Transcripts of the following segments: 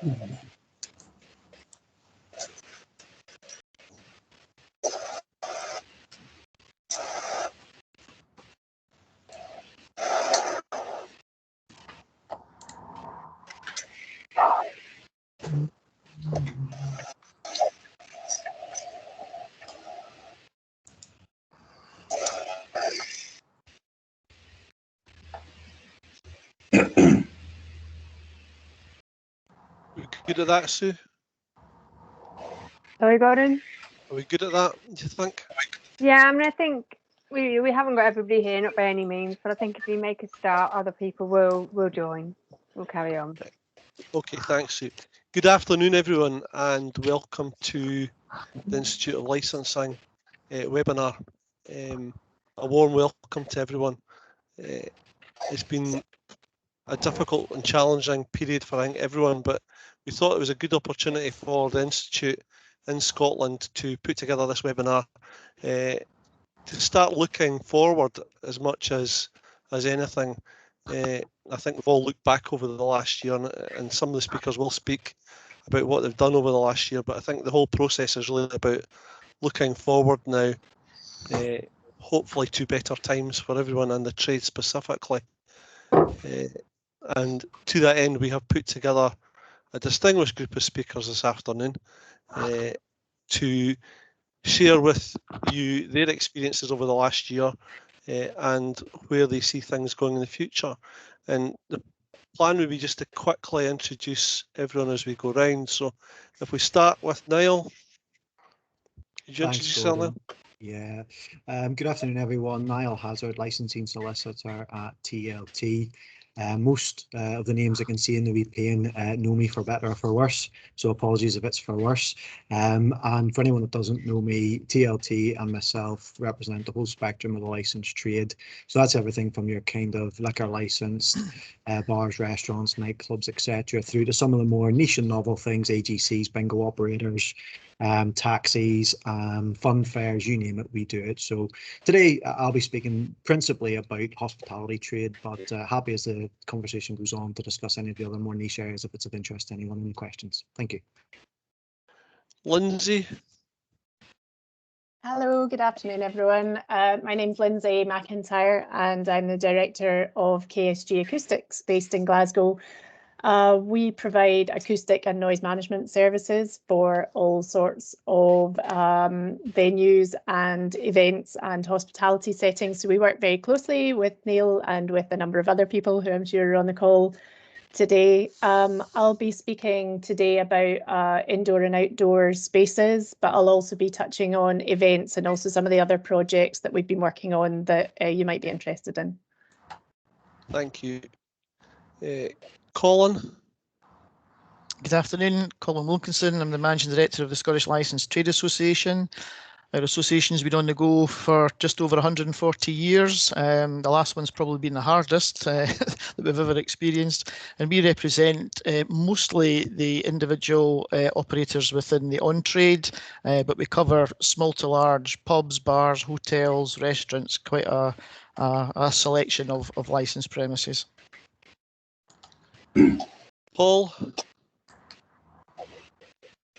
Good at that, Sue? Sorry, Gordon? Are we good at that, do you think? Yeah, I mean, I think we haven't got everybody here, not by any means, but I think if we make a start, other people will join. We'll carry on. Okay, thanks, Sue. Good afternoon, everyone, and welcome to the Institute of Licensing webinar. A warm welcome to everyone. It's been a difficult and challenging period for, I think, everyone, but we thought it was a good opportunity for the Institute in Scotland to put together this webinar to start looking forward as much as anything. I think we've all looked back over the last year, and some of the speakers will speak about what they've done over the last year, but I think the whole process is really about looking forward now, hopefully to better times for everyone and the trade specifically. And to that end, we have put together a distinguished group of speakers this afternoon to share with you their experiences over the last year and where they see things going in the future. And the plan would be just to quickly introduce everyone as we go round. So if we start with Nial, could you introduce yourself now? Yeah. Good afternoon, everyone. Nial Hassard, licensing solicitor at TLT. Most of the names I can see in the wee pane know me for better or for worse, so apologies if it's for worse. And for anyone that doesn't know me, TLT and myself represent the whole spectrum of the licensed trade. So that's everything from your kind of liquor licensed, bars, restaurants, nightclubs, etc., through to some of the more niche and novel things, AGCs, bingo operators, taxis, fun fairs, you name it, we do it. So today I'll be speaking principally about hospitality trade, but happy as the conversation goes on to discuss any of the other more niche areas if it's of interest to anyone. Any questions? Thank you. Lindsay. Hello, good afternoon, everyone. My name's Lindsay McIntyre, and I'm the Director of KSG Acoustics based in Glasgow. We provide acoustic and noise management services for all sorts of venues and events and hospitality settings. So we work very closely with Nial and with a number of other people who I'm sure are on the call today. I'll be speaking today about indoor and outdoor spaces, but I'll also be touching on events and also some of the other projects that we've been working on that you might be interested in. Thank you. Colin. Good afternoon, Colin Wilkinson. I'm the Managing Director of the Scottish Licensed Trade Association. Our association's been on the go for just over 140 years. The last one's probably been the hardest that we've ever experienced. And we represent mostly the individual operators within the on-trade, but we cover small to large pubs, bars, hotels, restaurants, quite a selection of licensed premises. Paul.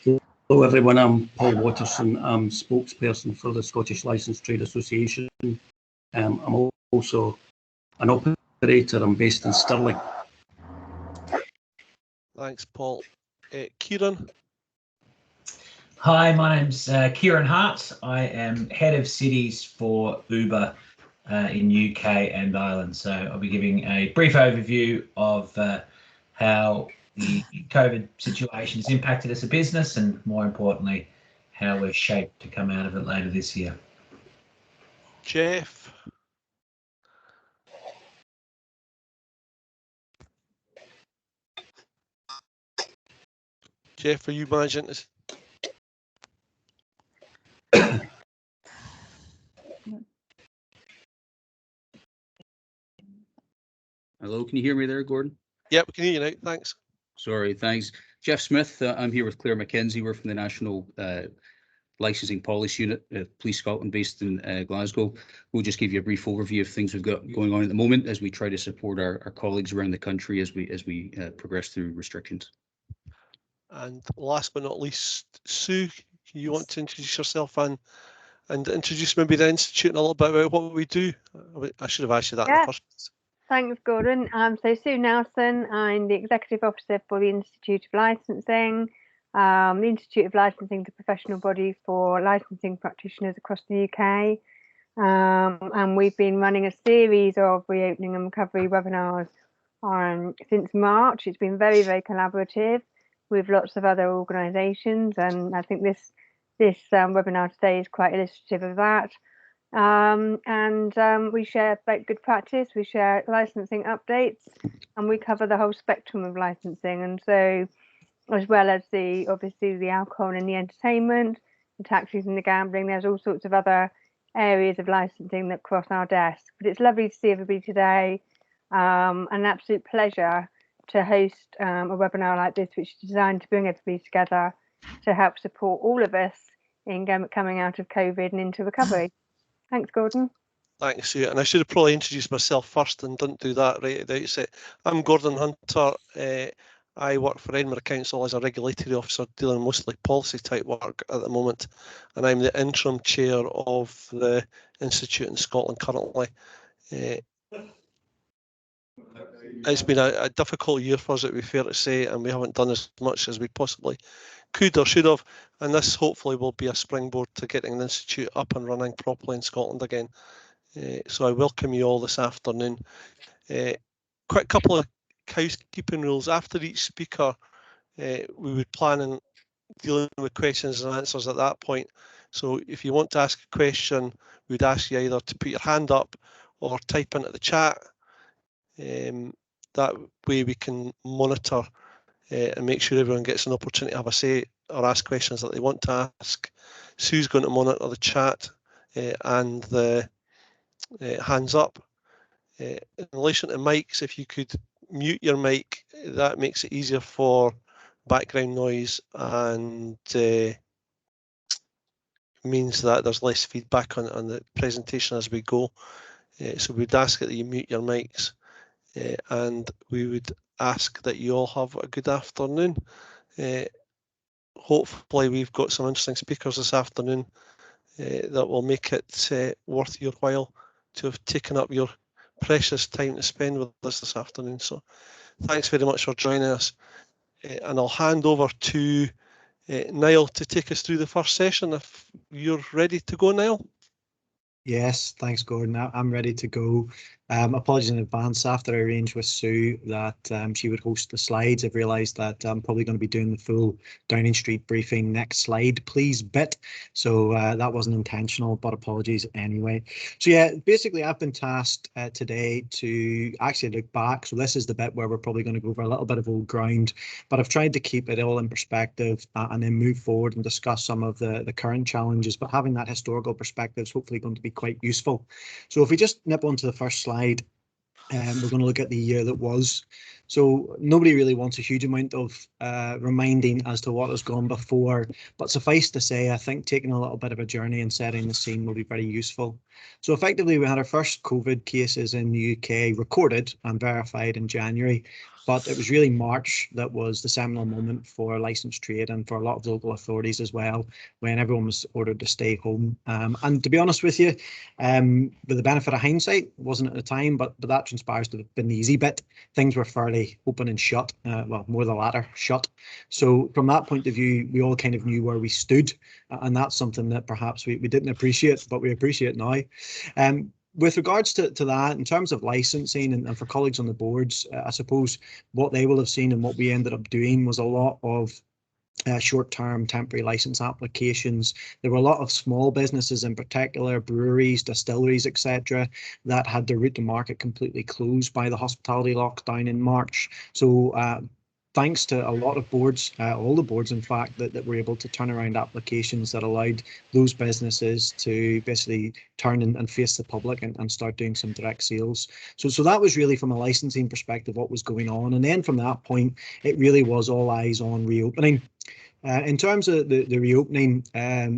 Hello everyone, I'm Paul Waterson. I'm spokesperson for the Scottish Licensed Trade Association. I'm also an operator. I'm based in Stirling. Thanks, Paul. Kieran. Hi, my name's Kieran Harte. I am Head of Cities for Uber in UK and Ireland. So I'll be giving a brief overview of how the COVID situation has impacted us as a business and, more importantly, how we're shaped to come out of it later this year. Geoff. Geoff, are you managing this? Hello, can you hear me there, Gordon? Yep, we can hear you now, thanks. Sorry, thanks. Geoff Smith, I'm here with Claire McKenzie. We're from the National Licensing Policy Unit, Police Scotland, based in Glasgow. We'll just give you a brief overview of things we've got going on at the moment as we try to support our colleagues around the country as we progress through restrictions. And last but not least, Sue, you want to introduce yourself and introduce maybe the Institute and a little bit about what we do? I should have asked you that in the first place. Thanks, Gordon. So Sue Nelson, I'm the Executive Officer for the Institute of Licensing. The Institute of Licensing is a professional body for licensing practitioners across the UK. And we've been running a series of reopening and recovery webinars since March. It's been very, very collaborative with lots of other organisations, and I think this webinar today is quite illustrative of that. We share good practice, we share licensing updates, and we cover the whole spectrum of licensing. And so, as well as obviously the alcohol and the entertainment, the taxis and the gambling, there's all sorts of other areas of licensing that cross our desk. But it's lovely to see everybody today. An absolute pleasure to host a webinar like this, which is designed to bring everybody together to help support all of us in coming out of COVID and into recovery. Thanks, Gordon. Thanks, Sue. And I should have probably introduced myself first and didn't do that right at the outset. I'm Gordon Hunter. I work for Edinburgh Council as a regulatory officer, dealing mostly policy type work at the moment, and I'm the interim chair of the Institute in Scotland currently. It's been a difficult year for us, it would be fair to say, and we haven't done as much as we possibly could or should have, and this hopefully will be a springboard to getting the Institute up and running properly in Scotland again. So I welcome you all this afternoon. Quick couple of housekeeping rules. After each speaker, we would plan on dealing with questions and answers at that point. So if you want to ask a question, we'd ask you either to put your hand up or type into the chat. That way we can monitor and make sure everyone gets an opportunity to have a say or ask questions that they want to ask. Sue's going to monitor the chat and the hands up. In relation to mics, if you could mute your mic, that makes it easier for background noise and means that there's less feedback on the presentation as we go. So we'd ask that you mute your mics. And we would ask that you all have a good afternoon. Hopefully we've got some interesting speakers this afternoon that will make it worth your while to have taken up your precious time to spend with us this afternoon. So thanks very much for joining us. And I'll hand over to Niall to take us through the first session if you're ready to go, Niall. Yes, thanks, Gordon. I'm ready to go. Apologies in advance. After I arranged with Sue that she would host the slides, I've realised that I'm probably going to be doing the full Downing Street briefing next slide, please bit. So that wasn't intentional, but apologies anyway. So yeah, basically I've been tasked today to actually look back. So this is the bit where we're probably going to go over a little bit of old ground, but I've tried to keep it all in perspective and then move forward and discuss some of the current challenges, but having that historical perspective is hopefully going to be quite useful. So if we just nip onto the first slide, we're going to look at the year that was. So nobody really wants a huge amount of reminding as to what has gone before, but suffice to say, I think taking a little bit of a journey and setting the scene will be very useful. So effectively, we had our first COVID cases in the UK recorded and verified in January, but it was really March that was the seminal moment for licensed trade and for a lot of local authorities as well, when everyone was ordered to stay home. And to be honest with you, with the benefit of hindsight, it wasn't at the time, but that transpires to have been the easy bit. Things were fairly open and shut, well, more the latter, shut. So from that point of view, we all kind of knew where we stood, and that's something that perhaps we didn't appreciate, but we appreciate now. With regards to that, in terms of licensing and for colleagues on the boards, I suppose what they will have seen and what we ended up doing was a lot of short-term temporary license applications. There were a lot of small businesses, in particular breweries, distilleries, etc., that had their route to market completely closed by the hospitality lockdown in March. So thanks to a lot of boards, all the boards in fact, that were able to turn around applications that allowed those businesses to basically turn and face the public and start doing some direct sales. So that was really, from a licensing perspective, what was going on. And then from that point, it really was all eyes on reopening. In terms of the reopening,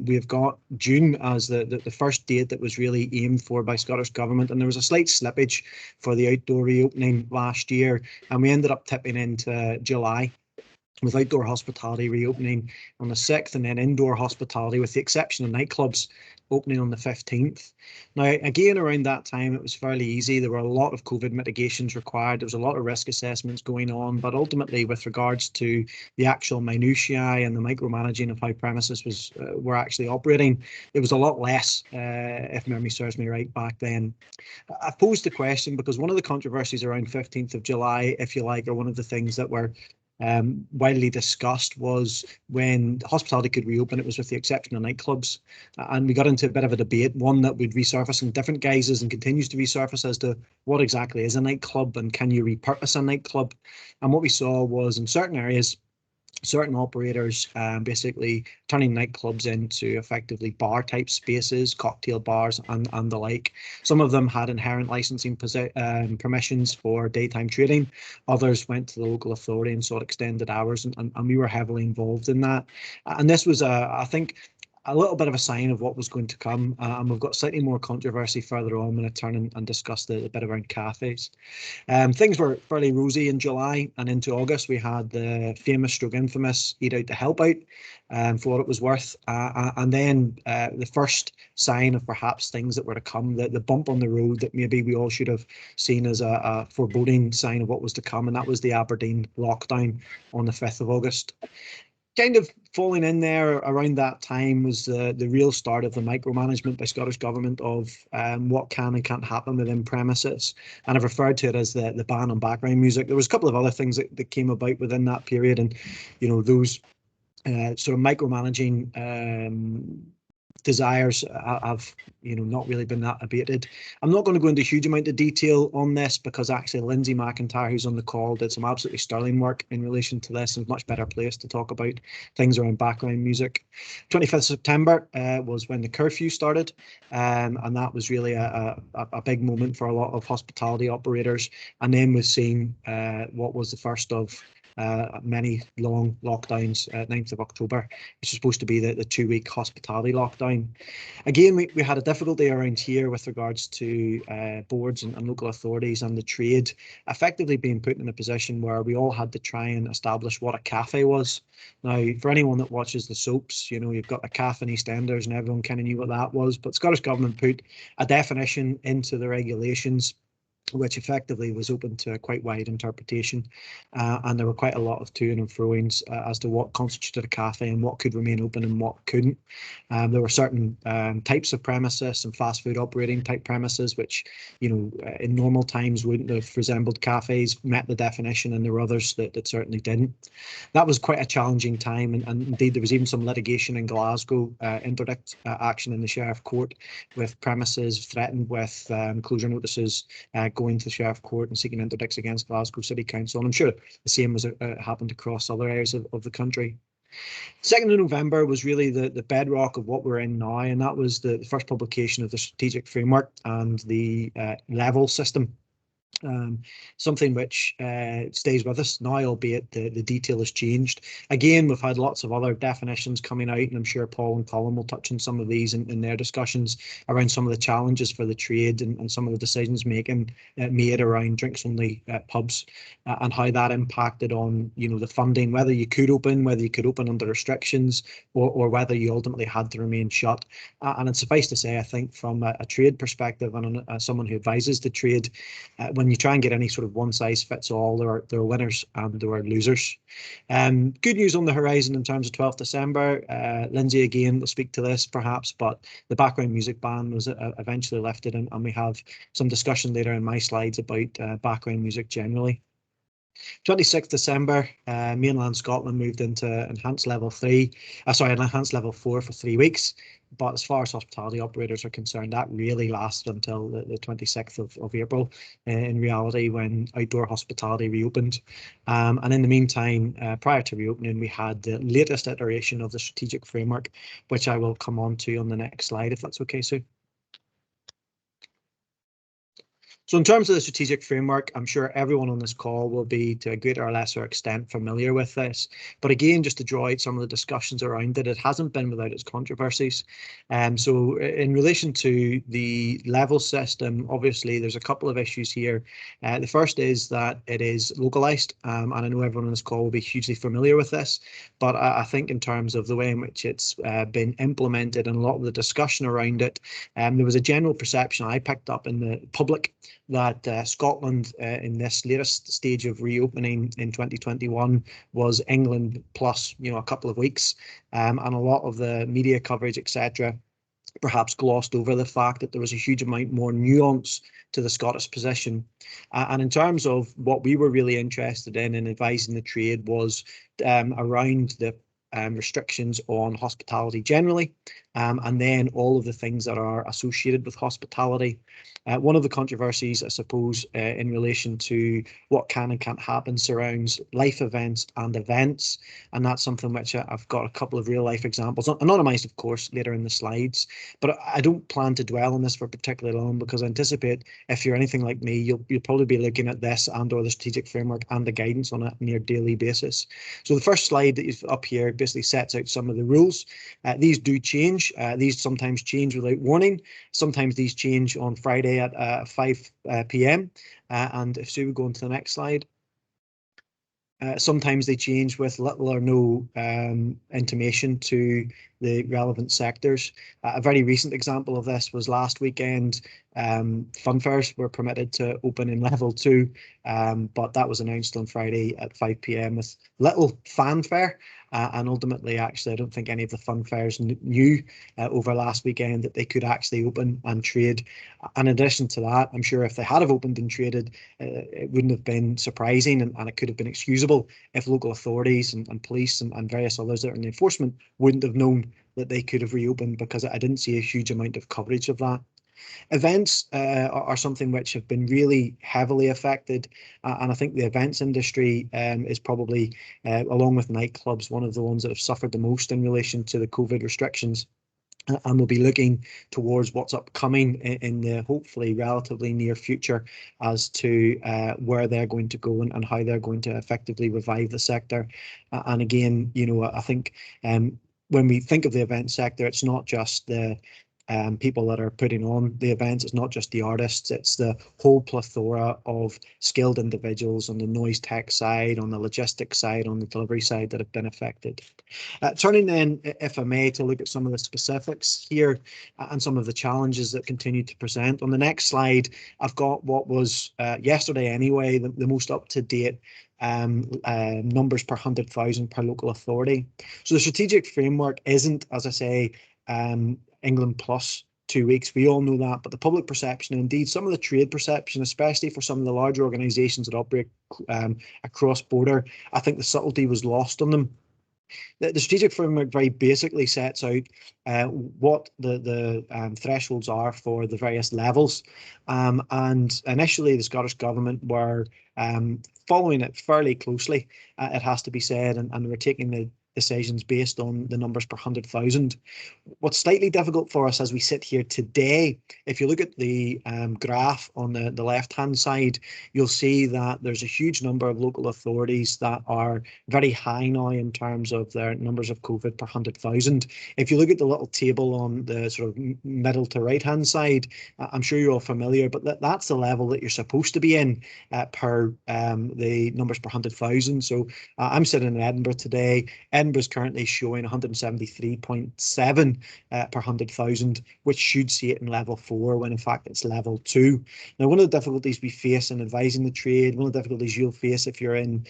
we've got June as the first date that was really aimed for by Scottish Government, and there was a slight slippage for the outdoor reopening last year, and we ended up tipping into July. with outdoor hospitality reopening on the 6th, and then indoor hospitality, with the exception of nightclubs, opening on the 15th. Now, again, around that time, it was fairly easy. There were a lot of COVID mitigations required. There was a lot of risk assessments going on, but ultimately, with regards to the actual minutiae and the micromanaging of how premises were actually operating, it was a lot less, if memory serves me right, back then. I posed the question because one of the controversies around 15th of July, if you like, or one of the things that were widely discussed was when hospitality could reopen, it was with the exception of nightclubs. And we got into a bit of a debate, one that would resurface in different guises and continues to resurface as to what exactly is a nightclub and can you repurpose a nightclub. And what we saw was in certain areas, certain operators basically turning nightclubs into effectively bar type spaces, cocktail bars and the like. Some of them had inherent licensing permissions for daytime trading. Others went to the local authority and sought extended hours, and we were heavily involved in that. And this was, I think, a little bit of a sign of what was going to come, and we've got slightly more controversy further on when I turn and discuss the bit around cafes. Things were fairly rosy in July, and into August we had the famous stroke infamous Eat Out to Help Out, for what it was worth, and then the first sign of perhaps things that were to come, the bump on the road that maybe we all should have seen as a foreboding sign of what was to come, and that was the Aberdeen lockdown on the 5th of August. Kind of falling in there around that time was the real start of the micromanagement by Scottish Government of what can and can't happen within premises. And I've referred to it as the ban on background music. There was a couple of other things that came about within that period, and those sort of micromanaging desires have not really been that abated. I'm not going to go into a huge amount of detail on this because actually Lindsay McIntyre, who's on the call, did some absolutely sterling work in relation to this and is much better placed to talk about things around background music. 25th September was when the curfew started, and that was really a big moment for a lot of hospitality operators. And then we've seen what was the first of many long lockdowns, 9th of October, which is supposed to be the 2-week hospitality lockdown. Again, we had a difficulty around here with regards to boards and local authorities and the trade effectively being put in a position where we all had to try and establish what a cafe was. Now, for anyone that watches the soaps, you've got a cafe in EastEnders and everyone kind of knew what that was, but Scottish Government put a definition into the regulations which effectively was open to a quite wide interpretation, and there were quite a lot of to and froings as to what constituted a cafe and what could remain open and what couldn't. There were certain types of premises and fast food operating type premises which, in normal times wouldn't have resembled cafes, met the definition, and there were others that certainly didn't. That was quite a challenging time, and indeed there was even some litigation in Glasgow, interdict action in the Sheriff Court, with premises threatened with closure notices going to the Sheriff Court and seeking interdicts against Glasgow City Council. And I'm sure the same was happened across other areas of the country. 2nd of November was really the bedrock of what we're in now, and that was the first publication of the strategic framework and the level system. Something which stays with us now, albeit the detail has changed. Again, we've had lots of other definitions coming out, and I'm sure Paul and Colin will touch on some of these in their discussions around some of the challenges for the trade and some of the decisions made around drinks only pubs, and how that impacted on the funding, whether you could open under restrictions, or whether you ultimately had to remain shut. And it's suffice to say, I think from a trade perspective and someone who advises the trade, when you try and get any sort of one size fits all, there are winners and there are losers. Good news on the horizon in terms of 12th December. Lindsay again will speak to this perhaps, but the background music ban was eventually lifted, and we have some discussion later in my slides about background music generally. 26th December, mainland Scotland moved into enhanced level 4 for 3 weeks. But as far as hospitality operators are concerned, that really lasted until the 26th of April, in reality, when outdoor hospitality reopened. And in the meantime, prior to reopening, we had the latest iteration of the strategic framework, which I will come on to on the next slide, if that's okay, Sue. So in terms of the strategic framework, I'm sure everyone on this call will be to a greater or lesser extent familiar with this. But again, just to draw out some of the discussions around it, it hasn't been without its controversies. So in relation to the level system, obviously there's a couple of issues here. The first is that it is localised, and I know everyone on this call will be hugely familiar with this, but I think in terms of the way in which it's been implemented and a lot of the discussion around it, there was a general perception I picked up in the public that Scotland in this latest stage of reopening in 2021 was England plus, a couple of weeks, and a lot of the media coverage, etc., perhaps glossed over the fact that there was a huge amount more nuance to the Scottish position. And in terms of what we were really interested in advising the trade was around the restrictions on hospitality generally, and then all of the things that are associated with hospitality. One of the controversies, I suppose, in relation to what can and can't happen surrounds life events and events, and that's something which I've got a couple of real life examples, anonymised of course, later in the slides, but I don't plan to dwell on this for particularly long because I anticipate if you're anything like me, you'll probably be looking at this and or the strategic framework and the guidance on a near daily basis. So the first slide that you've up here basically sets out some of the rules. These do change. These sometimes change without warning. Sometimes these change on Friday at 5 p.m. And if we go on to the next slide. Sometimes they change with little or no intimation to the relevant sectors. A very recent example of this was last weekend. Fun fairs were permitted to open in level 2, but that was announced on Friday at 5 p.m. with little fanfare. And ultimately, actually, I don't think any of the fun fairs knew over last weekend that they could actually open and trade. In addition to that, I'm sure if they had have opened and traded, it wouldn't have been surprising and it could have been excusable if local authorities and police and various others that are in enforcement wouldn't have known that they could have reopened, because I didn't see a huge amount of coverage of that. Events are something which have been really heavily affected, and I think the events industry is probably, along with nightclubs, one of the ones that have suffered the most in relation to the COVID restrictions. And we'll be looking towards what's upcoming in the hopefully relatively near future as to where they're going to go and how they're going to effectively revive the sector. And again, I think when we think of the event sector, it's not just the people that are putting on the events, it's not just the artists, it's the whole plethora of skilled individuals on the noise tech side, on the logistics side, on the delivery side that have been affected. Turning then, if I may, to look at some of the specifics here and some of the challenges that continue to present. On the next slide, I've got what was yesterday anyway, the most up-to-date numbers per 100,000 per local authority. So the strategic framework isn't, as I say, England plus 2 weeks. We all know that, but the public perception, indeed some of the trade perception, especially for some of the larger organisations that operate across border, I think the subtlety was lost on them. The strategic framework very basically sets out what the thresholds are for the various levels, and initially the Scottish Government were following it fairly closely, it has to be said, and we're taking the decisions based on the numbers per 100,000. What's slightly difficult for us as we sit here today, if you look at the graph on the left-hand side, you'll see that there's a huge number of local authorities that are very high now in terms of their numbers of COVID per 100,000. If you look at the little table on the sort of middle to right-hand side, I'm sure you're all familiar, but that's the level that you're supposed to be in per the numbers per 100,000. So I'm sitting in Edinburgh today. Edinburgh's currently showing 173.7 per 100,000, which should see it in level 4 when in fact it's level 2. Now, one of the difficulties we face in advising the trade, one of the difficulties you'll face if you're in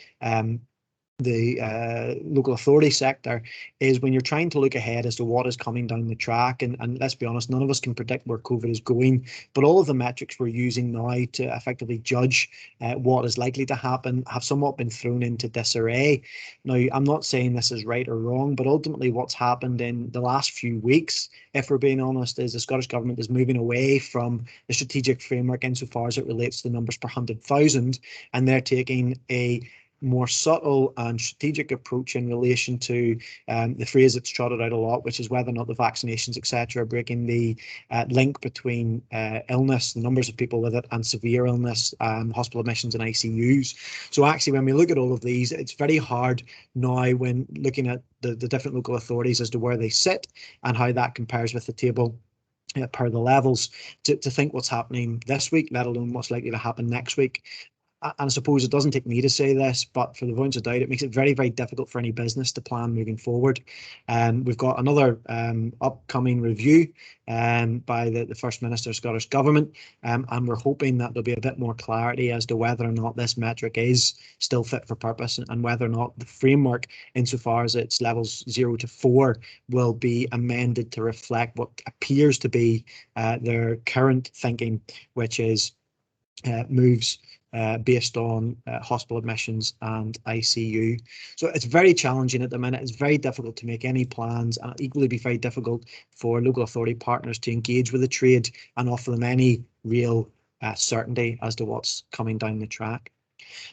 the local authority sector, is when you're trying to look ahead as to what is coming down the track, and let's be honest, none of us can predict where COVID is going, but all of the metrics we're using now to effectively judge what is likely to happen have somewhat been thrown into disarray. Now, I'm not saying this is right or wrong, but ultimately what's happened in the last few weeks, if we're being honest, is the Scottish Government is moving away from the strategic framework insofar as it relates to the numbers per 100,000, and they're taking a more subtle and strategic approach in relation to the phrase that's trotted out a lot, which is whether or not the vaccinations, etc., are breaking the link between illness, the numbers of people with it, and severe illness, hospital admissions and ICUs. So actually, when we look at all of these, it's very hard now when looking at the different local authorities as to where they sit and how that compares with the table per the levels to think what's happening this week, let alone what's likely to happen next week. And I suppose it doesn't take me to say this, but for the avoidance of doubt, it makes it very, very difficult for any business to plan moving forward. We've got another upcoming review by the First Minister of Scottish Government, and we're hoping that there'll be a bit more clarity as to whether or not this metric is still fit for purpose, and whether or not the framework, insofar as it's levels 0 to 4, will be amended to reflect what appears to be their current thinking, which is moves based on hospital admissions and ICU. So it's very challenging at the minute. It's very difficult to make any plans, and equally be very difficult for local authority partners to engage with the trade and offer them any real certainty as to what's coming down the track.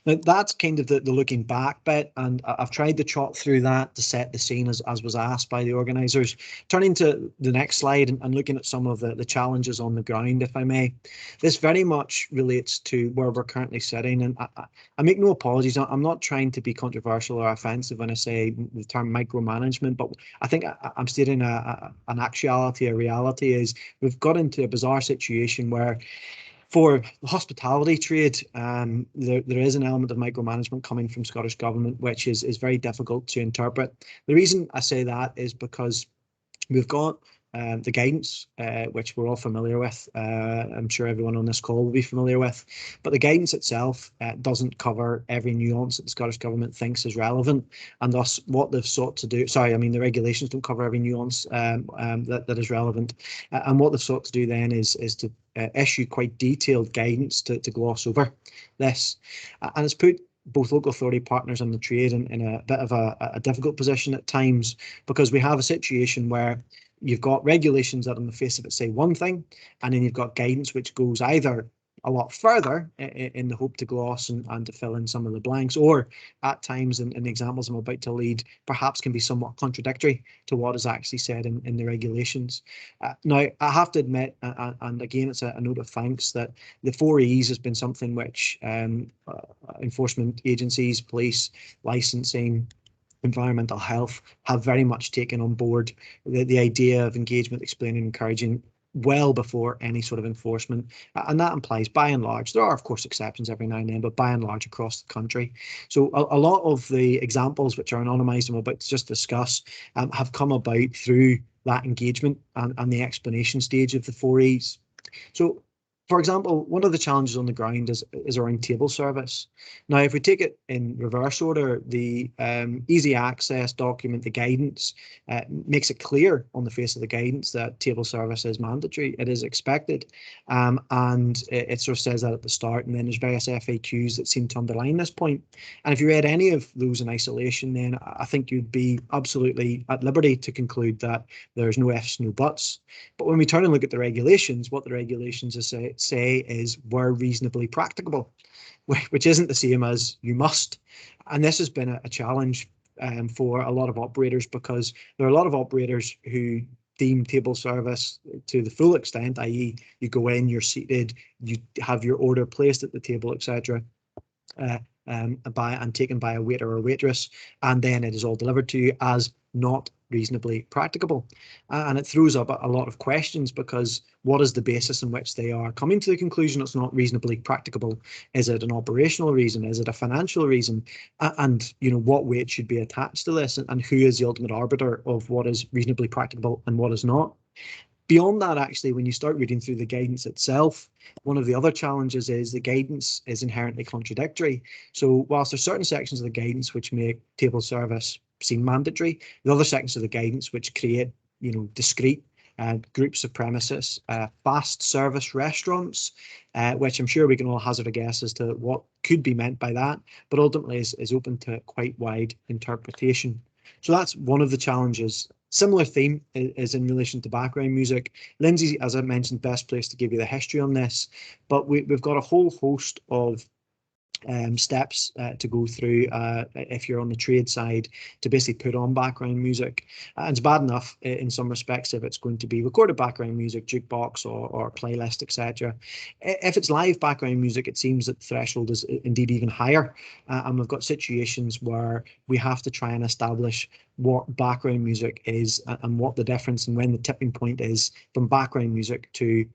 Now, that's kind of the looking back bit, and I've tried to trot through that to set the scene as was asked by the organisers. Turning to the next slide and looking at some of the challenges on the ground, if I may. This very much relates to where we're currently sitting, and I make no apologies. I'm not trying to be controversial or offensive when I say the term micromanagement, but I think I'm stating an actuality, a reality is we've got into a bizarre situation where for the hospitality trade, there is an element of micromanagement coming from Scottish Government, which is very difficult to interpret. The reason I say that is because we've got the guidance, which we're all familiar with. I'm sure everyone on this call will be familiar with, but the guidance itself doesn't cover every nuance that the Scottish Government thinks is relevant, and thus what they've sought to do, the regulations don't cover every nuance that is relevant, and what they've sought to do then is to issue quite detailed guidance to gloss over this, and it's put both local authority partners and the trade in a bit of a difficult position at times, because we have a situation where you've got regulations that on the face of it say one thing, and then you've got guidance which goes either a lot further in the hope to gloss and to fill in some of the blanks, or at times, in the examples I'm about to lead, perhaps can be somewhat contradictory to what is actually said in the regulations. Now, I have to admit, and again, it's a note of thanks, that the 4 E's has been something which enforcement agencies, police, licensing, environmental health have very much taken on board the idea of engagement, explaining, encouraging well before any sort of enforcement, and that implies, by and large, there are of course exceptions every now and then, but by and large across the country. So a lot of the examples which are anonymised and I'm about to just discuss have come about through that engagement and the explanation stage of the 4 E's. So, for example, one of the challenges on the ground is around table service. Now, if we take it in reverse order, the easy access document, the guidance, makes it clear on the face of the guidance that table service is mandatory. It is expected, and it sort of says that at the start, and then there's various FAQs that seem to underline this point. And if you read any of those in isolation, then I think you'd be absolutely at liberty to conclude that there's no ifs, no buts. But when we turn and look at the regulations, what the regulations say is were reasonably practicable, which isn't the same as you must. And this has been a challenge for a lot of operators, because there are a lot of operators who deem table service to the full extent, i.e. you go in, you're seated, you have your order placed at the table, etc., and taken by a waiter or waitress, and then it is all delivered to you, as not reasonably practicable. And it throws up a lot of questions, because what is the basis in which they are coming to the conclusion it's not reasonably practicable? Is it an operational reason? Is it a financial reason? And what weight should be attached to this, and who is the ultimate arbiter of what is reasonably practicable and what is not? Beyond that, actually, when you start reading through the guidance itself, one of the other challenges is the guidance is inherently contradictory. So whilst there's certain sections of the guidance which make table service seem mandatory, the other sections of the guidance which create, discrete groups of premises, fast service restaurants, which I'm sure we can all hazard a guess as to what could be meant by that, but ultimately is open to quite wide interpretation. So that's one of the challenges. Similar theme is in relation to background music. Lindsay, as I mentioned, best placed to give you the history on this, but we've got a whole host of steps to go through if you're on the trade side to basically put on background music. And it's bad enough in some respects if it's going to be recorded background music, jukebox or playlist, etc. If it's live background music, it seems that the threshold is indeed even higher, and we've got situations where we have to try and establish what background music is and what the difference and when the tipping point is from background music to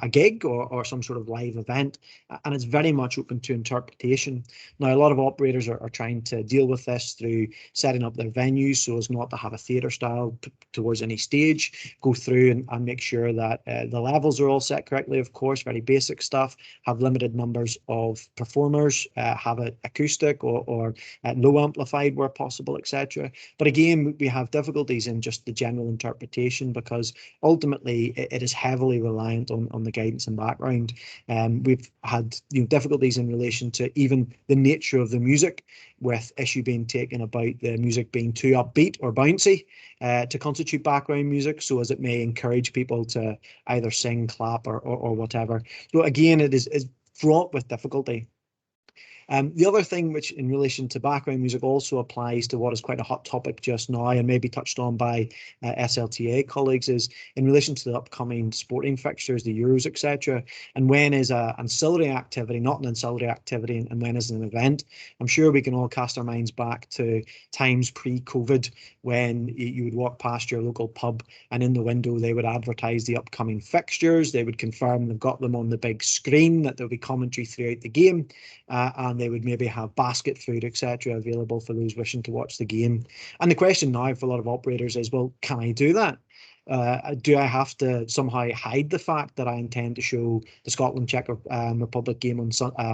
a gig or some sort of live event, and it's very much open to interpretation. Now, a lot of operators are trying to deal with this through setting up their venues so as not to have a theatre style towards any stage, go through and make sure that the levels are all set correctly, of course, very basic stuff, have limited numbers of performers, have it acoustic or low amplified where possible, etc. But again, we have difficulties in just the general interpretation because ultimately it is heavily reliant on the guidance and background. We've had difficulties in relation to even the nature of the music, with issue being taken about the music being too upbeat or bouncy to constitute background music, so as it may encourage people to either sing, clap or whatever. So again, it is fraught with difficulty. The other thing which in relation to background music also applies to what is quite a hot topic just now and maybe touched on by SLTA colleagues is in relation to the upcoming sporting fixtures, the Euros, etc. And when is an ancillary activity not an ancillary activity and when is an event. I'm sure we can all cast our minds back to times pre-COVID when you would walk past your local pub and in the window they would advertise the upcoming fixtures. They would confirm they've got them on the big screen, that there'll be commentary throughout the game, and they would maybe have basket food, etc., available for those wishing to watch the game. And the question now for a lot of operators is, well, can I do that? Do I have to somehow hide the fact that I intend to show the Scotland-Czech Republic game on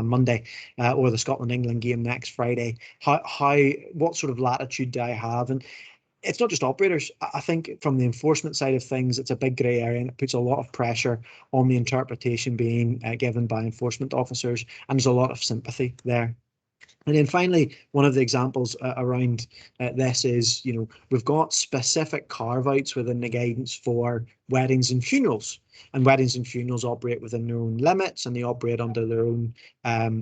Monday or the Scotland-England game next Friday? What sort of latitude do I have? And it's not just operators. I think from the enforcement side of things, it's a big grey area and it puts a lot of pressure on the interpretation being given by enforcement officers, and there's a lot of sympathy there. And then finally, one of the examples around this is, we've got specific carve-outs within the guidance for weddings and funerals. And weddings and funerals operate within their own limits and they operate under their own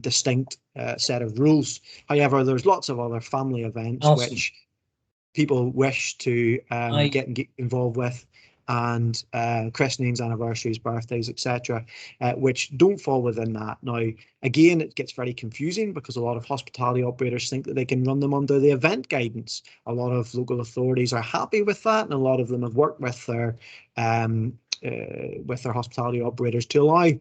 distinct set of rules. However, there's lots of other family events which people wish to get involved with, and christenings, anniversaries, birthdays, etc., which don't fall within that. Now, again, it gets very confusing because a lot of hospitality operators think that they can run them under the event guidance. A lot of local authorities are happy with that, and a lot of them have worked with their hospitality operators to allow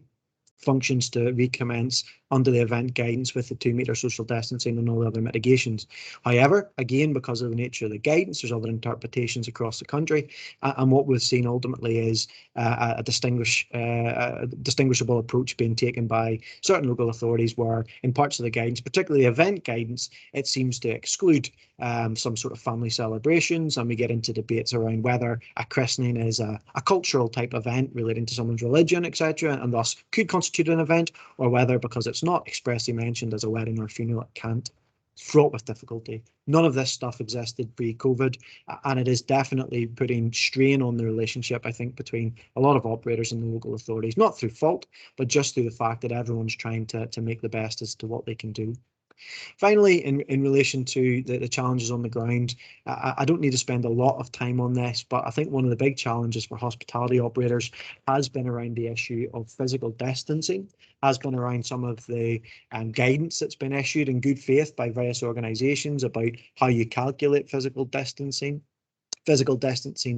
functions to recommence under the event guidance with the 2-metre social distancing and all the other mitigations. However, again, because of the nature of the guidance, there's other interpretations across the country, and what we've seen ultimately is a distinguishable approach being taken by certain local authorities where in parts of the guidance, particularly event guidance, it seems to exclude some sort of family celebrations, and we get into debates around whether a christening is a cultural type event relating to someone's religion, etc., and thus could constitute an event, or whether because it's not expressly mentioned as a wedding or funeral, it can't. Fraught with difficulty. None of this stuff existed pre-COVID, and it is definitely putting strain on the relationship, I think, between a lot of operators and the local authorities, not through fault, but just through the fact that everyone's trying to make the best as to what they can do. Finally, in relation to the challenges on the ground, I don't need to spend a lot of time on this, but I think one of the big challenges for hospitality operators has been around the issue of physical distancing, has been around some of the guidance that's been issued in good faith by various organisations about how you calculate physical distancing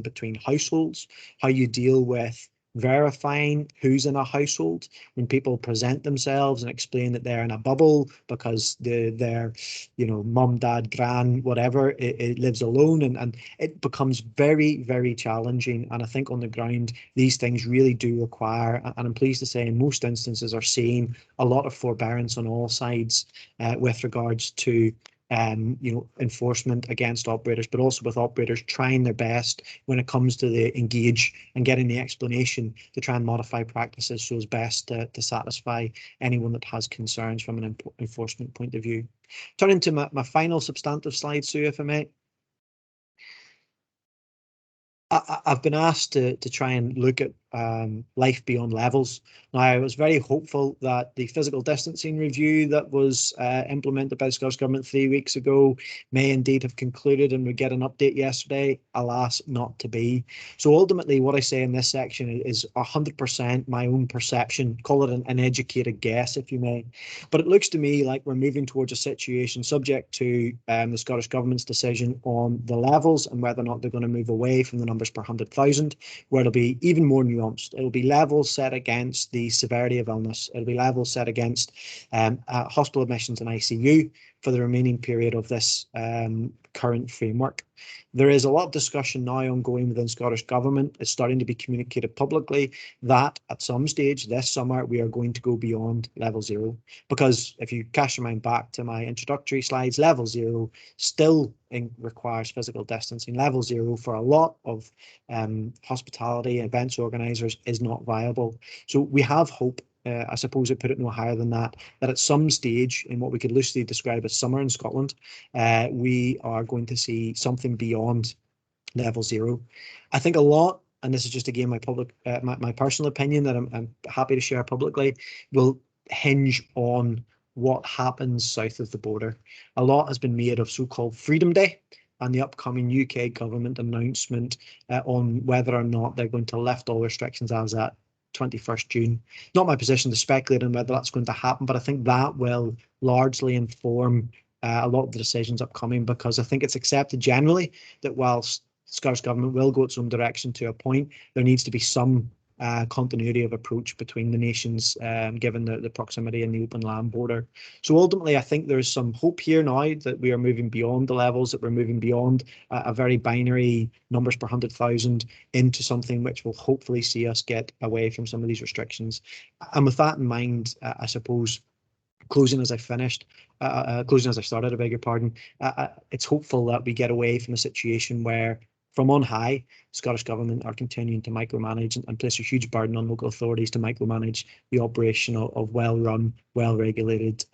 between households, how you deal with verifying who's in a household when people present themselves and explain that they're in a bubble because their mum, dad, gran, whatever, it lives alone, and it becomes very, very challenging. And I think on the ground these things really do require, and I'm pleased to say in most instances are seeing a lot of forbearance on all sides with regards to enforcement against operators, but also with operators trying their best when it comes to the engage and getting the explanation to try and modify practices so as best to satisfy anyone that has concerns from an enforcement point of view. Turning to my final substantive slide, Sue, if I may. I've been asked to try and look at life beyond levels. Now, I was very hopeful that the physical distancing review that was implemented by the Scottish Government 3 weeks ago may indeed have concluded and we get an update yesterday. Alas, not to be. So ultimately, what I say in this section is 100% my own perception. Call it an educated guess, if you may. But it looks to me like we're moving towards a situation subject to the Scottish Government's decision on the levels and whether or not they're going to move away from the numbers per 100,000, where it'll be even more nuanced. It'll be levels set against the severity of illness. It'll be levels set against hospital admissions and ICU for the remaining period of this current framework. There is a lot of discussion now ongoing within Scottish Government. It's starting to be communicated publicly that at some stage this summer we are going to go beyond level 0. Because if you cast your mind back to my introductory slides, level 0 still requires physical distancing. Level 0 for a lot of hospitality events organisers is not viable. So we have hope. I suppose I put it no higher than that at some stage in what we could loosely describe as summer in Scotland, we are going to see something beyond level 0. I think a lot, and this is just again my personal opinion that I'm happy to share publicly, will hinge on what happens south of the border. A lot has been made of so-called Freedom Day and the upcoming UK government announcement on whether or not they're going to lift all restrictions as at 21st June. Not my position to speculate on whether that's going to happen, but I think that will largely inform a lot of the decisions upcoming, because I think it's accepted generally that whilst Scottish Government will go its own direction to a point, there needs to be some continuity of approach between the nations, given the proximity and the open land border. So ultimately, I think there's some hope here now that we are moving beyond the levels, that we're moving beyond a very binary numbers per 100,000 into something which will hopefully see us get away from some of these restrictions. And with that in mind, I suppose, closing as I started, I beg your pardon, it's hopeful that we get away from a situation where from on high, Scottish Government are continuing to micromanage and place a huge burden on local authorities to micromanage the operation of well-run, well-regulated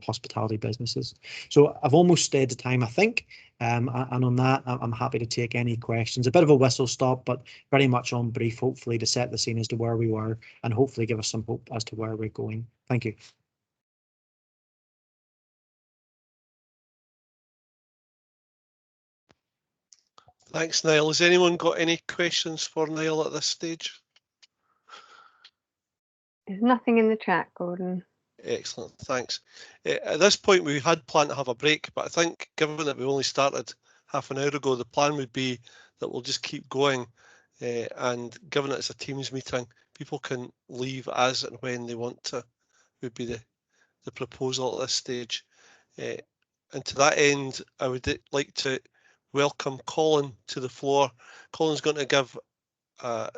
hospitality businesses. So I've almost stayed the time, I think, and on that, I'm happy to take any questions. A bit of a whistle stop, but very much on brief, hopefully to set the scene as to where we were and hopefully give us some hope as to where we're going. Thank you. Thanks, Niall. Has anyone got any questions for Niall at this stage? There's nothing in the chat, Gordon. Excellent, thanks. At this point, we had planned to have a break, but I think given that we only started half an hour ago, the plan would be that we'll just keep going. And given that it's a Teams meeting, people can leave as and when they want to, would be the proposal at this stage. And to that end, I would like to welcome Colin to the floor. Colin's going to give an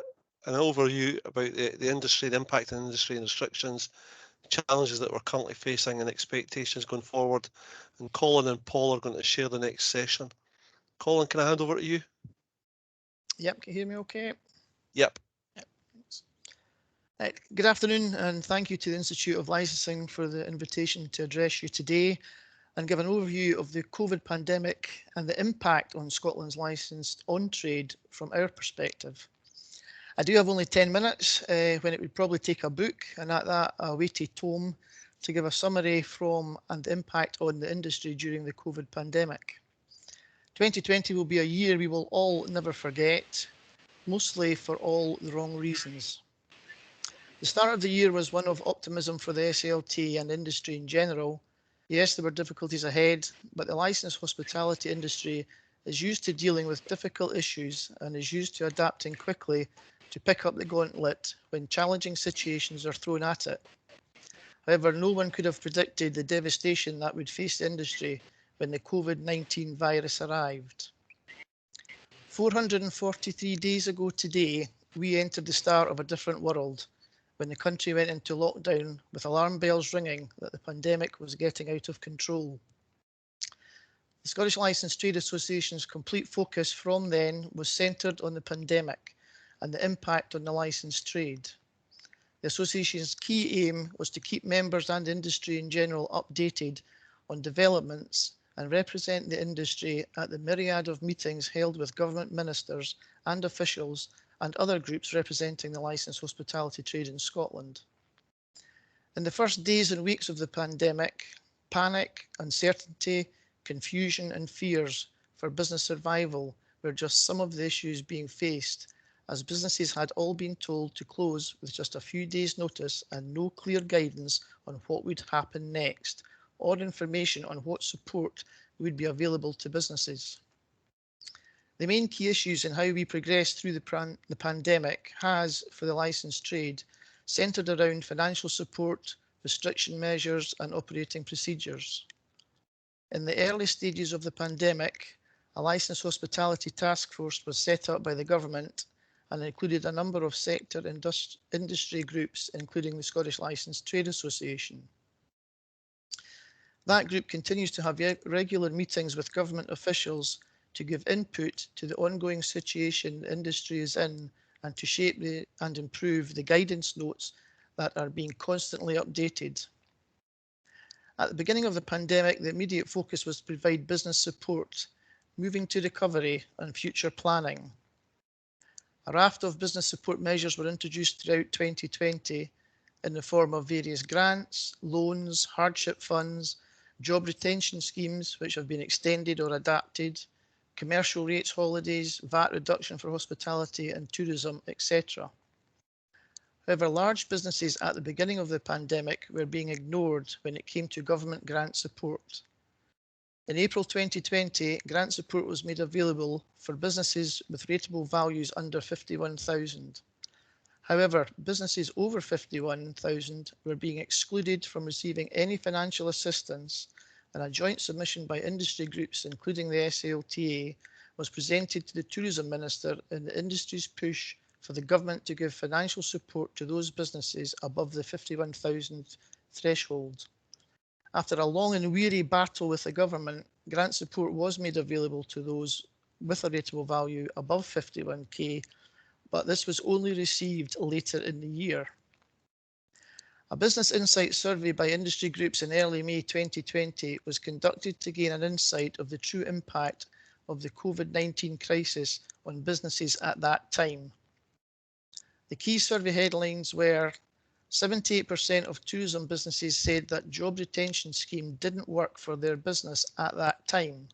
overview about the industry, the impact on industry and restrictions, challenges that we're currently facing and expectations going forward. And Colin and Paul are going to share the next session. Colin, can I hand over to you? Yep, can you hear me okay? Yep. Thanks. Good afternoon, and thank you to the Institute of Licensing for the invitation to address you today and give an overview of the COVID pandemic and the impact on Scotland's licensed on-trade from our perspective. I do have only 10 minutes when it would probably take a book, and at that a weighty tome, to give a summary from and the impact on the industry during the COVID pandemic. 2020 will be a year we will all never forget, mostly for all the wrong reasons. The start of the year was one of optimism for the SLTA and industry in general. Yes, there were difficulties ahead, but the licensed hospitality industry is used to dealing with difficult issues and is used to adapting quickly to pick up the gauntlet when challenging situations are thrown at it. However, no one could have predicted the devastation that would face the industry when the COVID-19 virus arrived. 443 days ago today, we entered the start of a different world, when the country went into lockdown with alarm bells ringing that the pandemic was getting out of control. The Scottish Licensed Trade Association's complete focus from then was centred on the pandemic and the impact on the licensed trade. The association's key aim was to keep members and industry in general updated on developments and represent the industry at the myriad of meetings held with government ministers and officials and other groups representing the licensed hospitality trade in Scotland. In the first days and weeks of the pandemic, panic, uncertainty, confusion and fears for business survival were just some of the issues being faced, as businesses had all been told to close with just a few days' notice and no clear guidance on what would happen next, or information on what support would be available to businesses. The main key issues in how we progress through the pandemic has, for the licensed trade, centred around financial support, restriction measures and operating procedures. In the early stages of the pandemic, a licensed hospitality task force was set up by the government and included a number of sector industry groups, including the Scottish Licensed Trade Association. That group continues to have regular meetings with government officials to give input to the ongoing situation the industry is in and to shape and improve the guidance notes that are being constantly updated. At the beginning of the pandemic, the immediate focus was to provide business support, moving to recovery and future planning. A raft of business support measures were introduced throughout 2020 in the form of various grants, loans, hardship funds, job retention schemes which have been extended or adapted, commercial rates holidays, VAT reduction for hospitality and tourism, etc. However, large businesses at the beginning of the pandemic were being ignored when it came to government grant support. In April 2020, grant support was made available for businesses with rateable values under 51,000. However, businesses over 51,000 were being excluded from receiving any financial assistance, and a joint submission by industry groups, including the SLTA, was presented to the Tourism Minister in the industry's push for the government to give financial support to those businesses above the 51,000 threshold. After a long and weary battle with the government, grant support was made available to those with a rateable value above 51k, but this was only received later in the year. A business insight survey by industry groups in early May 2020 was conducted to gain an insight of the true impact of the COVID-19 crisis on businesses at that time. The key survey headlines were 78% of tourism businesses said that job retention scheme didn't work for their business at that time.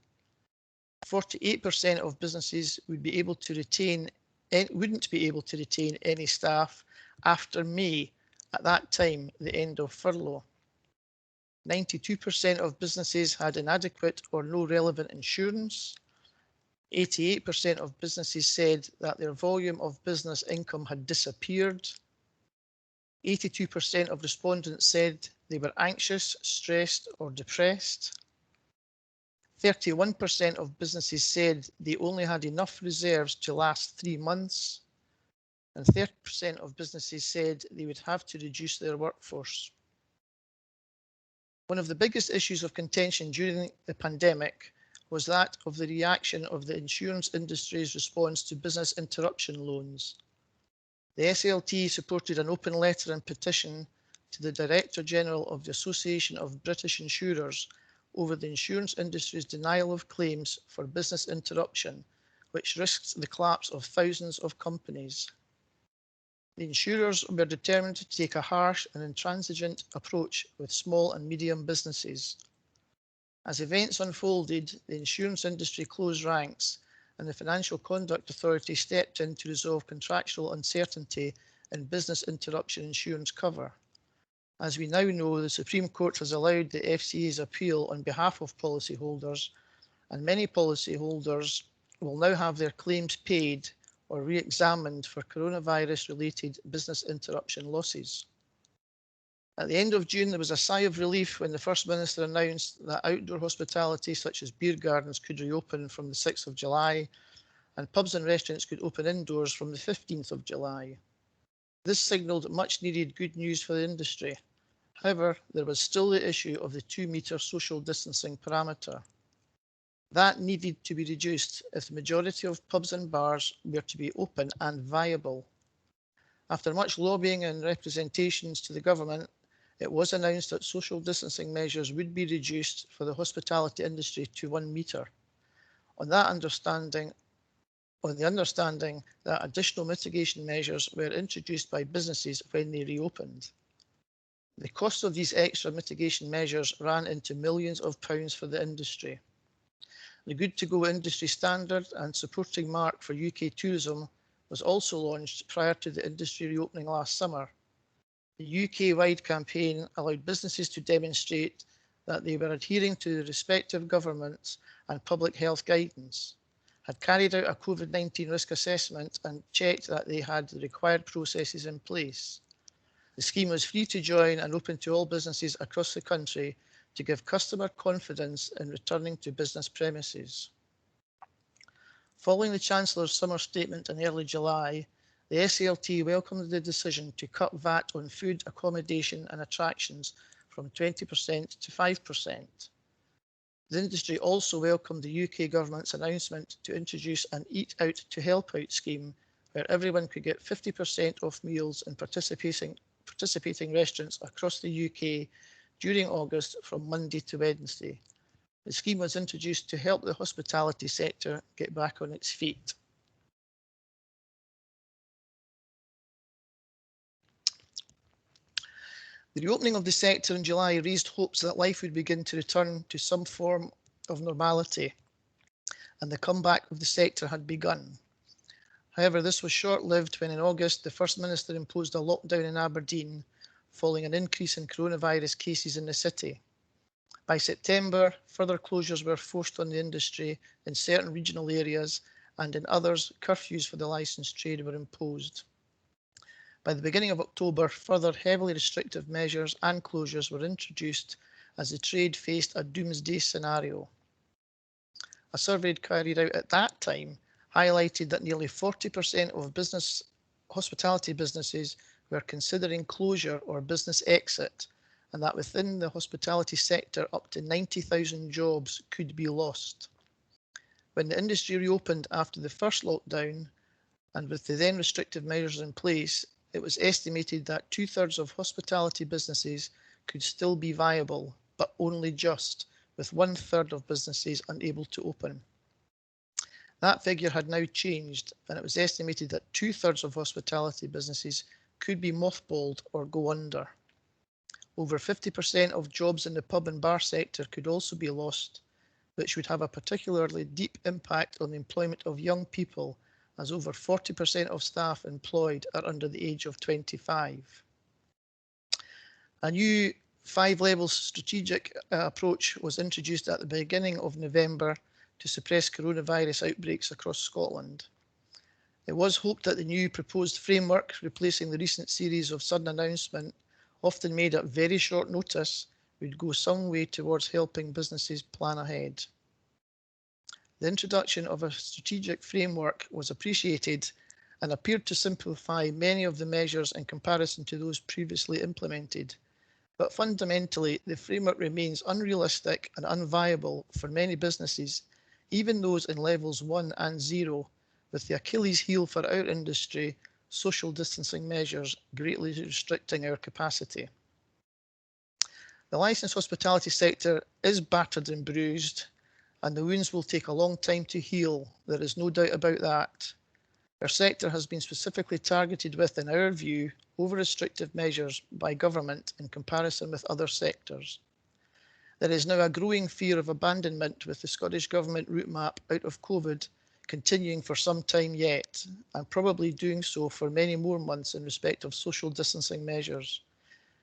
48% of businesses wouldn't be able to retain any staff after May, at that time the end of furlough. 92% of businesses had inadequate or no relevant insurance. 88% of businesses said that their volume of business income had disappeared. 82% of respondents said they were anxious, stressed or depressed. 31% of businesses said they only had enough reserves to last 3 months. And 30% of businesses said they would have to reduce their workforce. One of the biggest issues of contention during the pandemic was that of the reaction of the insurance industry's response to business interruption loans. The SLT supported an open letter and petition to the Director General of the Association of British Insurers over the insurance industry's denial of claims for business interruption, which risks the collapse of thousands of companies. The insurers were determined to take a harsh and intransigent approach with small and medium businesses. As events unfolded, the insurance industry closed ranks and the Financial Conduct Authority stepped in to resolve contractual uncertainty in business interruption insurance cover. As we now know, the Supreme Court has allowed the FCA's appeal on behalf of policyholders, and many policyholders will now have their claims paid or re-examined for coronavirus-related business interruption losses. At the end of June, there was a sigh of relief when the First Minister announced that outdoor hospitality such as beer gardens could reopen from the 6th of July and pubs and restaurants could open indoors from the 15th of July. This signalled much needed good news for the industry. However, there was still the issue of the 2-metre social distancing parameter. That needed to be reduced if the majority of pubs and bars were to be open and viable. After much lobbying and representations to the government, it was announced that social distancing measures would be reduced for the hospitality industry to 1 metre. On that understanding, on the understanding that additional mitigation measures were introduced by businesses when they reopened. The cost of these extra mitigation measures ran into millions of pounds for the industry. The Good to Go industry standard and supporting mark for UK tourism was also launched prior to the industry reopening last summer. The UK-wide campaign allowed businesses to demonstrate that they were adhering to the respective governments and public health guidance, had carried out a COVID-19 risk assessment and checked that they had the required processes in place. The scheme was free to join and open to all businesses across the country to give customer confidence in returning to business premises. Following the Chancellor's summer statement in early July, the SLTA welcomed the decision to cut VAT on food, accommodation and attractions from 20% to 5%. The industry also welcomed the UK government's announcement to introduce an Eat Out to Help Out scheme where everyone could get 50% off meals in participating restaurants across the UK during August from Monday to Wednesday. The scheme was introduced to help the hospitality sector get back on its feet. The reopening of the sector in July raised hopes that life would begin to return to some form of normality, and the comeback of the sector had begun. However, this was short-lived when in August the First Minister imposed a lockdown in Aberdeen following an increase in coronavirus cases in the city. By September, further closures were forced on the industry in certain regional areas, and in others, curfews for the licensed trade were imposed. By the beginning of October, further heavily restrictive measures and closures were introduced as the trade faced a doomsday scenario. A survey carried out at that time highlighted that nearly 40% of hospitality businesses were considering closure or business exit, and that within the hospitality sector up to 90,000 jobs could be lost. When the industry reopened after the first lockdown, and with the then restrictive measures in place, it was estimated that 2/3 of hospitality businesses could still be viable, but only just, with 1/3 of businesses unable to open. That figure had now changed, and it was estimated that 2/3 of hospitality businesses could be mothballed or go under. Over 50% of jobs in the pub and bar sector could also be lost, which would have a particularly deep impact on the employment of young people, as over 40% of staff employed are under the age of 25. A new 5-level strategic approach was introduced at the beginning of November to suppress coronavirus outbreaks across Scotland. It was hoped that the new proposed framework, replacing the recent series of sudden announcement, often made at very short notice, would go some way towards helping businesses plan ahead. The introduction of a strategic framework was appreciated and appeared to simplify many of the measures in comparison to those previously implemented. But fundamentally, the framework remains unrealistic and unviable for many businesses, even those in levels 1 and 0, with the Achilles heel for our industry, social distancing measures greatly restricting our capacity. The licensed hospitality sector is battered and bruised, and the wounds will take a long time to heal. There is no doubt about that. Our sector has been specifically targeted with, in our view, over-restrictive measures by government in comparison with other sectors. There is now a growing fear of abandonment with the Scottish Government route map out of COVID continuing for some time yet, and probably doing so for many more months in respect of social distancing measures.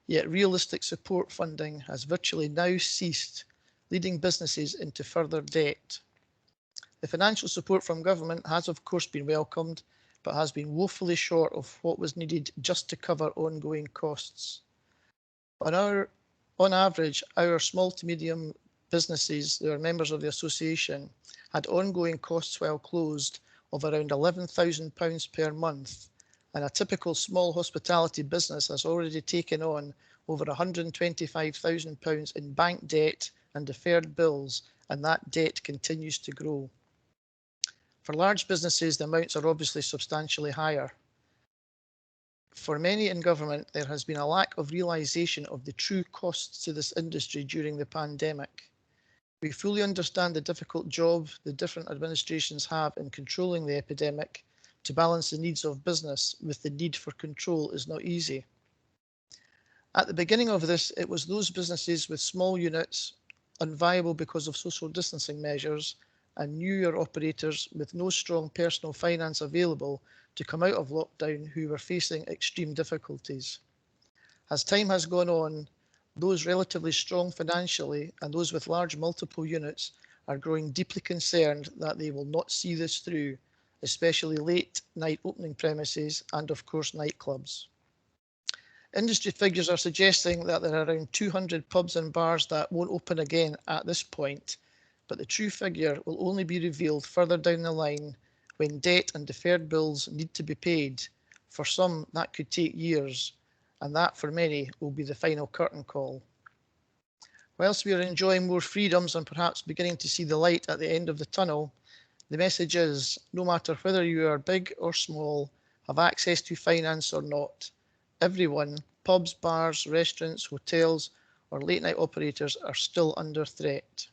Yet realistic support funding has virtually now ceased, leading businesses into further debt. The financial support from government has of course been welcomed, but has been woefully short of what was needed just to cover ongoing costs. On average, our small to medium businesses, who are members of the association, had ongoing costs while closed of around £11,000 per month, and a typical small hospitality business has already taken on over £125,000 in bank debt and deferred bills, and that debt continues to grow. For large businesses, the amounts are obviously substantially higher. For many in government, there has been a lack of realisation of the true costs to this industry during the pandemic. We fully understand the difficult job the different administrations have in controlling the epidemic. To balance the needs of business with the need for control is not easy. At the beginning of this, it was those businesses with small units, unviable because of social distancing measures, and new year operators with no strong personal finance available to come out of lockdown who were facing extreme difficulties. As time has gone on, those relatively strong financially and those with large multiple units are growing deeply concerned that they will not see this through, especially late night opening premises and of course nightclubs. Industry figures are suggesting that there are around 200 pubs and bars that won't open again at this point, but the true figure will only be revealed further down the line when debt and deferred bills need to be paid. For some, that could take years, and that for many will be the final curtain call. Whilst we are enjoying more freedoms and perhaps beginning to see the light at the end of the tunnel, the message is, no matter whether you are big or small, have access to finance or not, everyone, pubs, bars, restaurants, hotels, or late night operators are still under threat.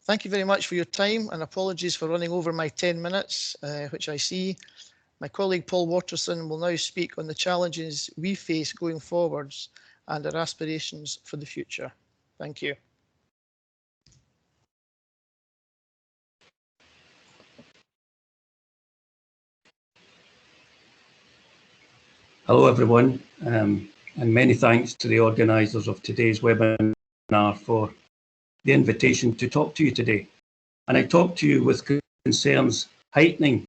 Thank you very much for your time, and apologies for running over my 10 minutes, which I see. My colleague Paul Waterson will now speak on the challenges we face going forwards and our aspirations for the future. Thank you. Hello everyone, and many thanks to the organisers of today's webinar for the invitation to talk to you today. And I talk to you with concerns heightening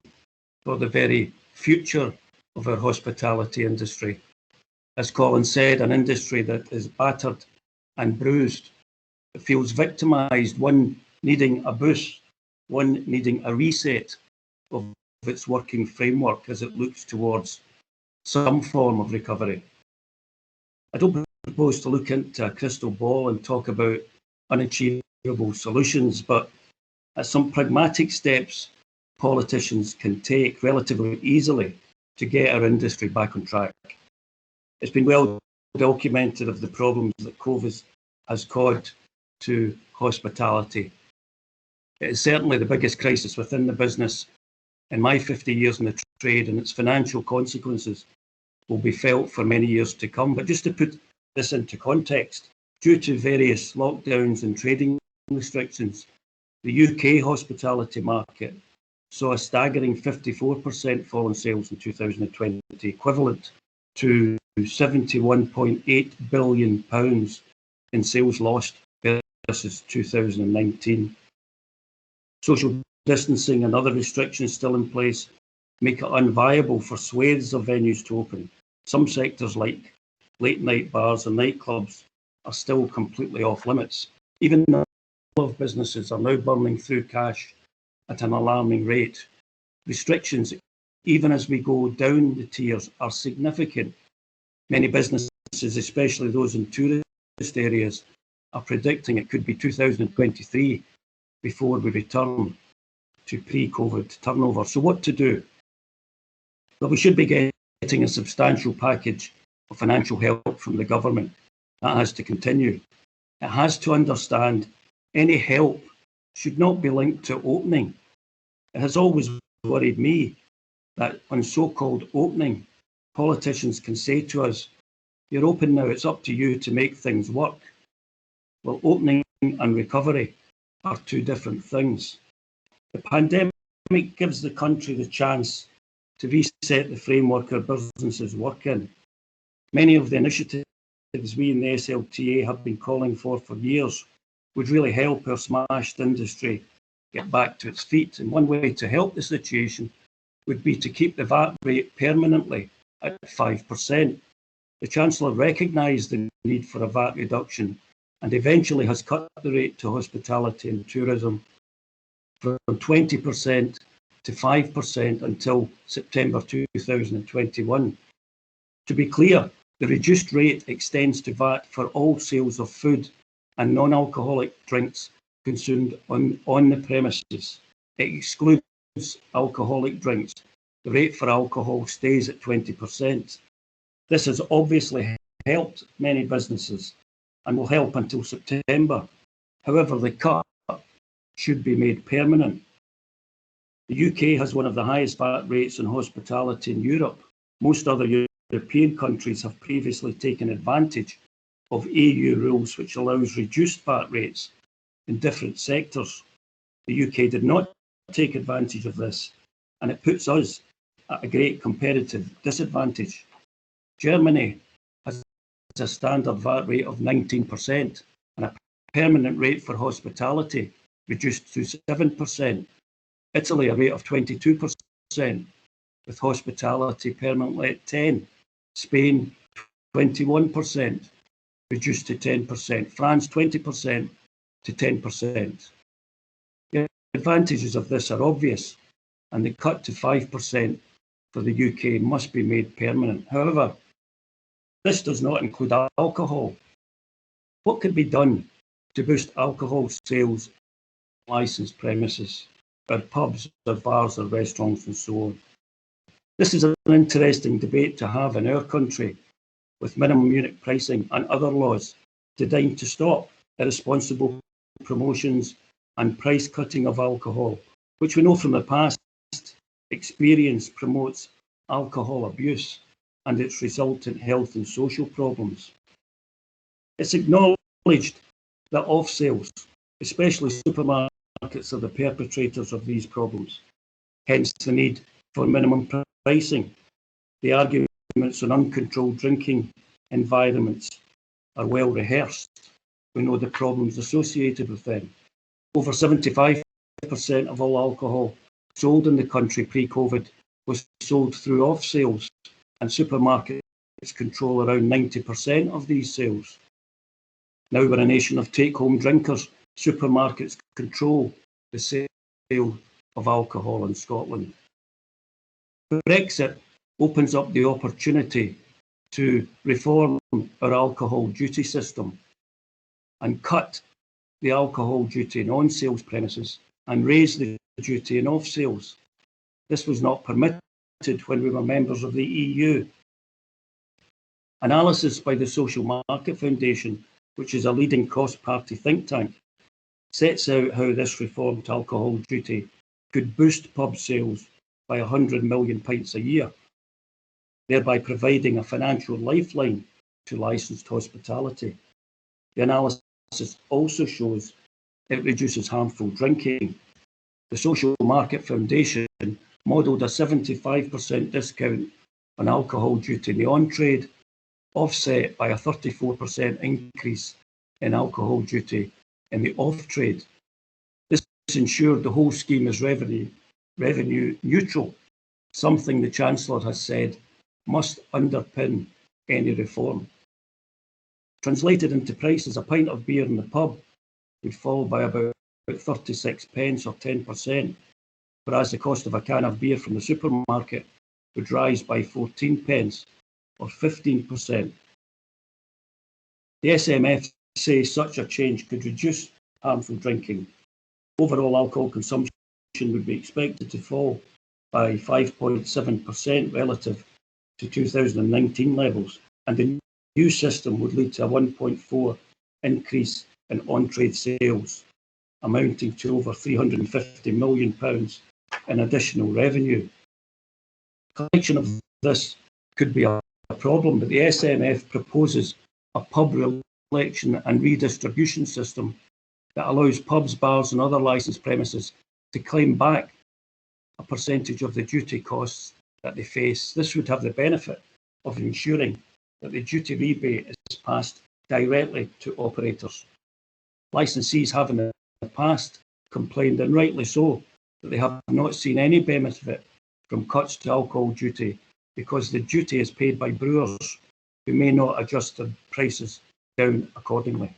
for the very future of our hospitality industry. As Colin said, an industry that is battered and bruised. It feels victimised, one needing a boost, one needing a reset of its working framework as it looks towards some form of recovery. I don't propose to look into a crystal ball and talk about unachievable solutions, but some pragmatic steps politicians can take relatively easily to get our industry back on track. It's been well documented of the problems that COVID has caused to hospitality. It is certainly the biggest crisis within the business in my 50 years in the trade, and its financial consequences will be felt for many years to come. But just to put this into context, due to various lockdowns and trading restrictions, the UK hospitality market saw a staggering 54% fall in sales in 2020, equivalent to £71.8 billion in sales lost versus 2019. Social distancing and other restrictions still in place make it unviable for swathes of venues to open. Some sectors like late night bars and nightclubs are still completely off limits. Even though a lot of businesses are now burning through cash at an alarming rate, restrictions, even as we go down the tiers, are significant. Many businesses, especially those in tourist areas, are predicting it could be 2023 before we return to pre-COVID turnover. So what to do? Well, we should be getting a substantial package of financial help from the government. That has to continue. It has to understand any help should not be linked to opening. It has always worried me that on so-called opening, politicians can say to us, "You're open now, it's up to you to make things work." Well, opening and recovery are two different things. The pandemic gives the country the chance to reset the framework our businesses work in. Many of the initiatives we in the SLTA have been calling for years would really help our smashed industry get back to its feet. And one way to help the situation would be to keep the VAT rate permanently at 5%. The Chancellor recognised the need for a VAT reduction and eventually has cut the rate to hospitality and tourism from 20% to 5% until September 2021. To be clear, the reduced rate extends to VAT for all sales of food and non-alcoholic drinks consumed on the premises. It excludes alcoholic drinks. The rate for alcohol stays at 20%. This has obviously helped many businesses and will help until September. However, the cut should be made permanent. The UK has one of the highest VAT rates on hospitality in Europe. Most other European countries have previously taken advantage of EU rules which allows reduced VAT rates in different sectors. The UK did not take advantage of this, and it puts us at a great competitive disadvantage. Germany has a standard VAT rate of 19% and a permanent rate for hospitality reduced to 7%. Italy a rate of 22%, with hospitality permanently at 10%. Spain 21%, reduced to 10%. France 20% to 10%. The advantages of this are obvious, and the cut to 5% for the UK must be made permanent. However, this does not include alcohol. What can be done to boost alcohol sales on licensed premises, or pubs, or bars, or restaurants, and so on? This is an interesting debate to have in our country, with minimum unit pricing and other laws designed to stop irresponsible promotions and price cutting of alcohol, which we know from the past experience promotes alcohol abuse and its resultant health and social problems. It's acknowledged that off sales, especially supermarkets, are the perpetrators of these problems, hence the need for minimum pricing. The arguments on uncontrolled drinking environments are well rehearsed. We know the problems associated with them. Over 75% of all alcohol sold in the country pre-COVID was sold through off sales, and supermarkets control around 90% of these sales. Now we're a nation of take-home drinkers. Supermarkets control the sale of alcohol in Scotland. Brexit opens up the opportunity to reform our alcohol duty system and cut the alcohol duty in on-sales premises and raise the duty in off-sales. This was not permitted when we were members of the EU. Analysis by the Social Market Foundation, which is a leading cross-party think tank, sets out how this reformed alcohol duty could boost pub sales by 100 million pints a year, thereby providing a financial lifeline to licensed hospitality. The analysis also shows it reduces harmful drinking. The Social Market Foundation modelled a 75% discount on alcohol duty in the on-trade, offset by a 34% increase in alcohol duty in the off-trade. This ensured the whole scheme is revenue neutral, something the Chancellor has said must underpin any reform. Translated into prices, a pint of beer in the pub would fall by about 36 pence or 10%, whereas the cost of a can of beer from the supermarket would rise by 14 pence or 15%. The SMF say such a change could reduce harmful drinking. Overall alcohol consumption would be expected to fall by 5.7% relative to 2019 levels, and the new system would lead to a 1.4% increase in on-trade sales, amounting to over £350 million in additional revenue. Collection of this could be a problem, but the SMF proposes a pub collection and redistribution system that allows pubs, bars and other licensed premises to claim back a percentage of the duty costs that they face. This would have the benefit of ensuring that the duty rebate is passed directly to operators. Licensees have in the past complained, and rightly so, that they have not seen any benefit from cuts to alcohol duty because the duty is paid by brewers who may not adjust their prices down accordingly.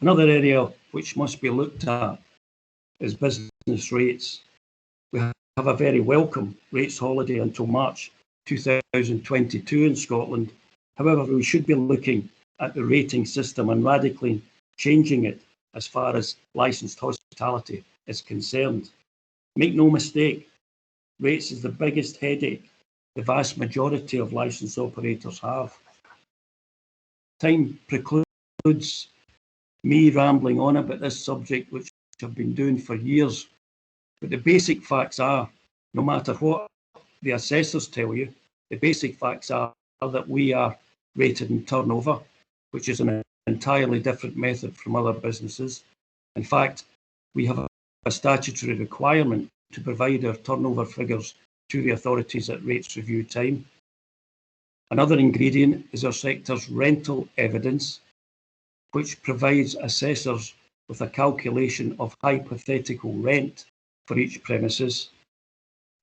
Another area which must be looked at is business rates. We have a very welcome rates holiday until March 2022 in Scotland. However, we should be looking at the rating system and radically changing it as far as licensed hospitality is concerned. Make no mistake, rates is the biggest headache the vast majority of licensed operators have. Time precludes me rambling on about this subject, which I've been doing for years. But the basic facts are, no matter what the assessors tell you, the basic facts are that we are rated in turnover, which is an entirely different method from other businesses. In fact, we have a statutory requirement to provide our turnover figures to the authorities at rates review time. Another ingredient is our sector's rental evidence, which provides assessors with a calculation of hypothetical rent for each premises,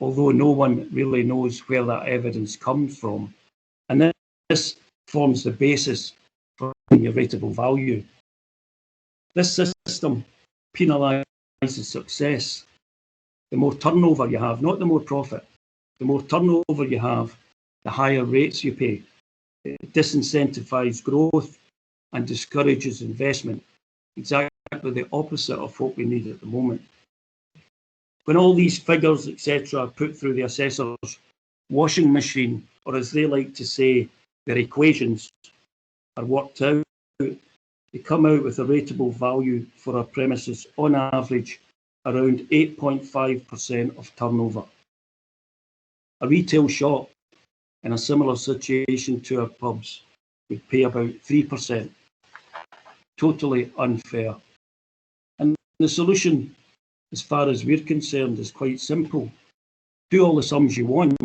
although no one really knows where that evidence comes from. And this forms the basis for your rateable value. This system penalises success. The more turnover you have, not the more profit, the more turnover you have, the higher rates you pay. It disincentivises growth and discourages investment, exactly the opposite of what we need at the moment. When all these figures, etc., are put through the assessor's washing machine, or as they like to say, their equations are worked out, they come out with a rateable value for our premises on average around 8.5% of turnover. A retail shop in a similar situation to our pubs would pay about 3%. Totally unfair. And the solution, as far as we're concerned, is quite simple. Do all the sums you want,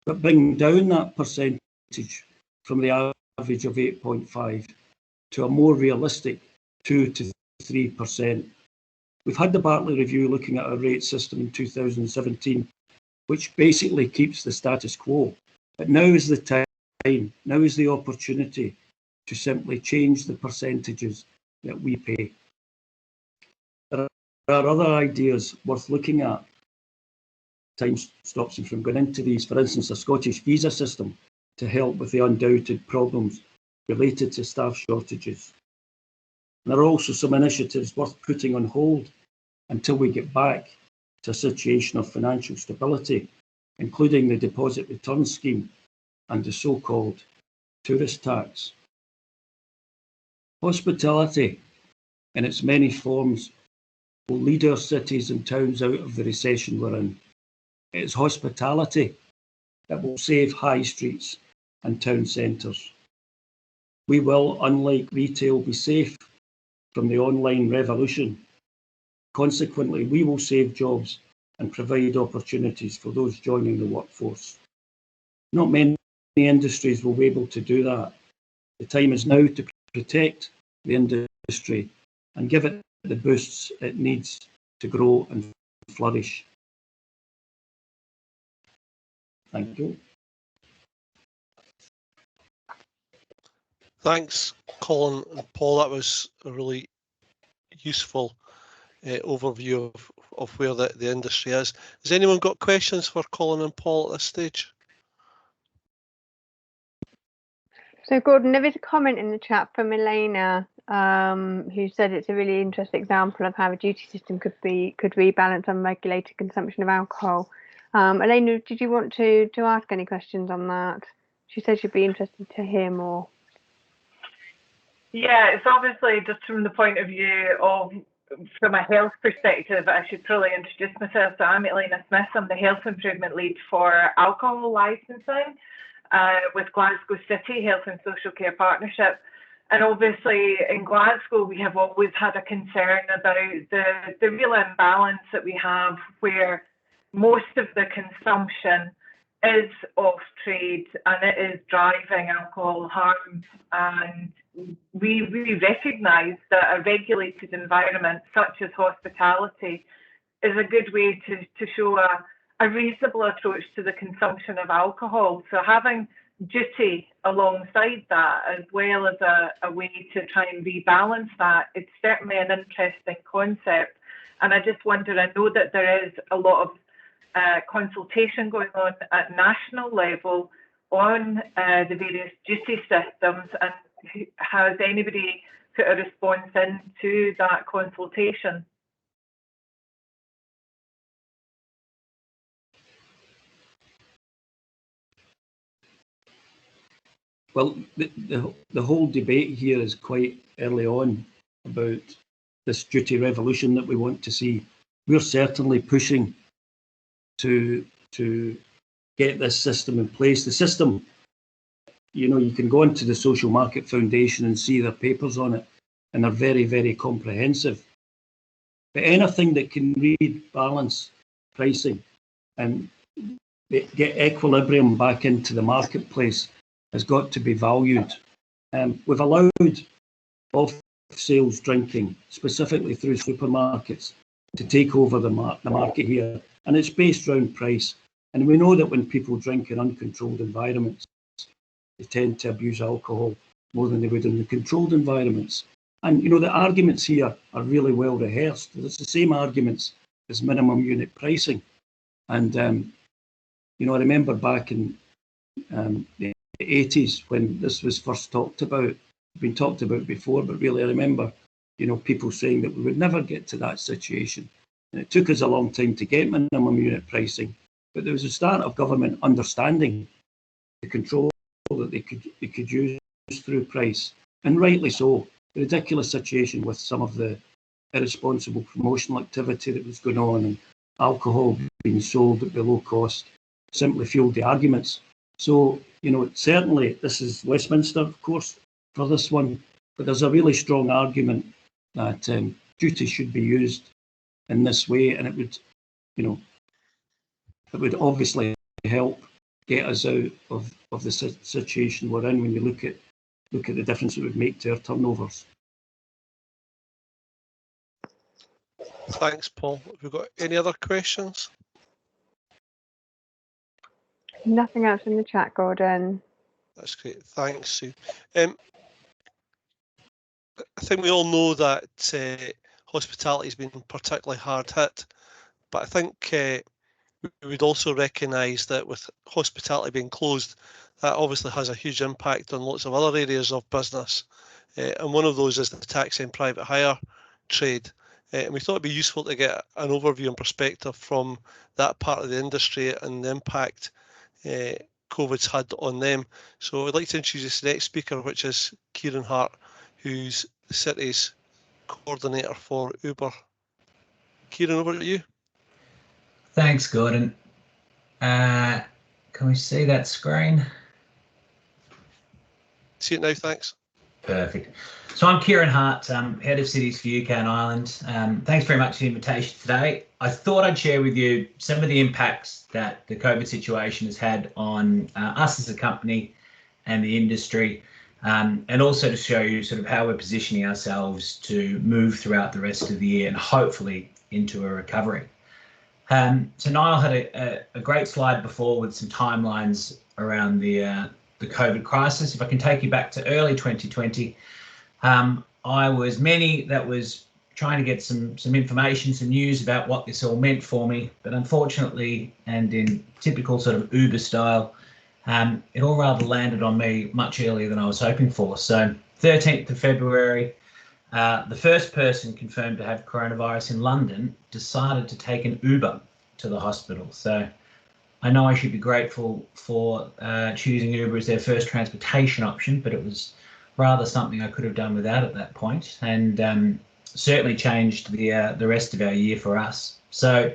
but bring down that percentage from the average of 8.5 to a more realistic 2 to 3%. We've had the Bartley Review looking at our rate system in 2017, which basically keeps the status quo. But now is the time, now is the opportunity to simply change the percentages that we pay. There are other ideas worth looking at. Time stops me from going into these. For instance, a Scottish visa system to help with the undoubted problems related to staff shortages. And there are also some initiatives worth putting on hold until we get back to a situation of financial stability, including the deposit return scheme and the so-called tourist tax. Hospitality, in its many forms, will lead our cities and towns out of the recession we're in. It is hospitality that will save high streets and town centres. We will, unlike retail, be safe from the online revolution. Consequently, we will save jobs and provide opportunities for those joining the workforce. Not many industries will be able to do that. The time is now to protect the industry and give it the boosts it needs to grow and flourish. Thank you. Thanks, Colin and Paul. That was a really useful overview of where the industry is. Has anyone got questions for Colin and Paul at this stage? So Gordon, there is a comment in the chat from Elena, who said it's a really interesting example of how a duty system could rebalance unregulated consumption of alcohol. Elena, did you want to ask any questions on that? She said she'd be interested to hear more. Yeah, it's obviously just from the point of view of, from a health perspective, I should probably introduce myself. So I'm Elena Smith. I'm the Health Improvement Lead for Alcohol Licensing with Glasgow City Health and Social Care Partnership. And obviously in Glasgow, we have always had a concern about the real imbalance that we have, where most of the consumption is off trade and it is driving alcohol harm. And we recognise that a regulated environment such as hospitality is a good way to show a reasonable approach to the consumption of alcohol. So having duty alongside that, as well as a way to try and rebalance that, it's certainly an interesting concept. And I just wonder, I know that there is a lot of consultation going on at national level on the various duty systems, and has anybody put a response into that consultation? Well, the whole debate here is quite early on. about this duty revolution that we want to see. We're certainly pushing to get this system in place. The system, you know, you can go into the Social Market Foundation and see their papers on it, and they're very, very comprehensive. But anything that can read balance pricing and get equilibrium back into the marketplace has got to be valued. We've allowed off-sales drinking, specifically through supermarkets, to take over the market here, and it's based around price. And we know that when people drink in uncontrolled environments, they tend to abuse alcohol more than they would in the controlled environments. And, you know, the arguments here are really well rehearsed. It's the same arguments as minimum unit pricing. And, you know, I remember back in the 80s when this was first talked about, been talked about before, but really I remember, you know, people saying that we would never get to that situation. And it took us a long time to get minimum unit pricing, but there was a start of government understanding the control that they could use through price, and rightly so. The ridiculous situation with some of the irresponsible promotional activity that was going on and alcohol being sold at below cost simply fueled the arguments. So, you know, certainly this is Westminster, of course, for this one, but there's a really strong argument that duty should be used in this way, and it would, you know, it would obviously help get us out of the situation we're in when you look at the difference it would make to our turnovers. Thanks, Paul. Have we got any other questions? Nothing else in the chat, Gordon. That's great. Thanks, Sue. I think we all know that hospitality has been particularly hard hit, but I think we would also recognise that with hospitality being closed, that obviously has a huge impact on lots of other areas of business. And one of those is the taxi and private hire trade. And we thought it'd be useful to get an overview and perspective from that part of the industry and the impact COVID's had on them. So I'd like to introduce the next speaker, which is Kieran Harte, who's the city's coordinator for Uber. Kieran, over to you. Thanks, Gordon. Can we see that screen? See it now, thanks. Perfect. So I'm Kieran Harte, Head of Cities for UK and Ireland. Thanks very much for the invitation today. I thought I'd share with you some of the impacts that the COVID situation has had on us as a company and the industry, and also to show you sort of how we're positioning ourselves to move throughout the rest of the year and hopefully into a recovery. So Niall had a great slide before with some timelines around the COVID crisis. If I can take you back to early 2020, I was trying to get some information, some news about what this all meant for me, but unfortunately, and in typical sort of Uber style, it all rather landed on me much earlier than I was hoping for. So 13th of February, the first person confirmed to have coronavirus in London decided to take an Uber to the hospital. So I know I should be grateful for choosing Uber as their first transportation option, but it was rather something I could have done without at that point, and certainly changed the rest of our year for us. So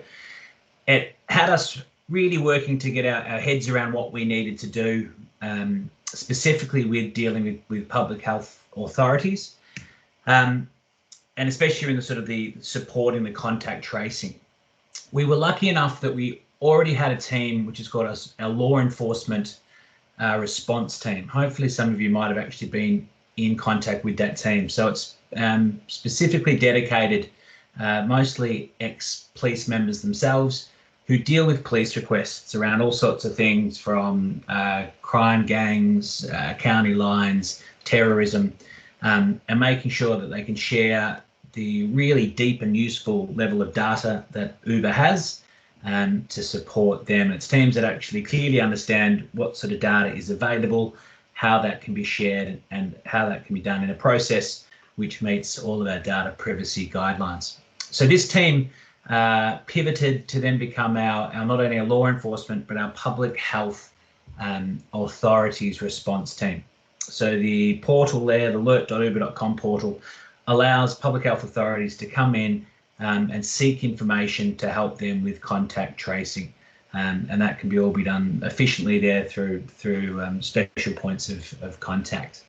it had us really working to get our heads around what we needed to do, specifically with dealing with public health authorities, and especially in the sort of the supporting the contact tracing. We were lucky enough that we already had a team which is called our law enforcement response team. Hopefully some of you might have actually been in contact with that team. So it's specifically dedicated, mostly ex-police members themselves, who deal with police requests around all sorts of things from crime gangs, county lines, terrorism, and making sure that they can share the really deep and useful level of data that Uber has to support them. It's teams that actually clearly understand what sort of data is available, how that can be shared, and how that can be done in a process which meets all of our data privacy guidelines. So this team pivoted to then become our not only our law enforcement, but our public health authorities response team. So the portal there, the alert.uber.com portal, allows public health authorities to come in and seek information to help them with contact tracing. And that can all be done efficiently there through special points of contact.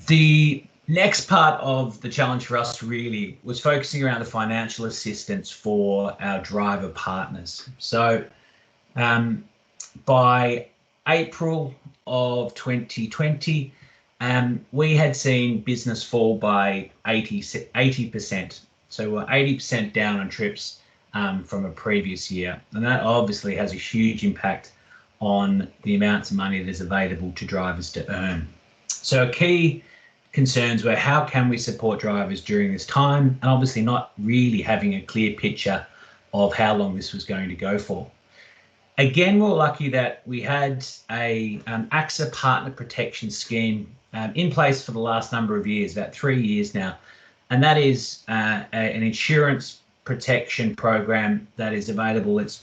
The next part of the challenge for us really was focusing around the financial assistance for our driver partners. So by April of 2020, we had seen business fall by 80%. So we're 80% down on trips from a previous year. And that obviously has a huge impact on the amounts of money that is available to drivers to earn. So key concerns were, how can we support drivers during this time? And obviously not really having a clear picture of how long this was going to go for. Again, we're lucky that we had a AXA partner protection scheme in place for the last number of years, about 3 years now. And that is an insurance protection program that is available. It's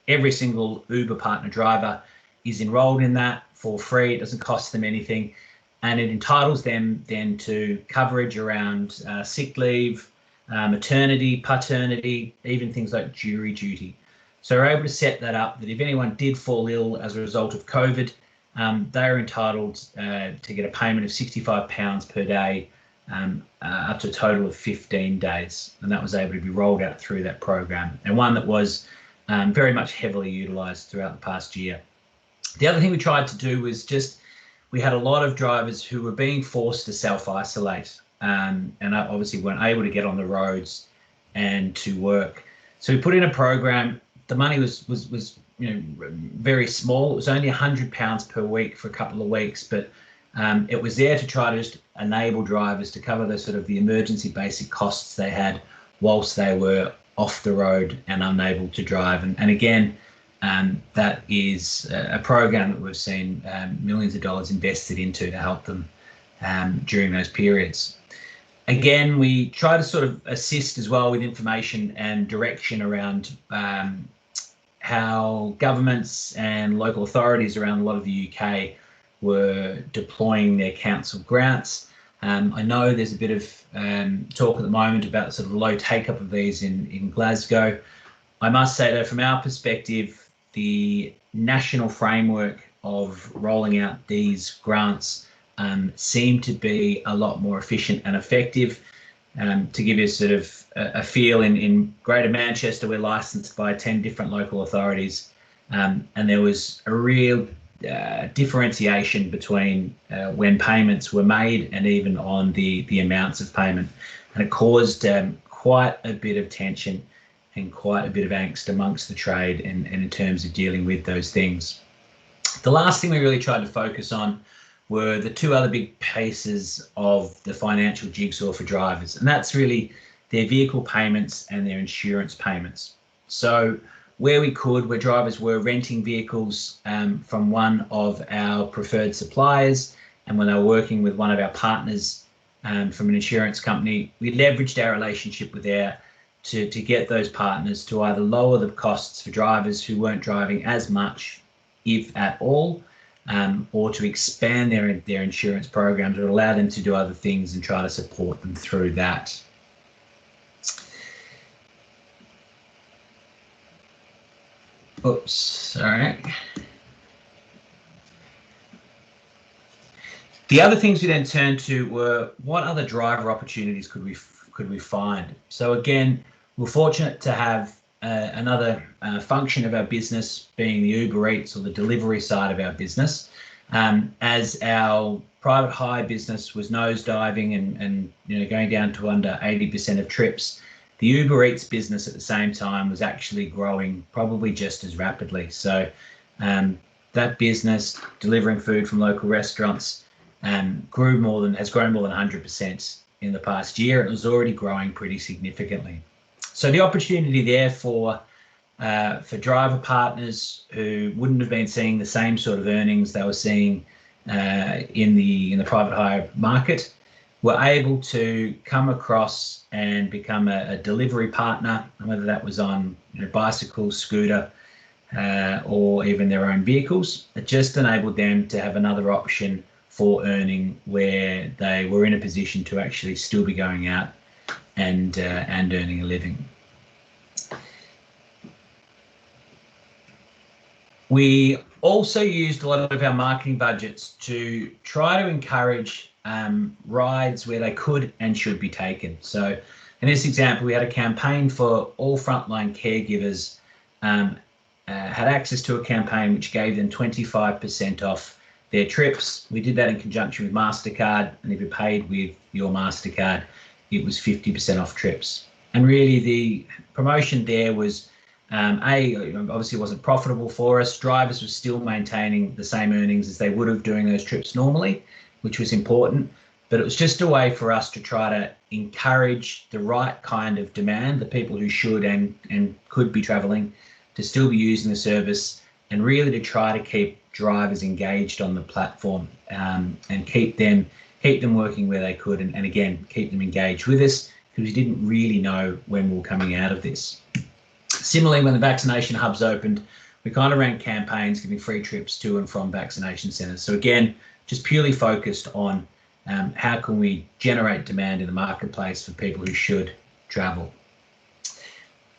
every single Uber partner driver is enrolled in that for free. It doesn't cost them anything. And it entitles them then to coverage around sick leave, maternity, paternity, even things like jury duty. So we're able to set that up that if anyone did fall ill as a result of COVID, they are entitled to get a payment of £65 per day, up to a total of 15 days. And that was able to be rolled out through that program, and one that was very much heavily utilised throughout the past year. The other thing we tried to do was we had a lot of drivers who were being forced to self-isolate and obviously weren't able to get on the roads and to work. So we put in a program. The money was very small. It was only £100 per week for a couple of weeks, but it was there to try to just enable drivers to cover the emergency basic costs they had whilst they were off the road and unable to drive. And again, that is a program that we've seen millions of dollars invested into to help them during those periods. Again, we try to assist as well with information and direction around how governments and local authorities around a lot of the UK were deploying their council grants. I know there's a bit of talk at the moment about the low take-up of these in Glasgow. I must say, though, from our perspective, the national framework of rolling out these grants seem to be a lot more efficient and effective. To give you a feel, in Greater Manchester, we're licensed by 10 different local authorities, and there was a real differentiation between when payments were made and even on the amounts of payment. And it caused quite a bit of tension and quite a bit of angst amongst the trade and in terms of dealing with those things. The last thing we really tried to focus on were the two other big pieces of the financial jigsaw for drivers, and that's really their vehicle payments and their insurance payments. So where we could, where drivers were renting vehicles from one of our preferred suppliers, and when they were working with one of our partners from an insurance company, we leveraged our relationship with there to get those partners to either lower the costs for drivers who weren't driving as much, if at all, or to expand their insurance programs or allow them to do other things and try to support them through that. Oops, sorry. The other things we then turned to were, what other driver opportunities could we find? So again, we're fortunate to have another function of our business being the Uber Eats, or the delivery side of our business. As our private hire business was nosediving and going down to under 80% of trips, the Uber Eats business at the same time was actually growing probably just as rapidly. So that business, delivering food from local restaurants, has grown more than 100% in the past year. It was already growing pretty significantly. So the opportunity there for driver partners who wouldn't have been seeing the same sort of earnings they were seeing in the private hire market, were able to come across and become a delivery partner, whether that was on bicycle, scooter, or even their own vehicles. It just enabled them to have another option for earning, where they were in a position to actually still be going out and earning a living. We also used a lot of our marketing budgets to try to encourage rides where they could and should be taken. So in this example, we had a campaign for all frontline caregivers, had access to a campaign which gave them 25% off their trips. We did that in conjunction with MasterCard, and if you paid with your MasterCard, it was 50% off trips. And really the promotion there was, obviously it wasn't profitable for us. Drivers were still maintaining the same earnings as they would have doing those trips normally, which was important. But it was just a way for us to try to encourage the right kind of demand, the people who should and could be travelling, to still be using the service, and really to try to keep drivers engaged on the platform, and keep them working where they could, and again, keep them engaged with us, because we didn't really know when we were coming out of this. Similarly, when the vaccination hubs opened, we kind of ran campaigns giving free trips to and from vaccination centres. So again, just purely focused on how can we generate demand in the marketplace for people who should travel.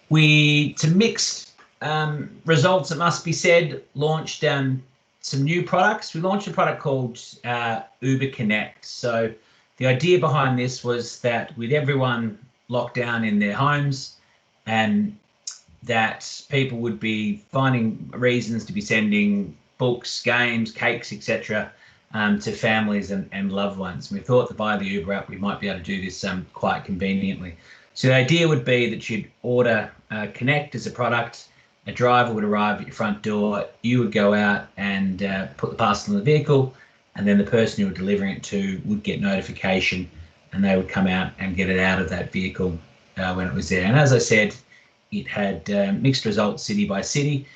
We, to mix results, it must be said, launched some new products. We launched a product called Uber Connect. So the idea behind this was that with everyone locked down in their homes, that people would be finding reasons to be sending books, games, cakes, etc. To families and loved ones. And we thought that via the Uber app, we might be able to do this quite conveniently. So the idea would be that you'd order Connect as a product, a driver would arrive at your front door, you would go out and put the parcel in the vehicle, and then the person you were delivering it to would get notification, and they would come out and get it out of that vehicle when it was there. And as I said, it had mixed results city by city,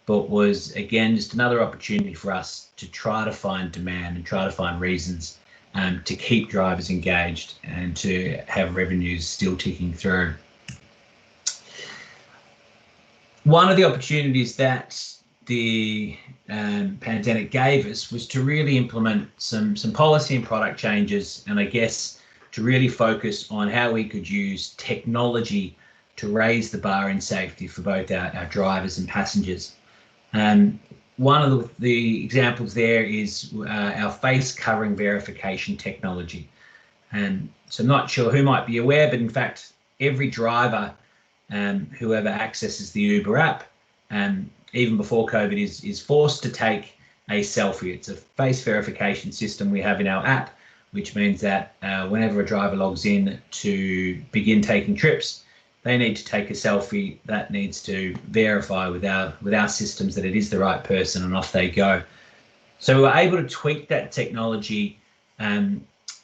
but was, again, just another opportunity for us to try to find demand and try to find reasons to keep drivers engaged and to have revenues still ticking through. One of the opportunities that the pandemic gave us was to really implement some policy and product changes, and I guess to really focus on how we could use technology to raise the bar in safety for both our drivers and passengers. One of the examples there is our face covering verification technology. And so I'm not sure who might be aware, but in fact, every driver, whoever accesses the Uber app, even before COVID, is forced to take a selfie. It's a face verification system we have in our app, which means that whenever a driver logs in to begin taking trips, they need to take a selfie that needs to verify with our systems that it is the right person, and off they go. So we were able to tweak that technology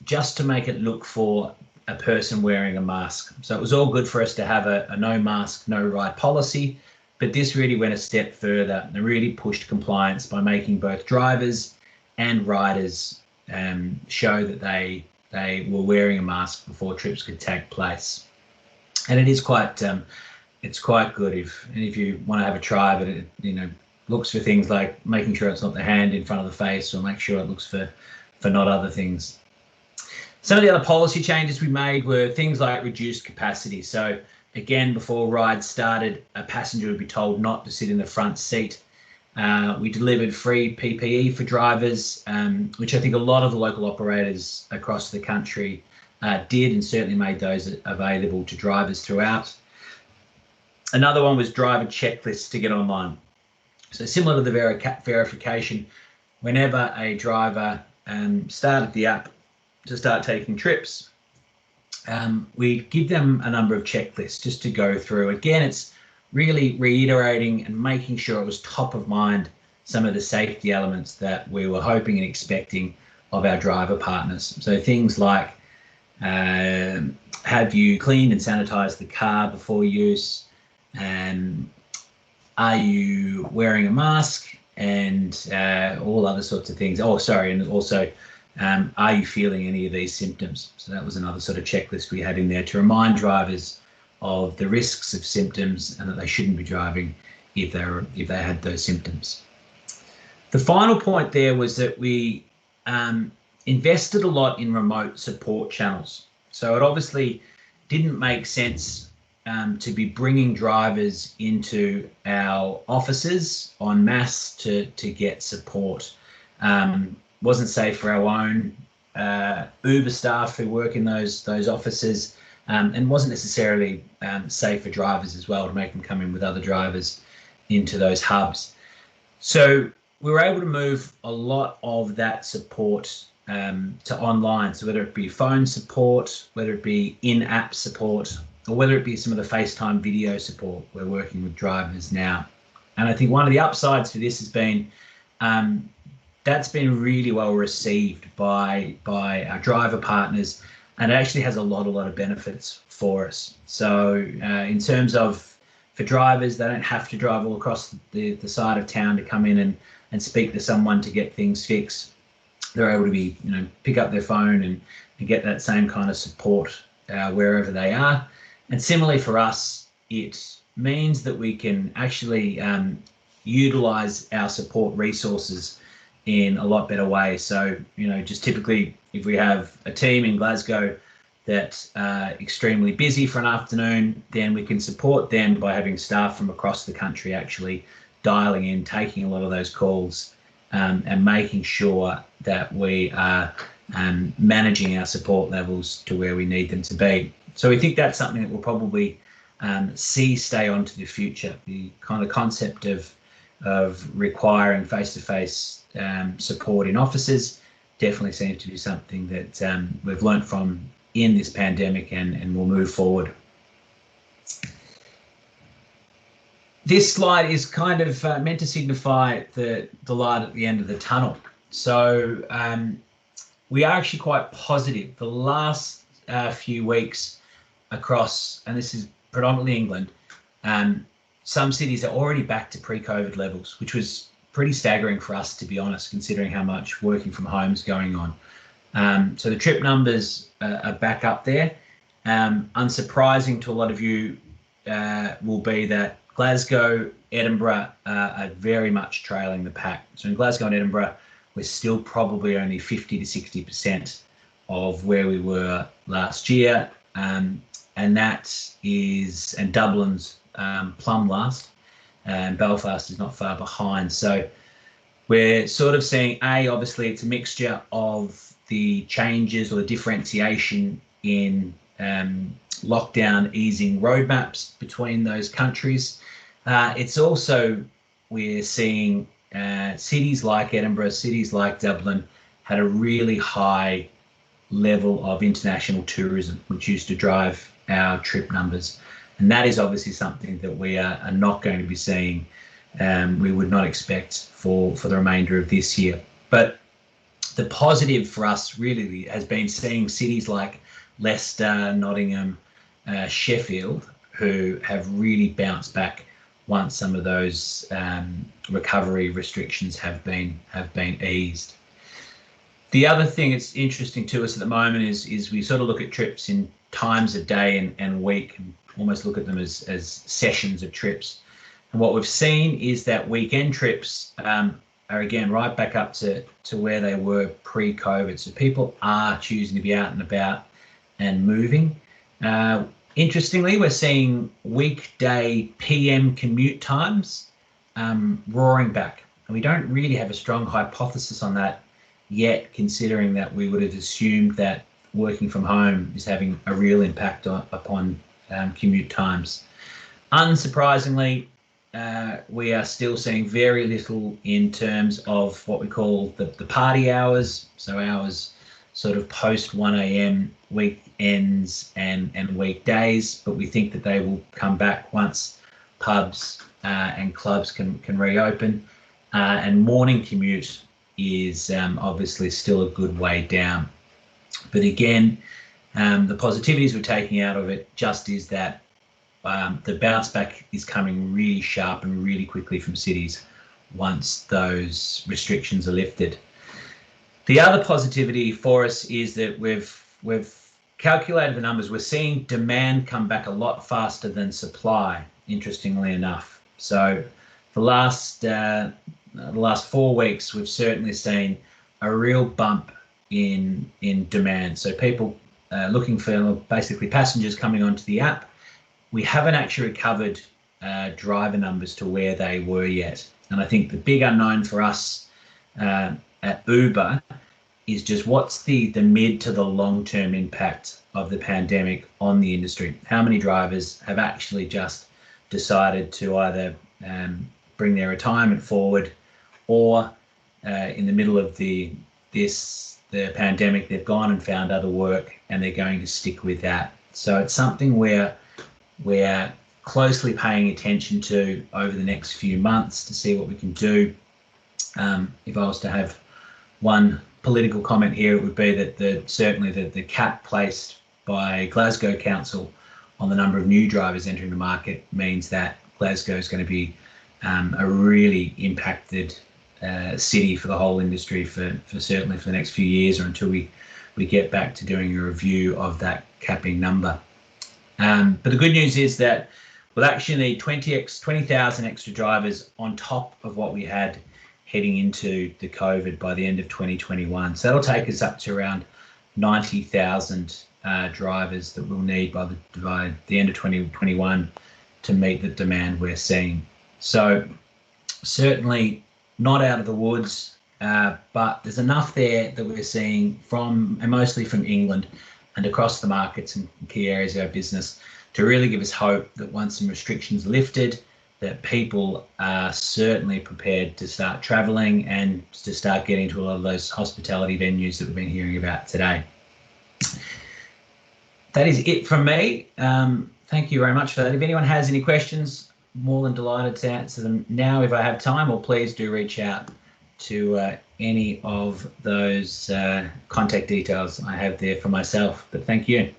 just to make it look for a person wearing a mask. So it was all good for us to have a no mask, no ride policy, but this really went a step further and really pushed compliance by making both drivers and riders show that they were wearing a mask before trips could take place. And it is quite, it's quite good if you want to have a try, but it looks for things like making sure it's not the hand in front of the face, or make sure it looks for not other things. Some of the other policy changes we made were things like reduced capacity. So again, before rides started, a passenger would be told not to sit in the front seat. We delivered free PPE for drivers, which I think a lot of the local operators across the country did, and certainly made those available to drivers throughout. Another one was driver checklists to get online. So similar to the verification, whenever a driver started the app to start taking trips, we give them a number of checklists just to go through. Again, it's really reiterating and making sure it was top of mind some of the safety elements that we were hoping and expecting of our driver partners. So things like, have you cleaned and sanitized the car before use? Are you wearing a mask? And all other sorts of things. Oh, sorry, and also, are you feeling any of these symptoms? So that was another sort of checklist we had in there to remind drivers of the risks of symptoms and that they shouldn't be driving if they had those symptoms. The final point there was that we invested a lot in remote support channels. So it obviously didn't make sense to be bringing drivers into our offices en masse to get support. Wasn't safe for our own Uber staff who work in those offices, and wasn't necessarily safe for drivers as well, to make them come in with other drivers into those hubs. So we were able to move a lot of that support to online. So whether it be phone support, whether it be in-app support, or whether it be some of the FaceTime video support, we're working with drivers now. And I think one of the upsides for this has been that's been really well received by our driver partners, and it actually has a lot of benefits for us. So in terms of for drivers, they don't have to drive all across the side of town to come in and speak to someone to get things fixed. They're able to be, pick up their phone and get that same kind of support wherever they are. And similarly for us, it means that we can actually utilize our support resources in a lot better way. So, just typically if we have a team in Glasgow that's extremely busy for an afternoon, then we can support them by having staff from across the country actually dialing in, taking a lot of those calls, and making sure that we are managing our support levels to where we need them to be. So we think that's something that we'll probably see stay on to the future. The kind of concept of requiring face-to-face support in offices definitely seems to be something that we've learnt from in this pandemic and will move forward. This slide is kind of meant to signify the light at the end of the tunnel. So we are actually quite positive. The last few weeks across, and this is predominantly England, some cities are already back to pre-COVID levels, which was pretty staggering for us, to be honest, considering how much working from home is going on. So the trip numbers are back up there. Unsurprising to a lot of you will be that Glasgow, Edinburgh are very much trailing the pack. So in Glasgow and Edinburgh, we're still probably only 50 to 60% of where we were last year. And Dublin's plumb last, and Belfast is not far behind. So we're sort of seeing, obviously it's a mixture of the changes or the differentiation in lockdown easing roadmaps between those countries. It's also, we're seeing cities like Edinburgh, cities like Dublin had a really high level of international tourism, which used to drive our trip numbers. And that is obviously something that we are not going to be seeing. We would not expect for the remainder of this year. But the positive for us really has been seeing cities like Leicester, Nottingham, Sheffield, who have really bounced back once some of those recovery restrictions have been eased. The other thing that's interesting to us at the moment is we sort of look at trips in times of day and week, and almost look at them as sessions of trips. And what we've seen is that weekend trips are again right back up to where they were pre-COVID. So people are choosing to be out and about and moving. Interestingly, we're seeing weekday PM commute times roaring back. And we don't really have a strong hypothesis on that yet, considering that we would have assumed that working from home is having a real impact upon commute times. Unsurprisingly, we are still seeing very little in terms of what we call the party hours. So hours sort of post 1 a.m. weekends and weekdays, but we think that they will come back once pubs and clubs can reopen. And morning commute is obviously still a good way down. But again, the positivities we're taking out of it just is that the bounce back is coming really sharp and really quickly from cities once those restrictions are lifted. The other positivity for us is that we've calculated the numbers. We're seeing demand come back a lot faster than supply, interestingly enough. So the last 4 weeks, we've certainly seen a real bump in demand. So people looking for basically passengers coming onto the app. We haven't actually recovered driver numbers to where they were yet. And I think the big unknown for us at Uber is just what's the mid to the long-term impact of the pandemic on the industry. How many drivers have actually just decided to either bring their retirement forward, or in the middle of the pandemic, they've gone and found other work and they're going to stick with that. So it's something where we're closely paying attention to over the next few months to see what we can do. If I was to have one political comment here, it would be that certainly the cap placed by Glasgow Council on the number of new drivers entering the market means that Glasgow is going to be a really impacted city for the whole industry for certainly for the next few years, or until we get back to doing a review of that capping number. But the good news is that we'll actually need 20,000 extra drivers on top of what we had heading into the COVID by the end of 2021. So that'll take us up to around 90,000 drivers that we'll need by the end of 2021 to meet the demand we're seeing. So certainly not out of the woods, but there's enough there that we're seeing and mostly from England and across the markets and key areas of our business, to really give us hope that once some restrictions are lifted, that people are certainly prepared to start travelling and to start getting to a lot of those hospitality venues that we've been hearing about today. That is it from me. Thank you very much for that. If anyone has any questions, more than delighted to answer them now if I have time, or please do reach out to any of those contact details I have there for myself. But thank you.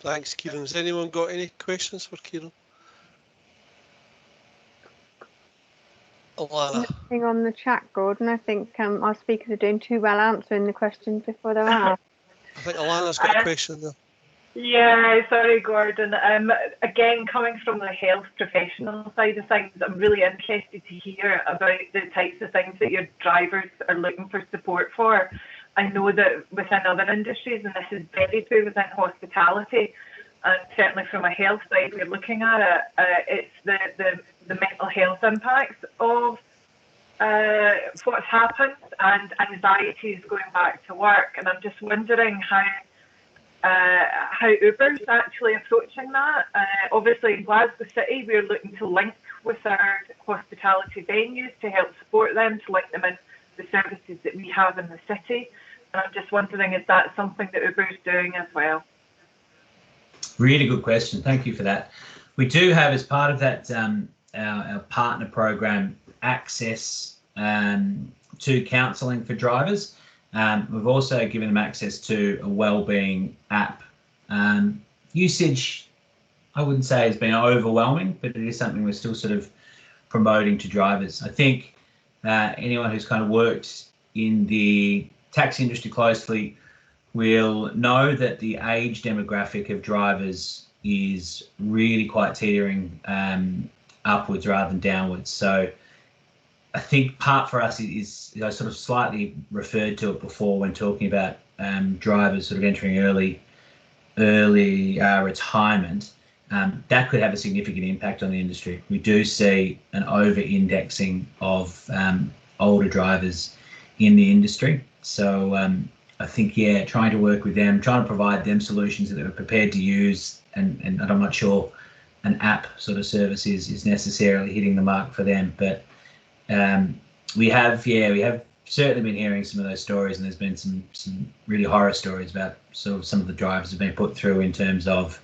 Thanks, Kieran. Has anyone got any questions for Kieran? Alana. Nothing on the chat, Gordon. I think our speakers are doing too well answering the questions before they're asked. I think Alana's got a question there. Yeah, sorry, Gordon. Again, coming from the health professional side of things, I'm really interested to hear about the types of things that your drivers are looking for support for. I know that within other industries, and this is very true within hospitality, and certainly from a health side, we're looking at it, it's the mental health impacts of what's happened, and anxieties going back to work. And I'm just wondering how Uber's actually approaching that. Obviously in Glasgow City, we're looking to link with our hospitality venues to help support them, to link them in the services that we have in the city. And I'm just wondering, is that something that Uber's doing as well? Really good question. Thank you for that. We do have, as part of that, our partner program, access to counselling for drivers. We've also given them access to a wellbeing app. Usage, I wouldn't say has been overwhelming, but it is something we're still sort of promoting to drivers. I think anyone who's kind of worked in the taxi industry closely will know that the age demographic of drivers is really quite teetering upwards rather than downwards. So I think part for us is I sort of slightly referred to it before when talking about drivers sort of entering early retirement. That could have a significant impact on the industry. We do see an over-indexing of older drivers in the industry. So I think, yeah, trying to work with them, trying to provide them solutions that they're prepared to use, and I'm not sure an app sort of service is necessarily hitting the mark for them. But we have certainly been hearing some of those stories, and there's been some really horror stories about sort of some of the drivers have been put through in terms of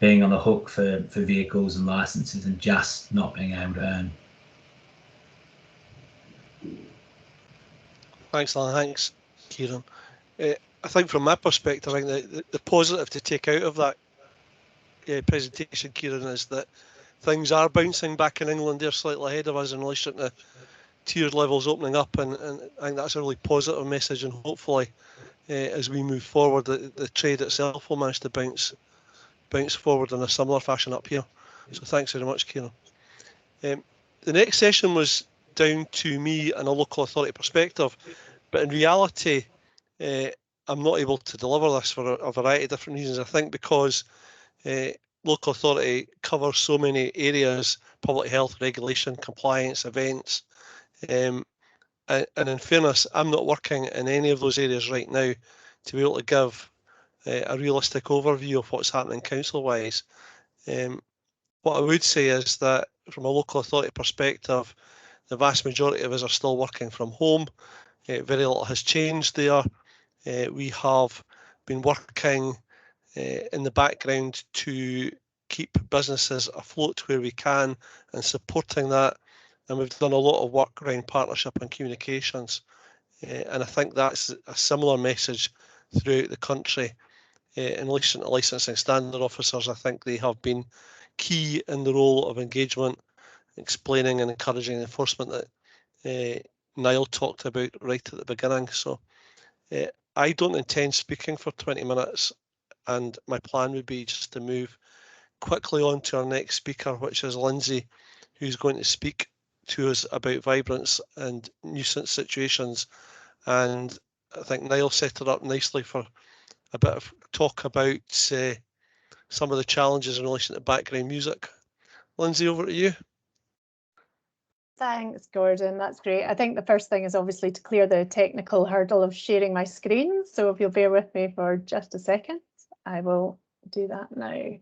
being on the hook for vehicles and licenses and just not being able to earn. Thanks, Alan. Thanks, Kieran. I think from my perspective, I think the positive to take out of that presentation, Kieran, is that things are bouncing back in England. They're slightly ahead of us in relation to tiered levels opening up, and I think that's a really positive message. And hopefully, as we move forward, the trade itself will manage to bounce forward in a similar fashion up here. So thanks very much, Kieran. The next session was down to me and a local authority perspective, but in reality, I'm not able to deliver this for a variety of different reasons. I think because local authority covers so many areas: public health, regulation, compliance, events. And in fairness, I'm not working in any of those areas right now to be able to give a realistic overview of what's happening council-wise. What I would say is that from a local authority perspective, the vast majority of us are still working from home. Very little has changed there. We have been working in the background to keep businesses afloat where we can and supporting that. And we've done a lot of work around partnership and communications. And I think that's a similar message throughout the country. In relation to licensing standard officers, I think they have been key in the role of engagement, explaining and encouraging enforcement that Niall talked about right at the beginning. So I don't intend speaking for 20 minutes, and my plan would be just to move quickly on to our next speaker, which is Lindsay, who's going to speak to us about vibrance and nuisance situations. And I think Niall set it up nicely for a bit of talk about some of the challenges in relation to background music. Lindsay, over to you. Thanks, Gordon. That's great. I think the first thing is obviously to clear the technical hurdle of sharing my screen. So if you'll bear with me for just a second, I will do that now.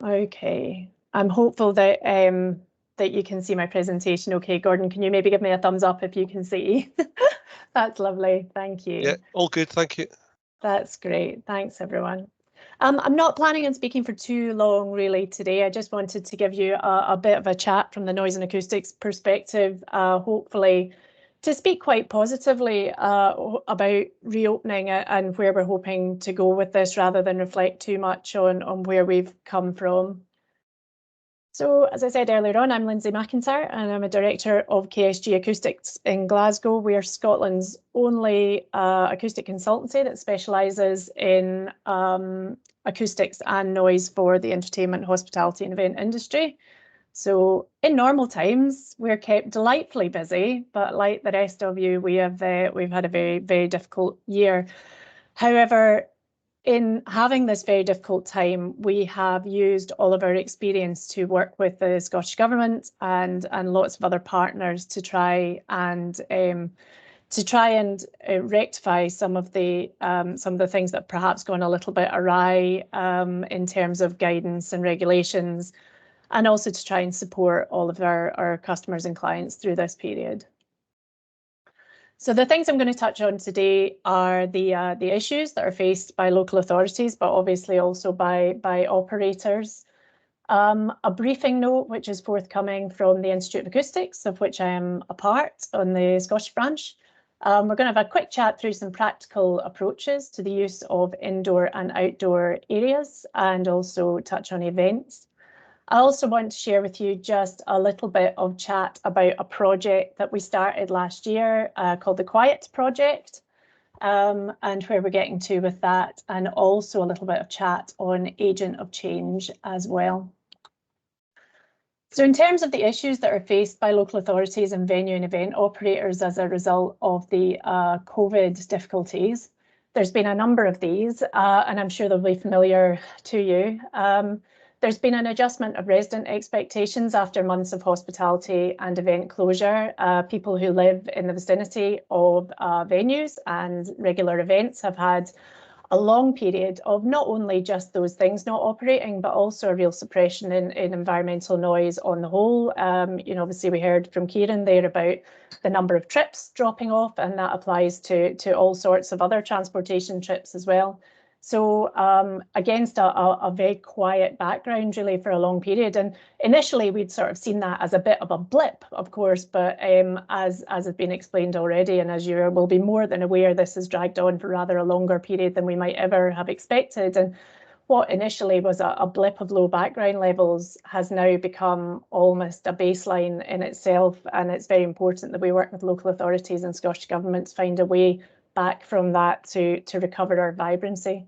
Okay, I'm hopeful that that you can see my presentation. Okay, Gordon, can you maybe give me a thumbs up if you can see? That's lovely. Thank you. Yeah, all good. Thank you. That's great. Thanks, everyone. I'm not planning on speaking for too long, really, today. I just wanted to give you a bit of a chat from the noise and acoustics perspective, hopefully to speak quite positively about reopening and where we're hoping to go with this, rather than reflect too much on where we've come from. So, as I said earlier on, I'm Lindsay McIntyre and I'm a director of KSG Acoustics in Glasgow. We are Scotland's only acoustic consultancy that specialises in acoustics and noise for the entertainment, hospitality and event industry. So in normal times, we're kept delightfully busy, but like the rest of you, we've had a very, very difficult year. However, in having this very difficult time, we have used all of our experience to work with the Scottish Government and lots of other partners to try and rectify some of the things that perhaps gone a little bit awry in terms of guidance and regulations, and also to try and support all of our customers and clients through this period. So the things I'm going to touch on today are the issues that are faced by local authorities, but obviously also by operators. A briefing note, which is forthcoming from the Institute of Acoustics, of which I am a part on the Scottish branch. We're going to have a quick chat through some practical approaches to the use of indoor and outdoor areas, and also touch on events. I also want to share with you just a little bit of chat about a project that we started last year called the Quiet Project, and where we're getting to with that, and also a little bit of chat on agent of change as well. So in terms of the issues that are faced by local authorities and venue and event operators as a result of the COVID difficulties, there's been a number of these, and I'm sure they'll be familiar to you. There's been an adjustment of resident expectations after months of hospitality and event closure. People who live in the vicinity of venues and regular events have had a long period of not only just those things not operating, but also a real suppression in environmental noise on the whole. You know, obviously we heard from Kieran there about the number of trips dropping off, and that applies to all sorts of other transportation trips as well. So against a very quiet background really for a long period, and initially we'd sort of seen that as a bit of a blip, of course, but as has been explained already, and as you will be more than aware, this has dragged on for rather a longer period than we might ever have expected. And what initially was a blip of low background levels has now become almost a baseline in itself, and it's very important that we work with local authorities and Scottish Government to find a way back from that to recover our vibrancy.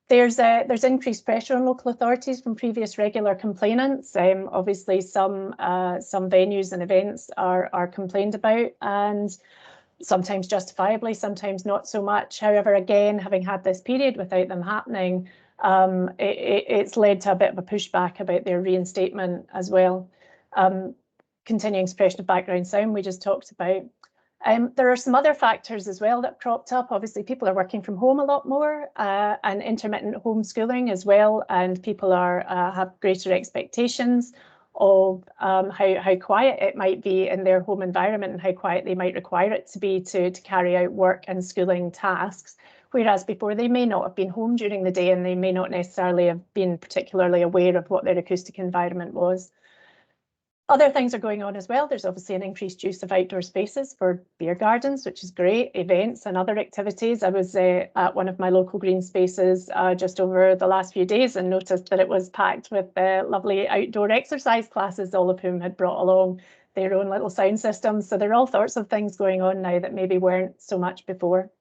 There's increased pressure on local authorities from previous regular complainants. Obviously, some venues and events are complained about, and sometimes justifiably, sometimes not so much. However, again, having had this period without them happening, it's led to a bit of a pushback about their reinstatement as well. Continuing suppression of background sound we just talked about. There are some other factors as well that cropped up. Obviously, people are working from home a lot more, and intermittent homeschooling as well, and people have greater expectations of how quiet it might be in their home environment and how quiet they might require it to be to carry out work and schooling tasks. Whereas before they may not have been home during the day and they may not necessarily have been particularly aware of what their acoustic environment was. Other things are going on as well. There's obviously an increased use of outdoor spaces for beer gardens, which is great, events and other activities. I was at one of my local green spaces just over the last few days and noticed that it was packed with lovely outdoor exercise classes, all of whom had brought along their own little sound systems. So there are all sorts of things going on now that maybe weren't so much before.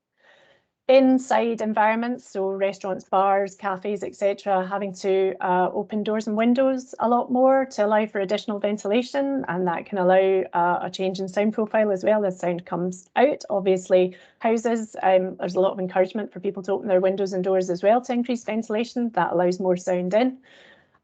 Inside environments, so restaurants, bars, cafes, etc., having to open doors and windows a lot more to allow for additional ventilation, and that can allow a change in sound profile as well as sound comes out. Obviously, houses, there's a lot of encouragement for people to open their windows and doors as well to increase ventilation. That allows more sound in.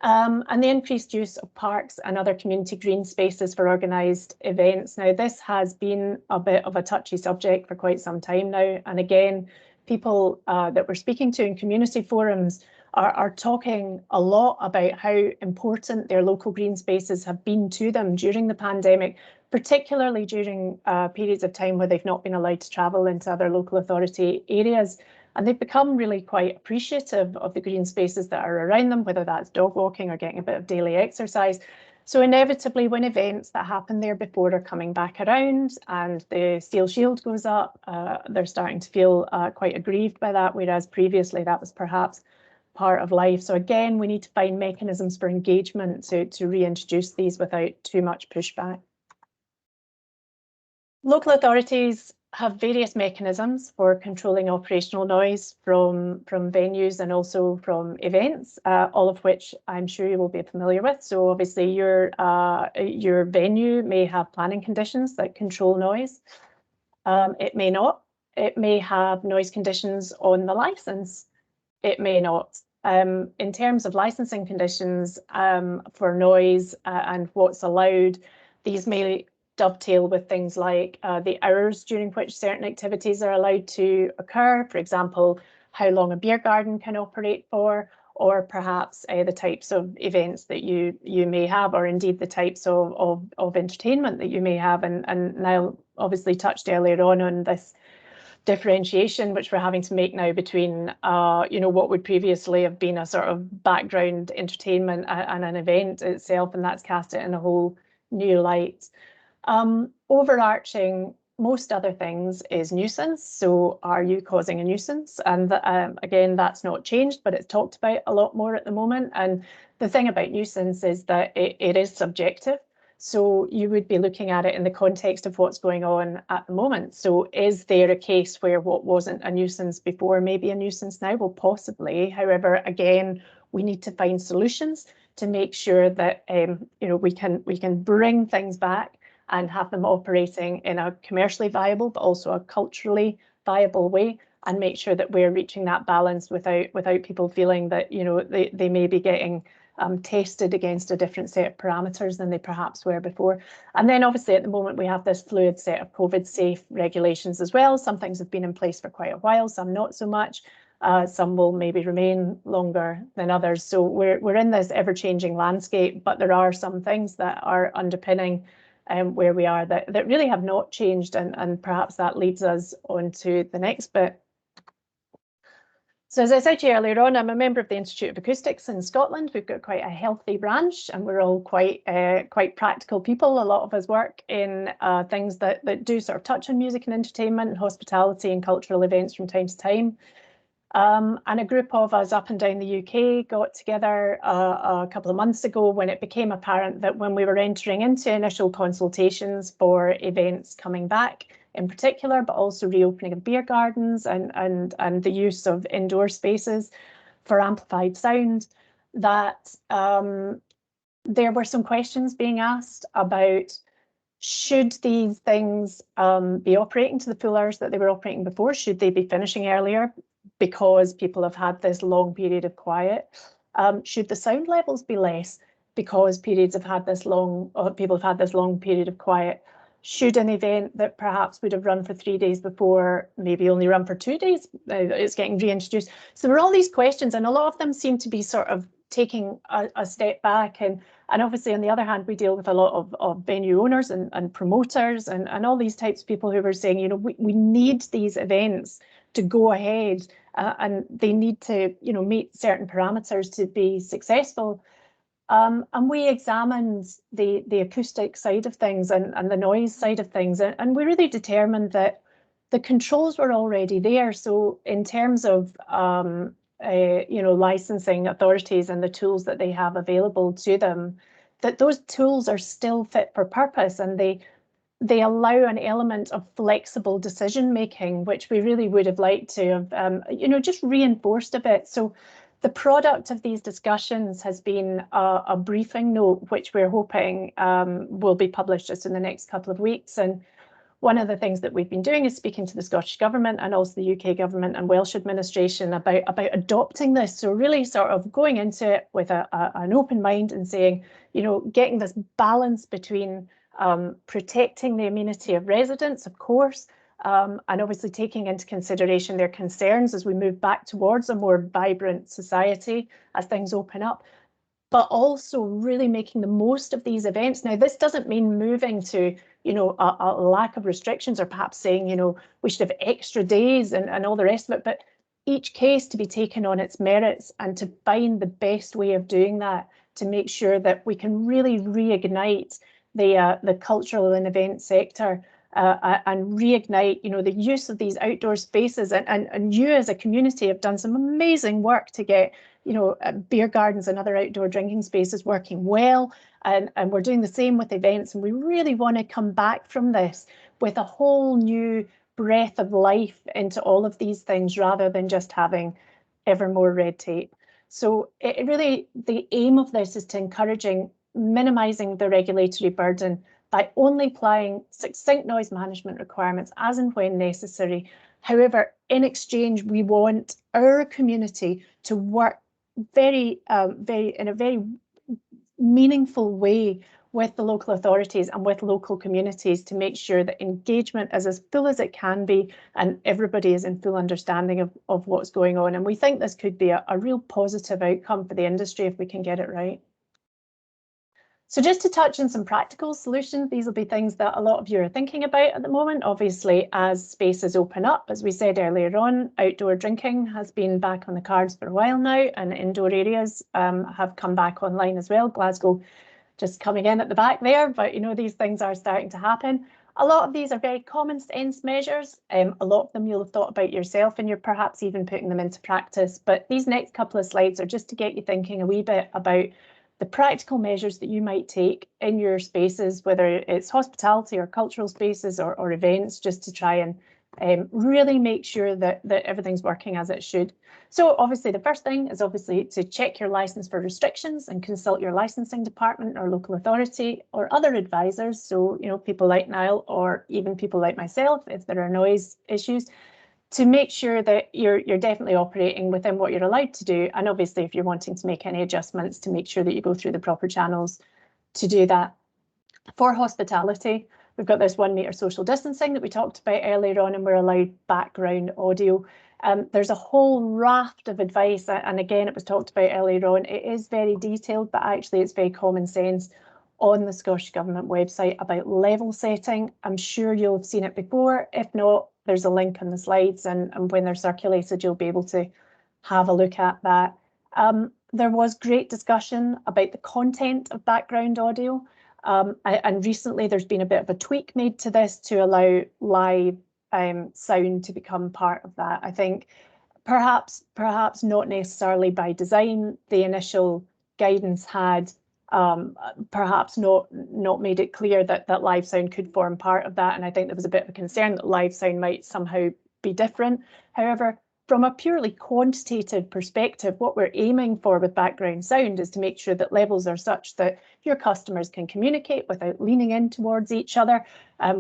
And the increased use of parks and other community green spaces for organised events. Now, this has been a bit of a touchy subject for quite some time now, and again, people that we're speaking to in community forums are talking a lot about how important their local green spaces have been to them during the pandemic, particularly during periods of time where they've not been allowed to travel into other local authority areas. And they've become really quite appreciative of the green spaces that are around them, whether that's dog walking or getting a bit of daily exercise. So inevitably, when events that happened there before are coming back around and the steel shield goes up, they're starting to feel quite aggrieved by that, whereas previously that was perhaps part of life. So again, we need to find mechanisms for engagement to reintroduce these without too much pushback. Local authorities have various mechanisms for controlling operational noise from venues and also from events, all of which I'm sure you will be familiar with. So obviously your venue may have planning conditions that control noise. It may not. It may have noise conditions on the licence. It may not. In terms of licensing conditions for noise and what's allowed, these may dovetail with things like the hours during which certain activities are allowed to occur. For example, how long a beer garden can operate for, or perhaps the types of events that you may have, or indeed the types of entertainment that you may have. And Niall obviously touched earlier on this differentiation which we're having to make now between what would previously have been a sort of background entertainment and an event itself, and that's cast it in a whole new light. Overarching most other things is nuisance. So are you causing a nuisance? And again, that's not changed, but it's talked about a lot more at the moment. And the thing about nuisance is that it is subjective. So you would be looking at it in the context of what's going on at the moment. So is there a case where what wasn't a nuisance before may be a nuisance now? Well, possibly. However, again, we need to find solutions to make sure that we can bring things back and have them operating in a commercially viable but also a culturally viable way, and make sure that we're reaching that balance without people feeling that they may be getting tested against a different set of parameters than they perhaps were before. And then obviously at the moment we have this fluid set of COVID safe regulations as well. Some things have been in place for quite a while, some not so much. Some will maybe remain longer than others. So we're in this ever-changing landscape, but there are some things that are underpinning where we are that really have not changed, and perhaps that leads us on to the next bit. So as I said to you earlier on, I'm a member of the Institute of Acoustics in Scotland. We've got quite a healthy branch, and we're all quite practical people. A lot of us work in things that do sort of touch on music and entertainment and hospitality and cultural events from time to time. And a group of us up and down the UK got together a couple of months ago when it became apparent that when we were entering into initial consultations for events coming back in particular, but also reopening of beer gardens and the use of indoor spaces for amplified sound, that there were some questions being asked about should these things be operating to the full hours that they were operating before? Should they be finishing earlier because people have had this long period of quiet? Should the sound levels be less because periods have had this long, people have had this long period of quiet? Should an event that perhaps would have run for 3 days before maybe only run for 2 days? It's getting reintroduced. So there are all these questions, and a lot of them seem to be sort of taking a step back. And obviously, on the other hand, we deal with a lot of venue owners and promoters and all these types of people who are saying, you know, we need these events to go ahead and they need to, you know, meet certain parameters to be successful. And we examined the acoustic side of things and the noise side of things, and we really determined that the controls were already there. So in terms of you know, licensing authorities and the tools that they have available to them, that those tools are still fit for purpose, and they allow an element of flexible decision making, which we really would have liked to have, you know, just reinforced a bit. So the product of these discussions has been a briefing note, which we're hoping will be published just in the next couple of weeks. And one of the things that we've been doing is speaking to the Scottish Government and also the UK Government and Welsh administration about adopting this. So really sort of going into it with an open mind and saying, you know, getting this balance between protecting the amenity of residents, of course, and obviously taking into consideration their concerns as we move back towards a more vibrant society as things open up, but also really making the most of these events. Now, this doesn't mean moving to, you know, a lack of restrictions or perhaps saying, you know, we should have extra days and all the rest of it, but each case to be taken on its merits and to find the best way of doing that to make sure that we can really reignite the cultural and event sector and reignite, you know, the use of these outdoor spaces. And you as a community have done some amazing work to get, you know, beer gardens and other outdoor drinking spaces working well. And we're doing the same with events. And we really want to come back from this with a whole new breath of life into all of these things rather than just having ever more red tape. So it really, the aim of this is to minimising the regulatory burden by only applying succinct noise management requirements as and when necessary. However, in exchange, we want our community to work in a very meaningful way with the local authorities and with local communities to make sure that engagement is as full as it can be and everybody is in full understanding of what's going on. And we think this could be a real positive outcome for the industry if we can get it right. So just to touch on some practical solutions, these will be things that a lot of you are thinking about at the moment. Obviously, as spaces open up, as we said earlier on, outdoor drinking has been back on the cards for a while now, and indoor areas have come back online as well. Glasgow just coming in at the back there, but you know, these things are starting to happen. A lot of these are very common sense measures. A lot of them you'll have thought about yourself and you're perhaps even putting them into practice. But these next couple of slides are just to get you thinking a wee bit about the practical measures that you might take in your spaces, whether it's hospitality or cultural spaces or events, just to try and really make sure that everything's working as it should. So obviously the first thing is obviously to check your license for restrictions and consult your licensing department or local authority or other advisors. So, you know, people like Niall or even people like myself, if there are noise issues, to make sure that you're definitely operating within what you're allowed to do. And obviously, if you're wanting to make any adjustments, to make sure that you go through the proper channels to do that. For hospitality, we've got this 1 metre social distancing that we talked about earlier on, and we're allowed background audio. There's a whole raft of advice, and again, it was talked about earlier on. It is very detailed, but actually it's very common sense on the Scottish Government website about level setting. I'm sure you'll have seen it before. If not, there's a link in the slides, and when they're circulated, you'll be able to have a look at that. There was great discussion about the content of background audio, and recently there's been a bit of a tweak made to this to allow live sound to become part of that. I think perhaps not necessarily by design. The initial guidance had perhaps not made it clear that live sound could form part of that, and I think there was a bit of a concern that live sound might somehow be different. However, from a purely quantitative perspective, what we're aiming for with background sound is to make sure that levels are such that your customers can communicate without leaning in towards each other,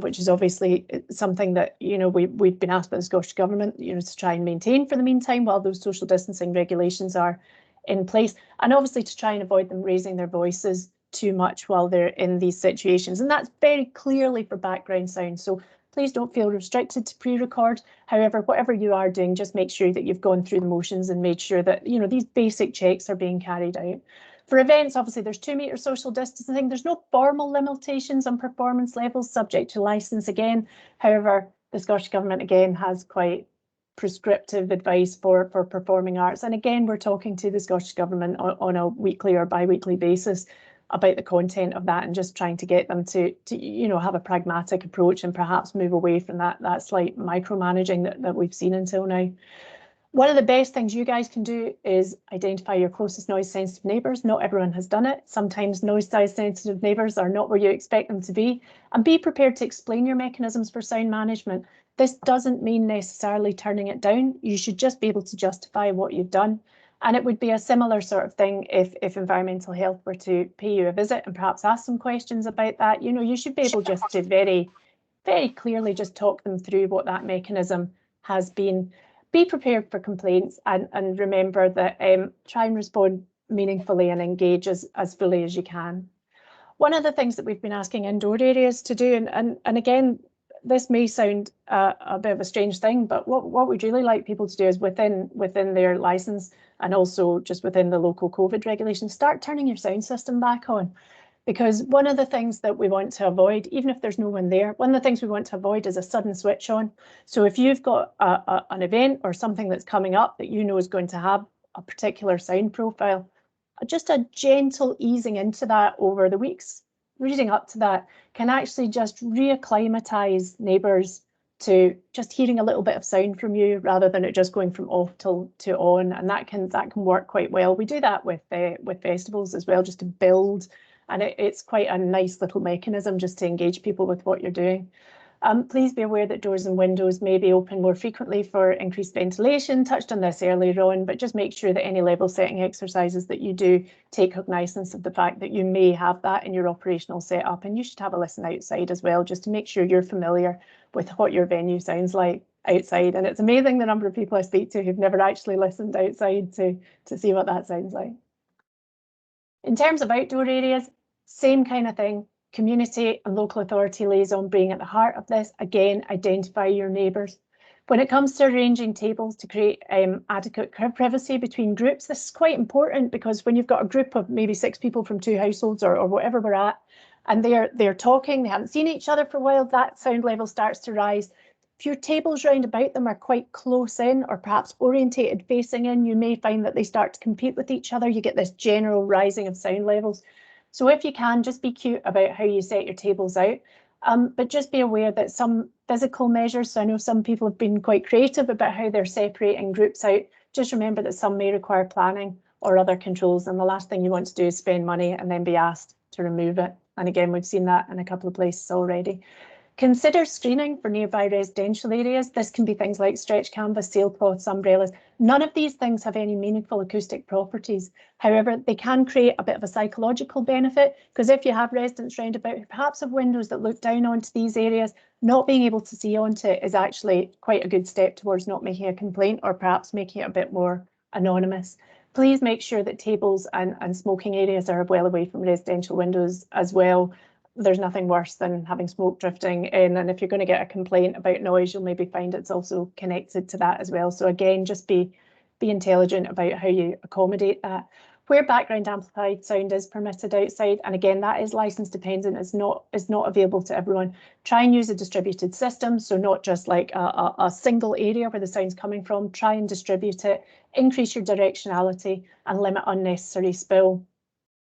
which is obviously something that, you know, we've been asked by the Scottish Government, you know, to try and maintain for the meantime while those social distancing regulations are in place, and obviously to try and avoid them raising their voices too much while they're in these situations. And that's very clearly for background sound. So please don't feel restricted to pre-record. However, whatever you are doing, just make sure that you've gone through the motions and made sure that, you know, these basic checks are being carried out. For events, obviously, there's 2 metre social distancing. There's no formal limitations on performance levels subject to licence again. However, the Scottish Government, again, has quite prescriptive advice for performing arts. And again, we're talking to the Scottish Government on a weekly or bi-weekly basis about the content of that and just trying to get them to you know, have a pragmatic approach and perhaps move away from that slight micromanaging that we've seen until now. One of the best things you guys can do is identify your closest noise sensitive neighbours. Not everyone has done it. Sometimes noise sensitive neighbours are not where you expect them to be, and be prepared to explain your mechanisms for sound management. This doesn't mean necessarily turning it down. You should just be able to justify what you've done. And it would be a similar sort of thing if environmental health were to pay you a visit and perhaps ask some questions about that. You know, you should be able just to very, very clearly just talk them through what that mechanism has been. Be prepared for complaints and remember that try and respond meaningfully and engage as fully as you can. One of the things that we've been asking indoor areas to do, and again, this may sound a bit of a strange thing, but what we'd really like people to do is within their licence and also just within the local COVID regulations, start turning your sound system back on. Because one of the things that we want to avoid, even if there's no one there, one of the things we want to avoid is a sudden switch on. So if you've got an event or something that's coming up that you know is going to have a particular sound profile, just a gentle easing into that over the weeks, leading up to that, can actually just reacclimatise neighbours to just hearing a little bit of sound from you rather than it just going from off to on, and that can work quite well. We do that with festivals as well, just to build, and it's quite a nice little mechanism just to engage people with what you're doing. Please be aware that doors and windows may be open more frequently for increased ventilation. Touched on this earlier on, but just make sure that any level setting exercises that you do take cognizance of the fact that you may have that in your operational setup, and you should have a listen outside as well, just to make sure you're familiar with what your venue sounds like outside. And it's amazing the number of people I speak to who've never actually listened outside to see what that sounds like. In terms of outdoor areas, same kind of thing. Community and local authority liaison being at the heart of this. Again, identify your neighbours. When it comes to arranging tables to create adequate privacy between groups, this is quite important, because when you've got a group of maybe 6 people from 2 households or whatever we're at, and they're talking, they haven't seen each other for a while, that sound level starts to rise. If your tables round about them are quite close in or perhaps orientated facing in, you may find that they start to compete with each other. You get this general rising of sound levels. So if you can, just be cute about how you set your tables out, but just be aware that some physical measures, so I know some people have been quite creative about how they're separating groups out. Just remember that some may require planning or other controls, and the last thing you want to do is spend money and then be asked to remove it. And again, we've seen that in a couple of places already. Consider screening for nearby residential areas. This can be things like stretch canvas, sailcloths, umbrellas. None of these things have any meaningful acoustic properties. However, they can create a bit of a psychological benefit, because if you have residents round about who perhaps have windows that look down onto these areas, not being able to see onto it is actually quite a good step towards not making a complaint or perhaps making it a bit more anonymous. Please make sure that tables and smoking areas are well away from residential windows as well. There's nothing worse than having smoke drifting in, and if you're going to get a complaint about noise, you'll maybe find it's also connected to that as well. So again, just be intelligent about how you accommodate that. Where background amplified sound is permitted outside, and again, that is license dependent, is not available to everyone. Try and use a distributed system, so not just like a single area where the sound's coming from. Try and distribute it, increase your directionality and limit unnecessary spill.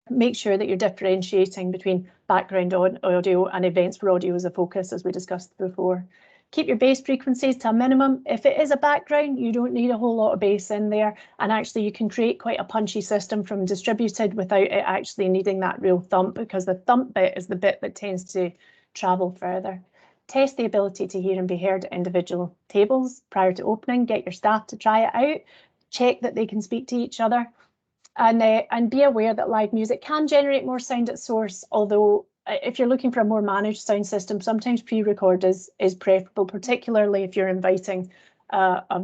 Make sure that you're differentiating between background audio and events where audio is a focus, as we discussed before. Keep your bass frequencies to a minimum. If it is a background, you don't need a whole lot of bass in there. And actually you can create quite a punchy system from distributed without it actually needing that real thump, because the thump bit is the bit that tends to travel further. Test the ability to hear and be heard at individual tables prior to opening. Get your staff to try it out. Check that they can speak to each other. And be aware that live music can generate more sound at source, although if you're looking for a more managed sound system, sometimes pre-record is preferable, particularly if you're inviting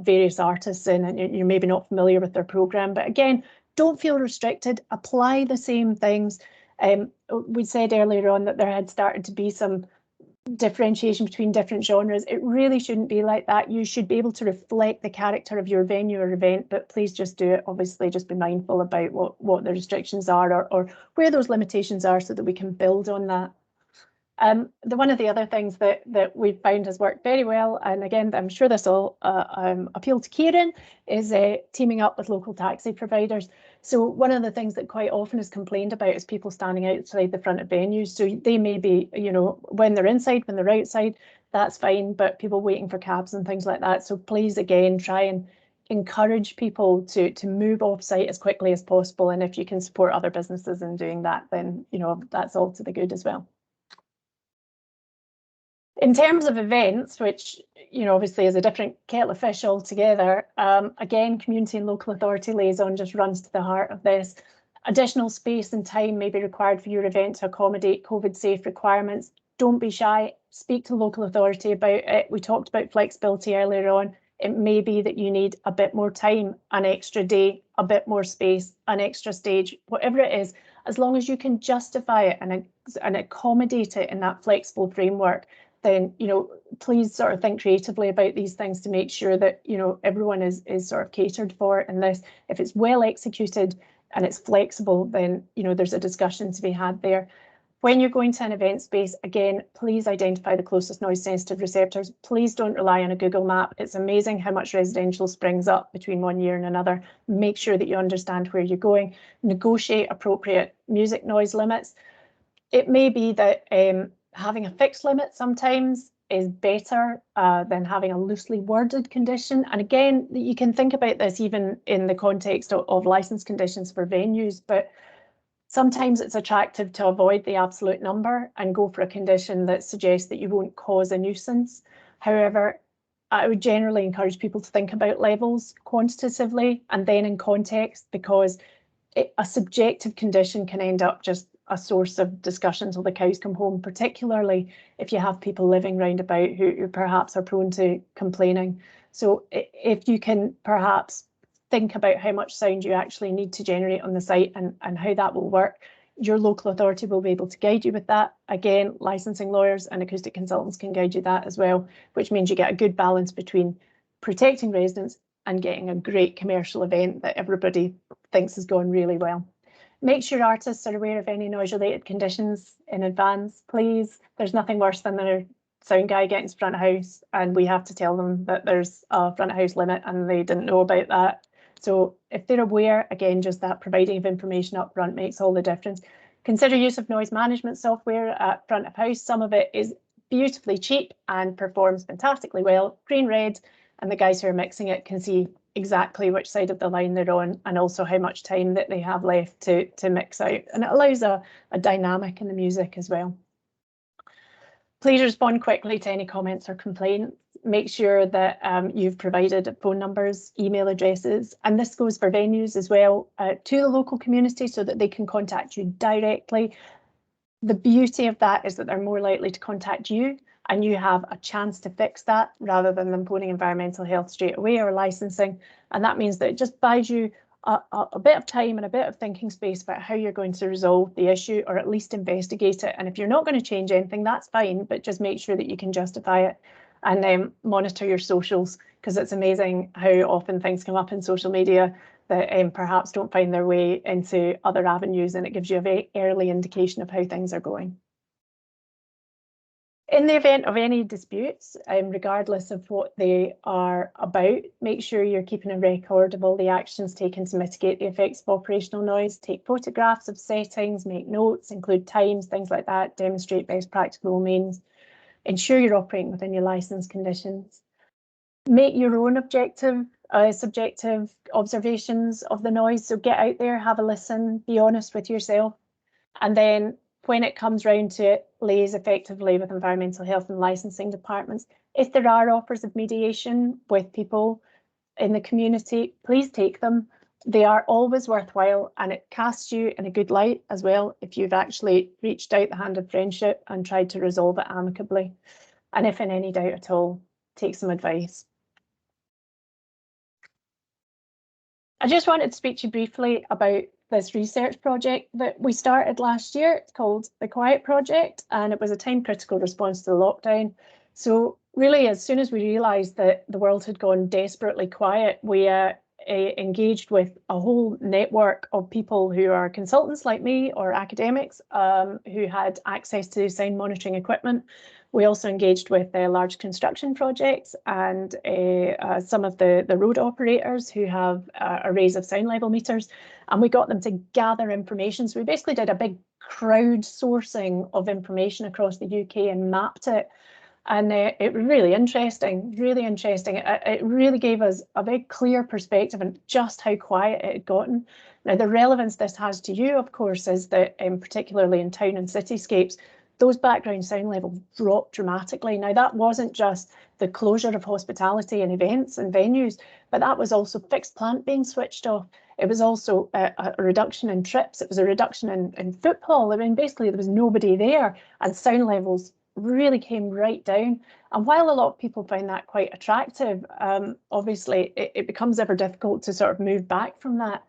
various artists in and you're maybe not familiar with their program. But again, don't feel restricted. Apply the same things. We said earlier on that there had started to be some differentiation between different genres. It really shouldn't be like that. You should be able to reflect the character of your venue or event, but please just do it. Obviously, just be mindful about what the restrictions are or where those limitations are so that we can build on that. One of the other things that we've found has worked very well, and again, I'm sure this will appeal to Kieran, is teaming up with local taxi providers. So one of the things that quite often is complained about is people standing outside the front of venues. So they may be, you know, when they're inside, when they're outside, that's fine, but people waiting for cabs and things like that. So please, again, try and encourage people to move off site as quickly as possible. And if you can support other businesses in doing that, then, you know, that's all to the good as well. In terms of events, which, you know, obviously is a different kettle of fish altogether, again, community and local authority liaison just runs to the heart of this. Additional space and time may be required for your event to accommodate COVID-safe requirements. Don't be shy, speak to local authority about it. We talked about flexibility earlier on. It may be that you need a bit more time, an extra day, a bit more space, an extra stage, whatever it is, as long as you can justify it and accommodate it in that flexible framework, then, you know, please sort of think creatively about these things to make sure that, you know, everyone is sort of catered for in this. If it's well executed and it's flexible, then, you know, there's a discussion to be had there. When you're going to an event space, again, please identify the closest noise sensitive receptors. Please don't rely on a Google map. It's amazing how much residential springs up between one year and another. Make sure that you understand where you're going. Negotiate appropriate music noise limits. It may be that having a fixed limit sometimes is better than having a loosely worded condition. And again, you can think about this even in the context of licence conditions for venues, but sometimes it's attractive to avoid the absolute number and go for a condition that suggests that you won't cause a nuisance. However, I would generally encourage people to think about levels quantitatively and then in context, because a subjective condition can end up just a source of discussion till the cows come home, particularly if you have people living round about who perhaps are prone to complaining. So if you can perhaps think about how much sound you actually need to generate on the site and how that will work, your local authority will be able to guide you with that. Again, licensing lawyers and acoustic consultants can guide you that as well, which means you get a good balance between protecting residents and getting a great commercial event that everybody thinks has gone really well. Make sure artists are aware of any noise-related conditions in advance, please. There's nothing worse than their sound guy getting to front of house and we have to tell them that there's a front of house limit and they didn't know about that. So if they're aware, again, just that providing of information up front makes all the difference. Consider use of noise management software at front of house. Some of it is beautifully cheap and performs fantastically well, green, red, and the guys who are mixing it can see exactly which side of the line they're on and also how much time that they have left to mix out. And it allows a dynamic in the music as well. Please respond quickly to any comments or complaints. Make sure that you've provided phone numbers, email addresses, and this goes for venues as well, to the local community so that they can contact you directly. The beauty of that is that they're more likely to contact you and you have a chance to fix that rather than them phoning environmental health straight away or licensing. And that means that it just buys you a bit of time and a bit of thinking space about how you're going to resolve the issue or at least investigate it. And if you're not going to change anything, that's fine, but just make sure that you can justify it and then monitor your socials, because it's amazing how often things come up in social media that perhaps don't find their way into other avenues, and it gives you a very early indication of how things are going. In the event of any disputes, regardless of what they are about, make sure you're keeping a record of all the actions taken to mitigate the effects of operational noise. Take photographs of settings, make notes, include times, things like that, demonstrate best practical means. ensure you're operating within your licence conditions. Make your own subjective observations of the noise. So get out there, have a listen, be honest with yourself. And then when it comes round to it, liaise effectively with environmental health and licensing departments. If there are offers of mediation with people in the community, please take them. They are always worthwhile, and it casts you in a good light as well if you've actually reached out the hand of friendship and tried to resolve it amicably. And if in any doubt at all, take some advice. I just wanted to speak to you briefly about this research project that we started last year. It's called the Quiet Project, and it was a time-critical response to the lockdown. So really, as soon as we realised that the world had gone desperately quiet, we engaged with a whole network of people who are consultants like me or academics who had access to sound monitoring equipment. We also engaged with large construction projects and some of the road operators who have arrays of sound level meters, and we got them to gather information. So we basically did a big crowdsourcing of information across the UK and mapped it. And it was really interesting, really interesting. It really gave us a very clear perspective on just how quiet it had gotten. Now, the relevance this has to you, of course, is that particularly in town and cityscapes, those background sound levels dropped dramatically. Now, that wasn't just the closure of hospitality and events and venues, but that was also fixed plant being switched off. It was also a reduction in trips. It was a reduction in footfall. I mean, basically, there was nobody there, and sound levels really came right down. And while a lot of people find that quite attractive, obviously it becomes ever difficult to sort of move back from that.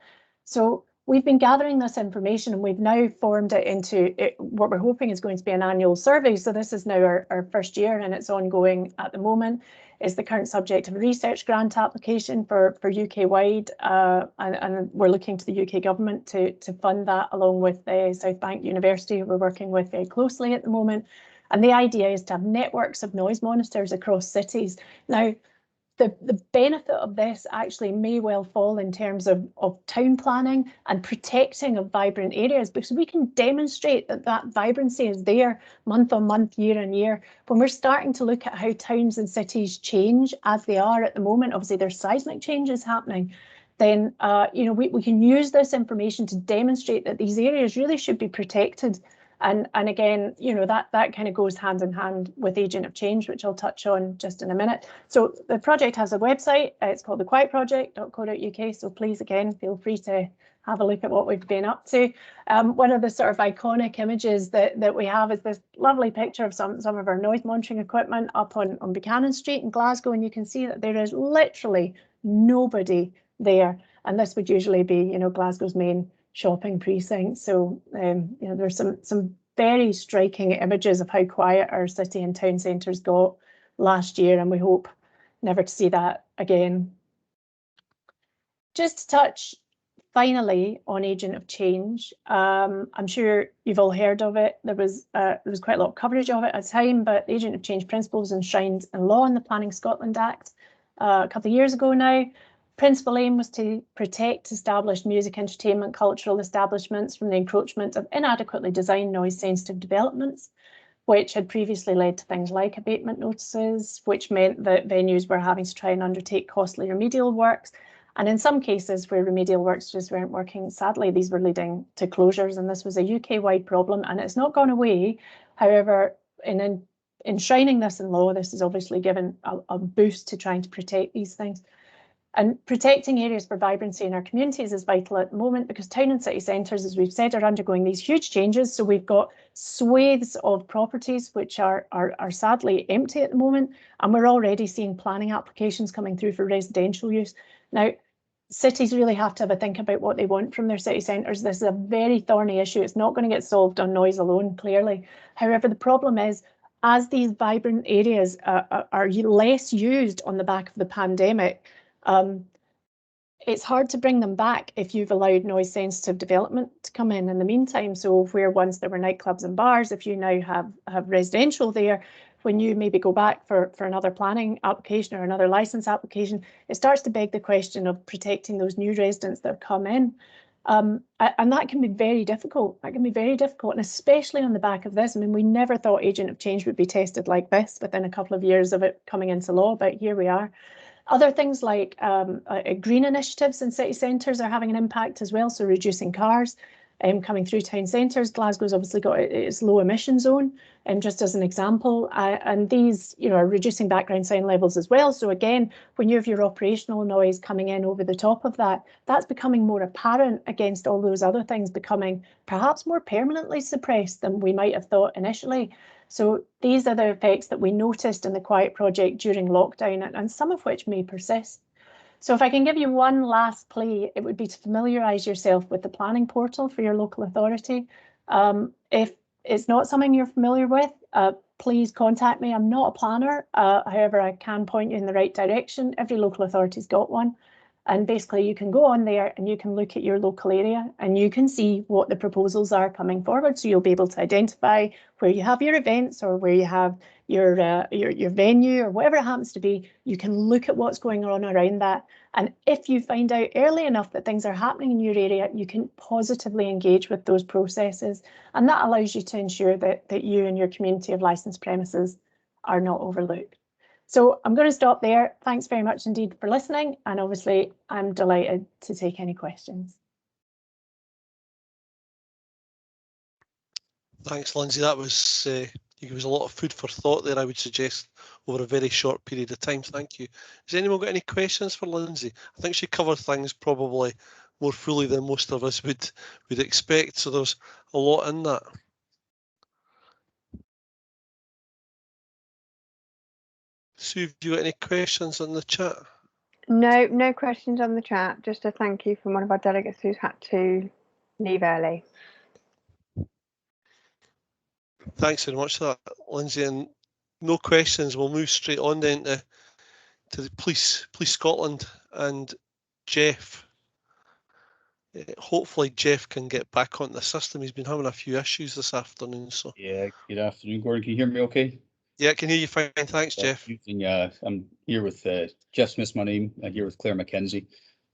So we've been gathering this information, and we've now formed it into what we're hoping is going to be an annual survey. So this is now our first year, and it's ongoing at the moment. It's the current subject of a research grant application for UK-wide, and we're looking to the UK government to fund that, along with South Bank University, who we're working with very closely at the moment. And the idea is to have networks of noise monitors across cities. Now, the benefit of this actually may well fall in terms of town planning and protecting of vibrant areas, because we can demonstrate that that vibrancy is there month on month, year on year. When we're starting to look at how towns and cities change as they are at the moment, obviously there's seismic changes happening, then we can use this information to demonstrate that these areas really should be protected. And again, that kind of goes hand in hand with agent of change, which I'll touch on just in a minute. So the project has a website. It's called thequietproject.co.uk. So please, again, feel free to have a look at what we've been up to. One of the sort of iconic images that we have is this lovely picture of some of our noise monitoring equipment up on Buchanan Street in Glasgow, and you can see that there is literally nobody there. And this would usually be, Glasgow's main shopping precinct. So there's some very striking images of how quiet our city and town centres got last year, and we hope never to see that again. Just to touch finally on agent of change, I'm sure you've all heard of it. There was quite a lot of coverage of it at the time, but the agent of change principle was enshrined in law in the Planning Scotland Act a couple of years ago now. Principal aim was to protect established music, entertainment, cultural establishments from the encroachment of inadequately designed noise-sensitive developments, which had previously led to things like abatement notices, which meant that venues were having to try and undertake costly remedial works. And in some cases where remedial works just weren't working, sadly, these were leading to closures. And this was a UK-wide problem, and it's not gone away. However, in enshrining this in law, this has obviously given a boost to trying to protect these things. And protecting areas for vibrancy in our communities is vital at the moment, because town and city centres, as we've said, are undergoing these huge changes. So we've got swathes of properties which are sadly empty at the moment, and we're already seeing planning applications coming through for residential use. Now, cities really have to have a think about what they want from their city centres. This is a very thorny issue. It's not going to get solved on noise alone, clearly. However, the problem is, as these vibrant areas are less used on the back of the pandemic, it's hard to bring them back if you've allowed noise sensitive development to come in the meantime. So where once there were nightclubs and bars, if you now have residential there, when you maybe go back for another planning application or another license application, it starts to beg the question of protecting those new residents that have come in. And that can be very difficult. That can be very difficult, and especially on the back of this. I mean, we never thought agent of change would be tested like this within a couple of years of it coming into law, but here we are. Other things like green initiatives in city centres are having an impact as well, so reducing cars coming through town centres. Glasgow's obviously got its low emission zone, just as an example, and these, you know, are reducing background sound levels as well. So again, when you have your operational noise coming in over the top of that, that's becoming more apparent against all those other things becoming perhaps more permanently suppressed than we might have thought initially. So these are the effects that we noticed in the Quiet project during lockdown, and some of which may persist. So if I can give you one last plea, it would be to familiarise yourself with the planning portal for your local authority. If it's not something you're familiar with, please contact me. I'm not a planner, however, I can point you in the right direction. Every local authority's got one. And basically you can go on there and you can look at your local area and you can see what the proposals are coming forward. So you'll be able to identify where you have your events or where you have your venue or whatever it happens to be. You can look at what's going on around that. And if you find out early enough that things are happening in your area, you can positively engage with those processes. And that allows you to ensure that you and your community of licensed premises are not overlooked. So I'm going to stop there. Thanks very much indeed for listening. And obviously, I'm delighted to take any questions. Thanks, Lindsay. That was you gave us a lot of food for thought there, I would suggest, over a very short period of time. Thank you. Has anyone got any questions for Lindsay? I think she covered things probably more fully than most of us would expect. So there's a lot in that. Sue, have you got any questions in the chat? No questions on the chat. Just a thank you from one of our delegates who's had to leave early. Thanks very much for that, Lindsay. And no questions. We'll move straight on then to the Police Scotland and Geoff. Hopefully Geoff can get back on the system. He's been having a few issues this afternoon. So Yeah, good afternoon, Gordon. Can you hear me okay? Yeah, I can hear you fine. Thanks, Geoff. I'm here with Geoff Smith's my name. I'm here with Claire McKenzie.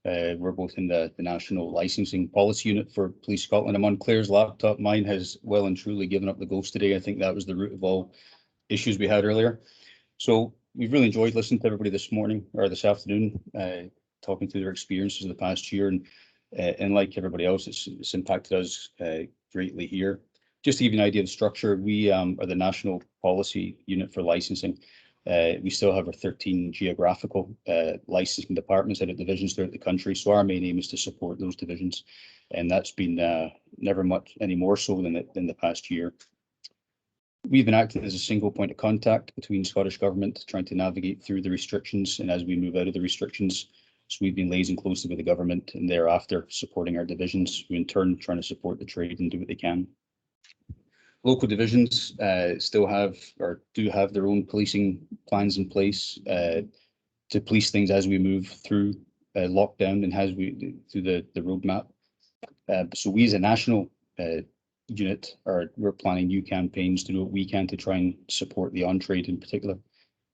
We're both in the National Licensing Policy Unit for Police Scotland. I'm on Claire's laptop. Mine has well and truly given up the ghost today. I think that was the root of all issues we had earlier. So we've really enjoyed listening to everybody this morning or this afternoon, talking through their experiences of the past year. And like everybody else, it's impacted us greatly here. Just to give you an idea of the structure, we are the National Policy Unit for Licensing. We still have our 13 geographical licensing departments out of divisions throughout the country. So our main aim is to support those divisions. And that's been never much any more so than the past year. We've been acting as a single point of contact between Scottish Government, trying to navigate through the restrictions. And as we move out of the restrictions, so we've been liaising closely with the government and thereafter supporting our divisions, who in turn trying to support the trade and do what they can. Local divisions still have or do have their own policing plans in place to police things as we move through lockdown and as we through the roadmap. So we as a national unit we're planning new campaigns to do what we can to try and support the on-trade in particular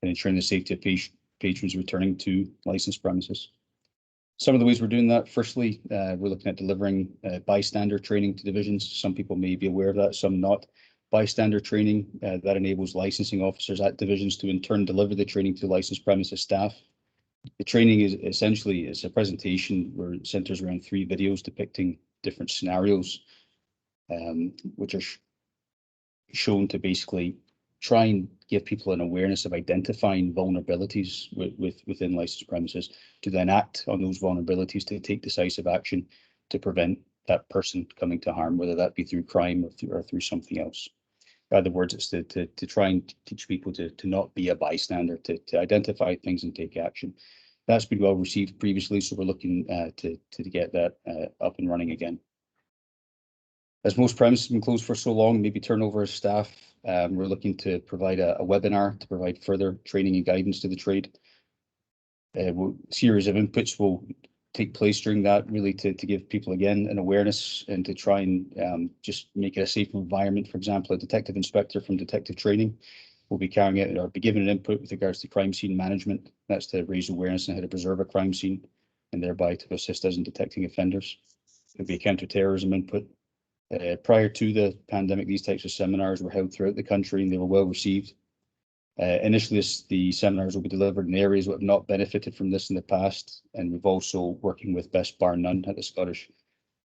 and ensuring the safety of patrons returning to licensed premises. Some of the ways we're doing that, firstly, we're looking at delivering bystander training to divisions. Some people may be aware of that, some not. Bystander training that enables licensing officers at divisions to in turn deliver the training to licensed premises staff. The training is essentially a presentation where it centers around 3 videos depicting different scenarios, which are shown to basically try and give people an awareness of identifying vulnerabilities within licensed premises, to then act on those vulnerabilities to take decisive action to prevent that person coming to harm, whether that be through crime or through something else. In other words, it's to try and teach people to not be a bystander, to identify things and take action. That's been well received previously, so we're looking to get that up and running again. As most premises have been closed for so long, maybe turnover of staff, we're looking to provide a webinar to provide further training and guidance to the trade. A series of inputs will take place during that, really to give people again an awareness and to try and just make it a safe environment. For example, a detective inspector from detective training will be carrying out or be given an input with regards to crime scene management. That's to raise awareness on how to preserve a crime scene and thereby to assist us in detecting offenders. the counter-terrorism input. Prior to the pandemic, these types of seminars were held throughout the country and they were well received. Initially, the seminars will be delivered in areas that have not benefited from this in the past, and we've also working with Best Bar None at the Scottish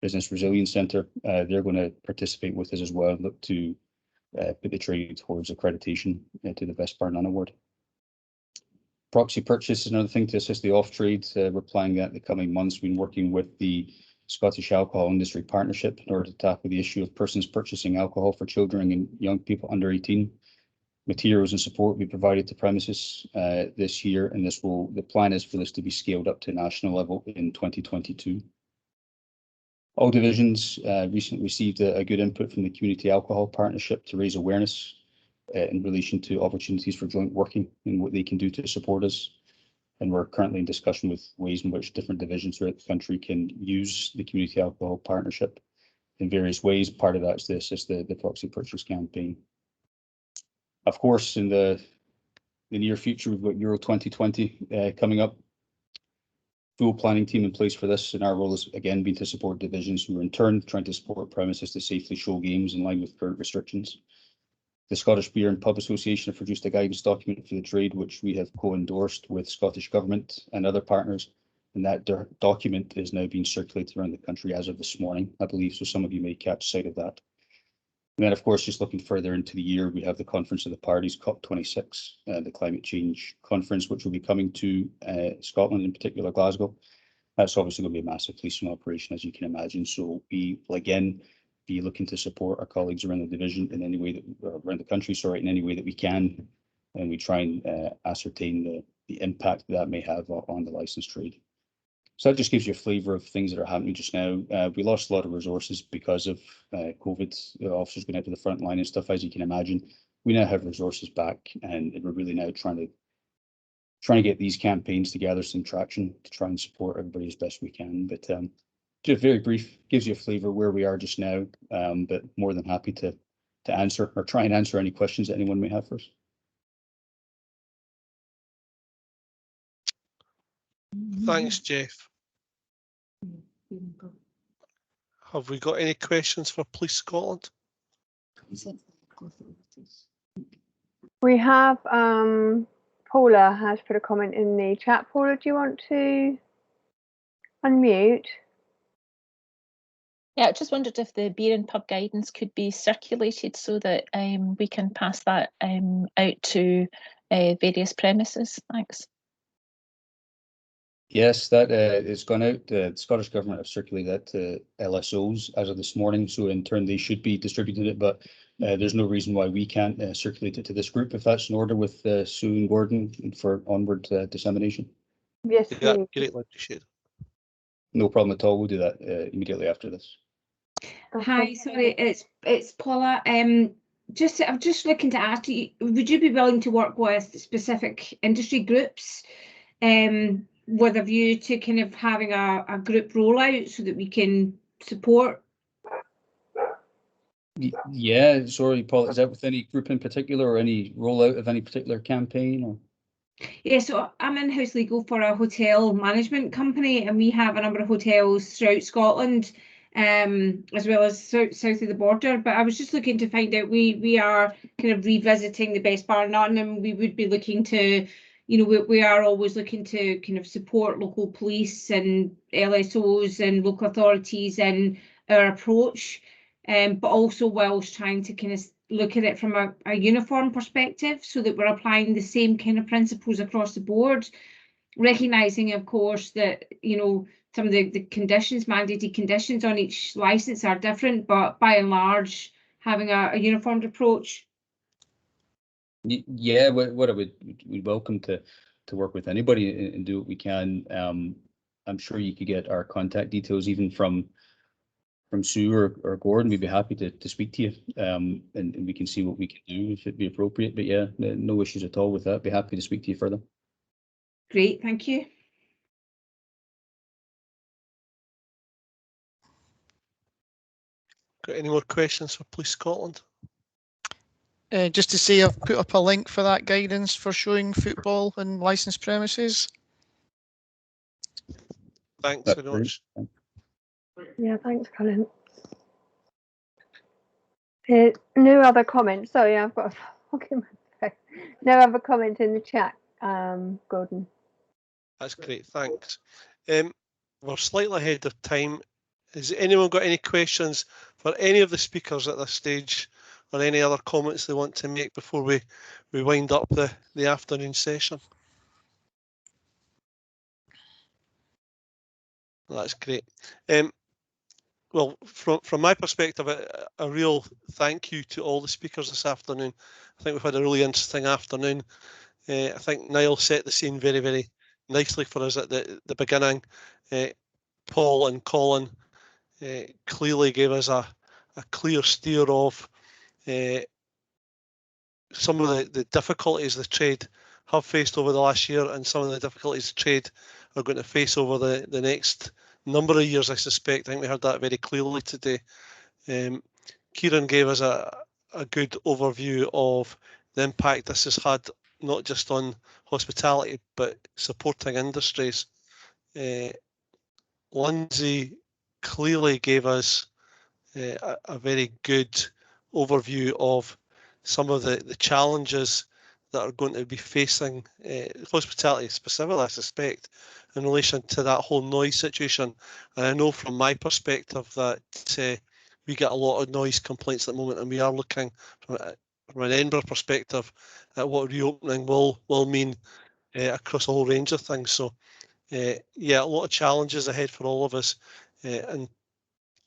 Business Resilience Centre. They're going to participate with us as well and look to put the trade towards accreditation to the Best Bar None Award. Proxy purchase is another thing to assist the off-trade. We're planning that in the coming months. We've been working with the Scottish Alcohol Industry Partnership in order to tackle the issue of persons purchasing alcohol for children and young people under 18. Materials and support will be provided to premises this year, and the plan is for this to be scaled up to national level in 2022. All divisions recently received a good input from the Community Alcohol Partnership to raise awareness in relation to opportunities for joint working and what they can do to support us. And we're currently in discussion with ways in which different divisions throughout the country can use the Community Alcohol Partnership in various ways. Part of that is to assist the proxy purchase campaign. Of course, in the near future, we've got Euro 2020 coming up. Full planning team in place for this, and our role has again been to support divisions who are in turn trying to support premises to safely show games in line with current restrictions. The Scottish Beer and Pub Association have produced a guidance document for the trade, which we have co-endorsed with Scottish Government and other partners, and that document is now being circulated around the country as of this morning, I believe, so some of you may catch sight of that. And then, of course, just looking further into the year, we have the Conference of the Parties, COP26, the Climate Change Conference, which will be coming to Scotland, in particular Glasgow. That's obviously going to be a massive policing operation, as you can imagine. So we will again be looking to support our colleagues around the division in any way that, around the country, sorry, in any way that we can, and we try and ascertain the impact that may have on the licensed trade. So that just gives you a flavour of things that are happening just now. We lost a lot of resources because of COVID, officers going out to the front line and stuff, as you can imagine. We now have resources back, and we're really now trying to get these campaigns to gather some traction to try and support everybody as best we can. But just very brief, gives you a flavour where we are just now, but more than happy to answer or try and answer any questions that anyone may have for us. Thanks, Geoff. Have we got any questions for Police Scotland? We have, Paula has put a comment in the chat. Paula, do you want to unmute? Yeah, I just wondered if the beer and pub guidance could be circulated so that we can pass that out to various premises. Thanks. Yes, that it's gone out. The Scottish Government have circulated that to LSOs as of this morning, so in turn they should be distributing it, but there's no reason why we can't circulate it to this group if that's in order with Sue and Gordon for onward dissemination. Yes, Yeah, please. greatly appreciated. No problem at all. We'll do that immediately after this. Hi, sorry, it's Paula. I'm just looking to ask you, would you be willing to work with specific industry groups with a view to kind of having a group rollout so that we can support? Yeah, sorry, Paul, is that with any group in particular or any rollout of any particular campaign? Or? Yeah, so I'm in-house legal for a hotel management company, and we have a number of hotels throughout Scotland, as well as south of the border. But I was just looking to find out, we are kind of revisiting the Best Bar None, and we would be looking to, you know, we are always looking to kind of support local police and LSOs and local authorities in our approach, but also whilst trying to kind of look at it from a uniform perspective so that we're applying the same kind of principles across the board, recognising, of course, that, you know, some of the conditions, mandated conditions on each licence are different, but by and large, having a uniformed approach. Yeah, what we'd welcome to work with anybody and do what we can. I'm sure you could get our contact details even from Sue or Gordon. We'd be happy to speak to you, and we can see what we can do if it'd be appropriate. But yeah, no issues at all with that. Be happy to speak to you further. Great, thank you. Got any more questions for Police Scotland? Just to say, I've put up a link for that guidance for showing football in licensed premises. Thanks very much. Yeah, thanks, Colin. No other comments. Sorry, I've got a fog in my face. No other comment in the chat, Gordon. That's great, thanks. We're slightly ahead of time. Has anyone got any questions for any of the speakers at this stage, or any other comments they want to make before we wind up the afternoon session? That's great. Well, from my perspective, a real thank you to all the speakers this afternoon. I think we've had a really interesting afternoon. I think Niall set the scene very, very nicely for us at the beginning. Paul and Colin clearly gave us a clear steer of some of the difficulties the trade have faced over the last year, and some of the difficulties the trade are going to face over the next number of years, I suspect. I think we heard that very clearly today. Kieran gave us a good overview of the impact this has had, not just on hospitality, but supporting industries. Lindsay clearly gave us a very good overview of some of the challenges that are going to be facing hospitality specifically, I suspect, in relation to that whole noise situation. And I know from my perspective that we get a lot of noise complaints at the moment, and we are looking from an Edinburgh perspective at what reopening will mean across a whole range of things. So yeah, a lot of challenges ahead for all of us, and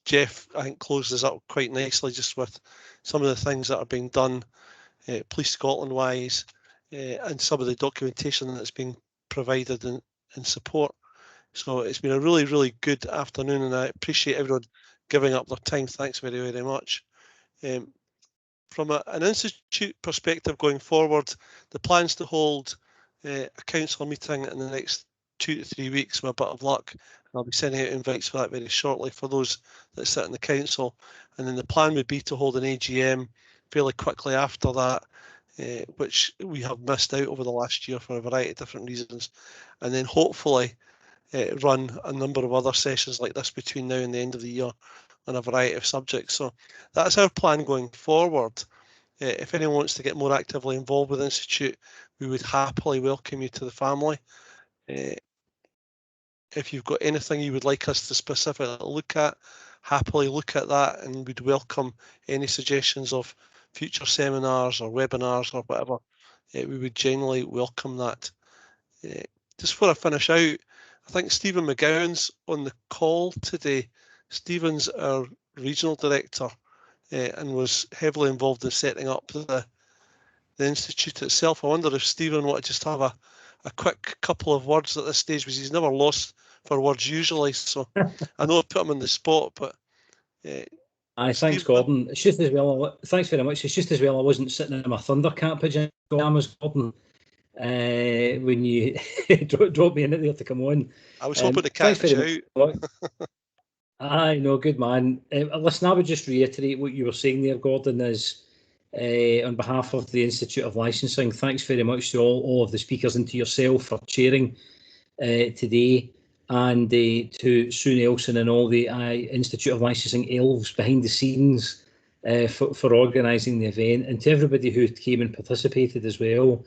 Geoff, I think, closed us up quite nicely just with some of the things that are being done Police Scotland wise, and some of the documentation that's been provided in support. So it's been a really, really good afternoon, and I appreciate everyone giving up their time. Thanks very, very much. From an institute perspective going forward, the plans to hold a council meeting in the next 2 to 3 weeks with a bit of luck. I'll be sending out invites for that very shortly for those that sit in the council. And then the plan would be to hold an AGM fairly quickly after that, which we have missed out over the last year for a variety of different reasons. And then hopefully run a number of other sessions like this between now and the end of the year on a variety of subjects. So that's our plan going forward. If anyone wants to get more actively involved with the Institute, we would happily welcome you to the family. If you've got anything you would like us to specifically look at, happily look at that, and we'd welcome any suggestions of future seminars or webinars or whatever. We would genuinely welcome that. Just before I finish out, I think Stephen McGowan's on the call today. Stephen's our regional director and was heavily involved in setting up the Institute itself. I wonder if Stephen wanted to just have a quick couple of words at this stage, because he's never lost for words usually. So I know I put him on the spot, but thanks, Gordon. It's just as well. Thanks very much. It's just as well I wasn't sitting in my Thundercat pajamas, Gordon, when you dropped me in there to come on. I was hoping to catch you out. Aye, no, good man. Listen, I would just reiterate what you were saying there, Gordon, is on behalf of the Institute of Licensing, thanks very much to all of the speakers and to yourself for chairing today, and to Sue Nelson and all the Institute of Licensing elves behind the scenes for organising the event, and to everybody who came and participated as well.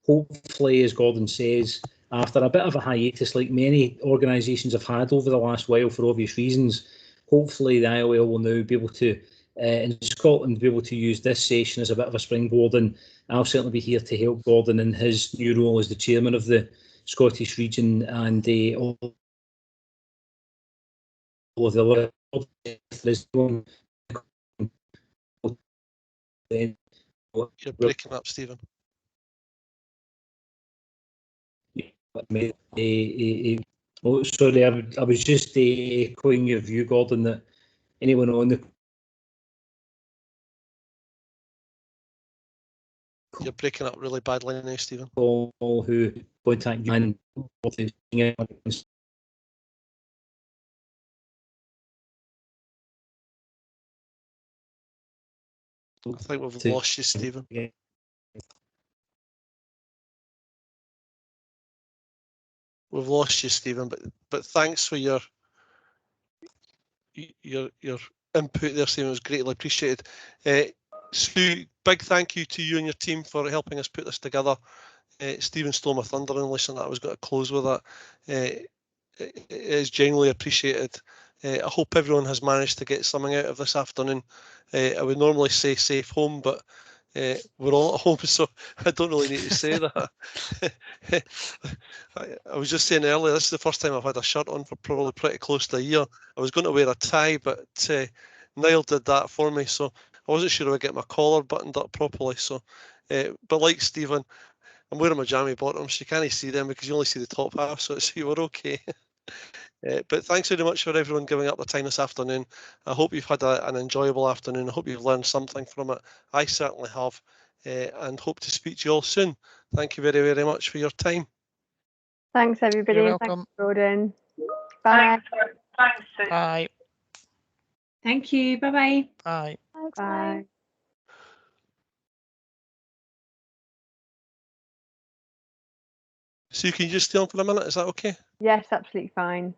Hopefully, as Gordon says, after a bit of a hiatus like many organisations have had over the last while for obvious reasons, hopefully the IOL will now be able to, in Scotland, be able to use this session as a bit of a springboard, and I'll certainly be here to help Gordon in his new role as the chairman of the Scottish region, and all of the other. You're breaking up, Stephen. Oh, sorry, I was just echoing your view, Gordon, that anyone on the You're breaking up really badly now, Stephen. All who contact you and I think we've lost you, Stephen. Yeah. We've lost you, Stephen, but thanks for your your input there, Stephen, was greatly appreciated. Sue, big thank you to you and your team for helping us put this together. Stephen stole my thunder and listen, I was going to close with that. It is genuinely appreciated. I hope everyone has managed to get something out of this afternoon. I would normally say safe home, but we're all at home, so I don't really need to say that. I was just saying earlier, this is the first time I've had a shirt on for probably pretty close to a year. I was going to wear a tie, but Niall did that for me, so I wasn't sure I would get my collar buttoned up properly. So, but like Stephen, I'm wearing my jammy bottoms. You can't see them because you only see the top half, so you were okay. But thanks very much for everyone giving up the time this afternoon. I hope you've had an enjoyable afternoon. I hope you've learned something from it. I certainly have, and hope to speak to you all soon. Thank you very, very much for your time. Thanks, everybody. You're welcome. Thanks, Gordon. Bye. Thanks, Sue. Bye. Thank you. Bye-bye. Bye. Bye. So you can just stay on for a minute, is that okay? Yes, absolutely fine.